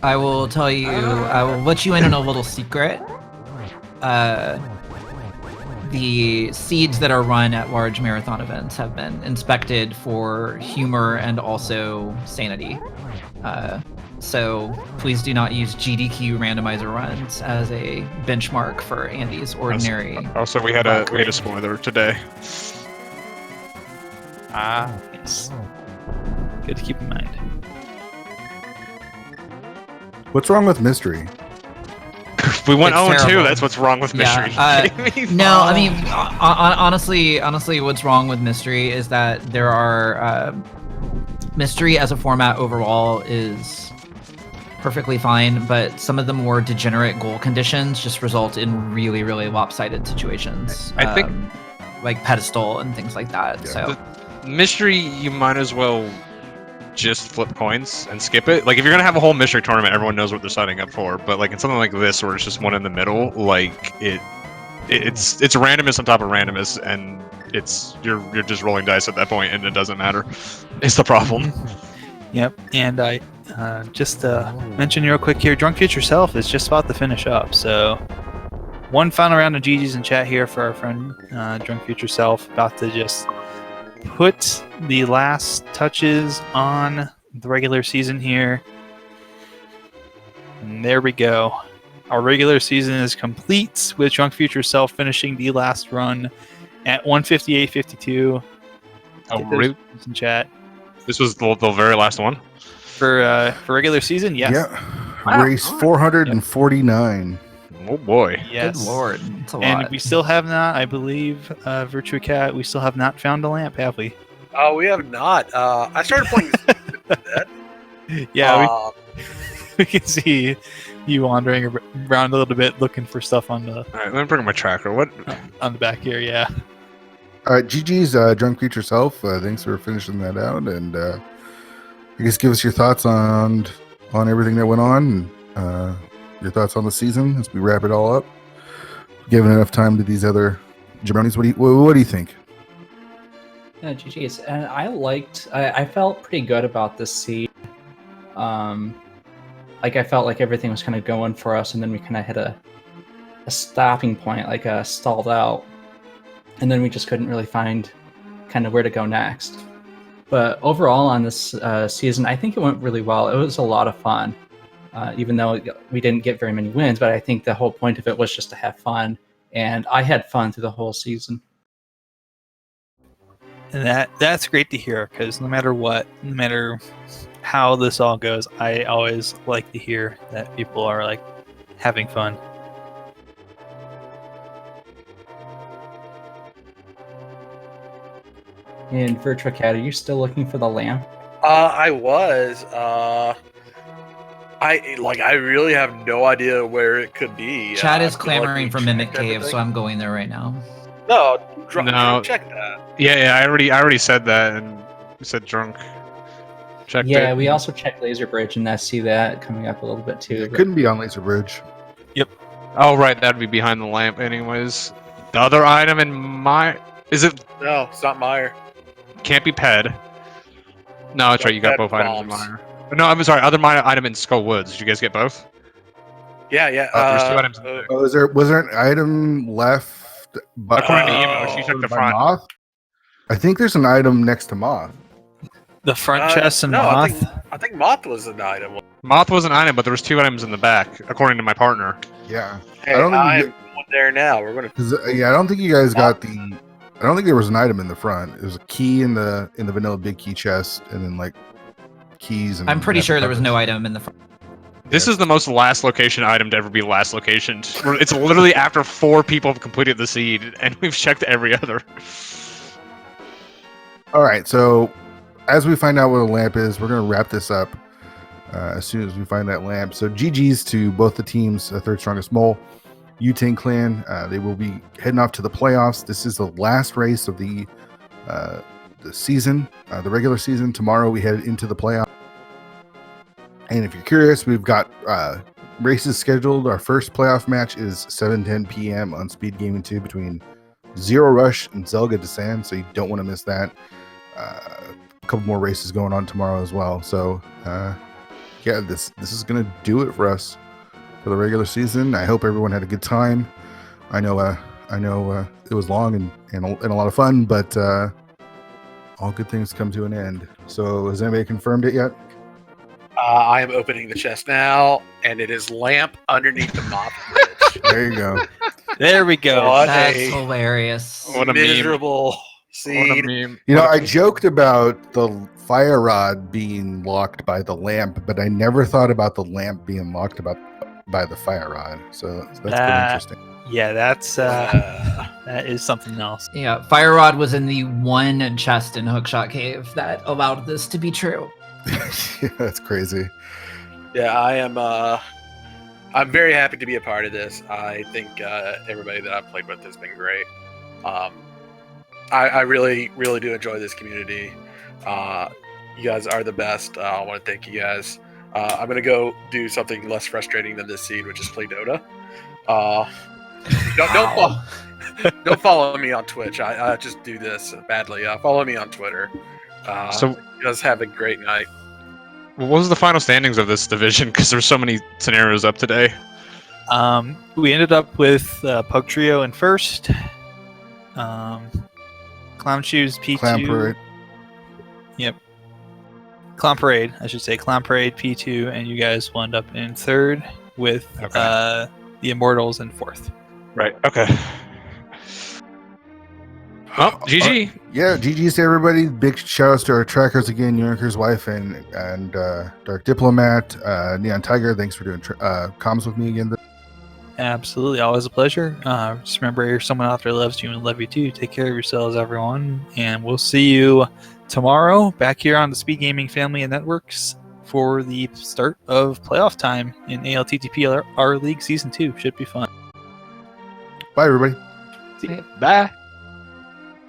Speaker 4: I will tell you, I will let you in on a little secret. The seeds that are run at large marathon events have been inspected for humor and also sanity. So please do not use GDQ randomizer runs as a benchmark for Andy's ordinary.
Speaker 5: Also, we had a spoiler today.
Speaker 2: Yes. Good to keep in mind.
Speaker 1: What's wrong with Mystery?
Speaker 5: We went
Speaker 4: It's
Speaker 5: 0-2.
Speaker 4: terrible.
Speaker 5: That's what's wrong with Mystery.
Speaker 4: No, I mean, honestly, what's wrong with Mystery is that there are Mystery as a format overall is perfectly fine, but some of the more degenerate goal conditions just result in really, really lopsided situations.
Speaker 5: I think
Speaker 4: like pedestal and things like that.
Speaker 1: Yeah.
Speaker 4: So
Speaker 5: Mystery, you might as well just flip coins and skip it. Like if you're gonna have a whole mystery tournament, everyone knows what they're signing up for. But like in something like this, where it's just one in the middle, like it's randomness on top of randomness, and you're just rolling dice at that point, and it doesn't matter. It's the problem.
Speaker 2: Yep, and I just mention real quick here, DrunkFutureSelf is just about to finish up. So one final round of GGs in chat here for our friend DrunkFutureSelf, about to just put the last touches on the regular season here. And there we go. Our regular season is complete with DrunkFutureSelf finishing the last run at 158.52.
Speaker 5: Oh, really?
Speaker 2: In chat.
Speaker 5: This was the very last one?
Speaker 2: For regular season, yes.
Speaker 1: Yeah.
Speaker 4: Wow.
Speaker 1: Race 449.
Speaker 5: Oh boy.
Speaker 2: Yes.
Speaker 4: good lord, it's a
Speaker 2: And
Speaker 4: lot.
Speaker 2: we still have not, I believe, VirtuaCat, we still have not found a lamp, have we?
Speaker 6: Oh, we have not. I started playing that.
Speaker 2: Yeah, we can see you wandering around a little bit looking for stuff on the
Speaker 5: All right, let me bring up my tracker. What?
Speaker 2: on the back here, yeah.
Speaker 1: All right, GG's Drunk Future Self. Thanks for finishing that out, and I guess give us your thoughts on everything that went on, and your thoughts on the season as we wrap it all up. Giving enough time to these other jabronis. What do you think?
Speaker 7: Yeah, GG's. And I felt pretty good about this seed. Like I felt like everything was kind of going for us, and then we kind of hit a stopping point, like stalled out, and then we just couldn't really find kind of where to go next. But overall on this season, I think it went really well. It was a lot of fun, even though we didn't get very many wins. But I think the whole point of it was just to have fun, and I had fun through the whole season.
Speaker 2: And that's great to hear, because no matter how this all goes, I always like to hear that people are like having fun.
Speaker 7: And VirtuaCat, are you still looking for the lamp?
Speaker 6: I was. I really have no idea where it could be.
Speaker 4: Chad
Speaker 6: I
Speaker 4: is
Speaker 6: feel like
Speaker 4: clamoring
Speaker 6: we
Speaker 4: for Mimic
Speaker 6: checked
Speaker 4: Cave,
Speaker 6: everything.
Speaker 4: so I'm going there right now.
Speaker 6: No,
Speaker 5: No.
Speaker 6: check that.
Speaker 5: Yeah, I already said that, and we said drunk. Checked
Speaker 7: Yeah,
Speaker 5: it.
Speaker 7: we also checked Laser Bridge, and I see that coming up a little bit too.
Speaker 1: It
Speaker 7: but-
Speaker 1: couldn't be on Laser Bridge.
Speaker 5: Oh, right, that'd be behind the lamp, anyways. The other item in my is it
Speaker 6: No, it's not Meyer.
Speaker 5: can't be Ped. No, that's right. You got
Speaker 6: Ped
Speaker 5: both items in
Speaker 6: bombs.
Speaker 5: Meyer. No, I'm sorry. Other minor item in Skull Woods. Did you guys get both?
Speaker 6: Yeah, yeah.
Speaker 5: There's 2 items in there.
Speaker 1: Oh, was there an item left?
Speaker 5: According to Emo, she took the
Speaker 1: by
Speaker 5: front.
Speaker 1: Moth? I think there's an item next to Moth.
Speaker 2: The front chest and
Speaker 6: no,
Speaker 2: Moth.
Speaker 6: I think Moth was an item.
Speaker 5: Moth was an item, but there was 2 items in the back, according to my partner.
Speaker 1: Yeah.
Speaker 6: Hey,
Speaker 1: I don't think
Speaker 6: I'm
Speaker 1: you
Speaker 6: going there now. We're gonna.
Speaker 1: Yeah, I don't think you guys got the. I don't think there was an item in the front. There was a key in the vanilla big key chest, and then like keys. And
Speaker 4: I'm pretty sure there was no item in the front.
Speaker 5: This is the most last location item to ever be last location. It's literally after 4 people have completed the seed, and we've checked every other.
Speaker 1: All right, so as we find out what a lamp is, we're gonna wrap this up as soon as we find that lamp. So GG's to both the teams, Third Strongest Mole, Wu-Tang Clan. They will be heading off to the playoffs. This is the last race of the season, the regular season. Tomorrow we head into the playoffs. And if you're curious, we've got races scheduled. Our first playoff match is 7:10 p.m. on SpeedGaming 2 between Zero Rush and Zelda Descent, so you don't want to miss that. A couple more races going on tomorrow as well. So yeah, this is gonna do it for us for the regular season. I hope everyone had a good time. I know it was long and a lot of fun, but all good things come to an end. So has anybody confirmed it yet?
Speaker 6: I am opening the chest now, and it is lamp underneath the Moth bridge.
Speaker 1: There you go.
Speaker 2: There we go.
Speaker 6: What
Speaker 4: That's
Speaker 6: a
Speaker 4: hilarious.
Speaker 5: What a meme.
Speaker 6: miserable
Speaker 5: What a
Speaker 6: seed.
Speaker 5: meme.
Speaker 1: You know,
Speaker 5: What a
Speaker 1: I
Speaker 5: meme.
Speaker 1: joked about the fire rod being locked by the lamp, but I never thought about the lamp being locked by the fire rod. So that's pretty interesting.
Speaker 2: Yeah, that's that is something else.
Speaker 4: Yeah, Fire Rod was in the one chest in Hookshot Cave that allowed this to be true.
Speaker 1: Yeah, that's crazy.
Speaker 6: Yeah, I am. I'm very happy to be a part of this. I think everybody that I've played with has been great. I really, really do enjoy this community. You guys are the best. I want to thank you guys. I'm gonna go do something less frustrating than this seed, which is play Dota. Don't follow me on Twitch. I just do this badly. Follow me on Twitter.
Speaker 5: So,
Speaker 6: You guys have a great night.
Speaker 5: what was the final standings of this division? Because there's so many scenarios up today.
Speaker 2: We ended up with Pug Trio in first. Clown Shoes P2.
Speaker 1: Clown Parade.
Speaker 2: Yep. Clown Parade, I should say. Clown Parade P2, and you guys wound up in third with
Speaker 5: Okay.
Speaker 2: the Immortals in fourth.
Speaker 5: Right. Okay. Well, GG.
Speaker 1: Yeah, GG's to everybody. Big shout outs to our trackers again, Yoinker's wife and Dark Diplomat, Neon Tiger. Thanks for doing comms with me again.
Speaker 2: Absolutely, always a pleasure. Just remember, you're someone out there loves you and love you too. Take care of yourselves, everyone, and we'll see you tomorrow back here on the Speed Gaming family and networks for the start of playoff time in ALTTPRLeague Season 2. Should be fun.
Speaker 1: Bye, everybody.
Speaker 5: Bye.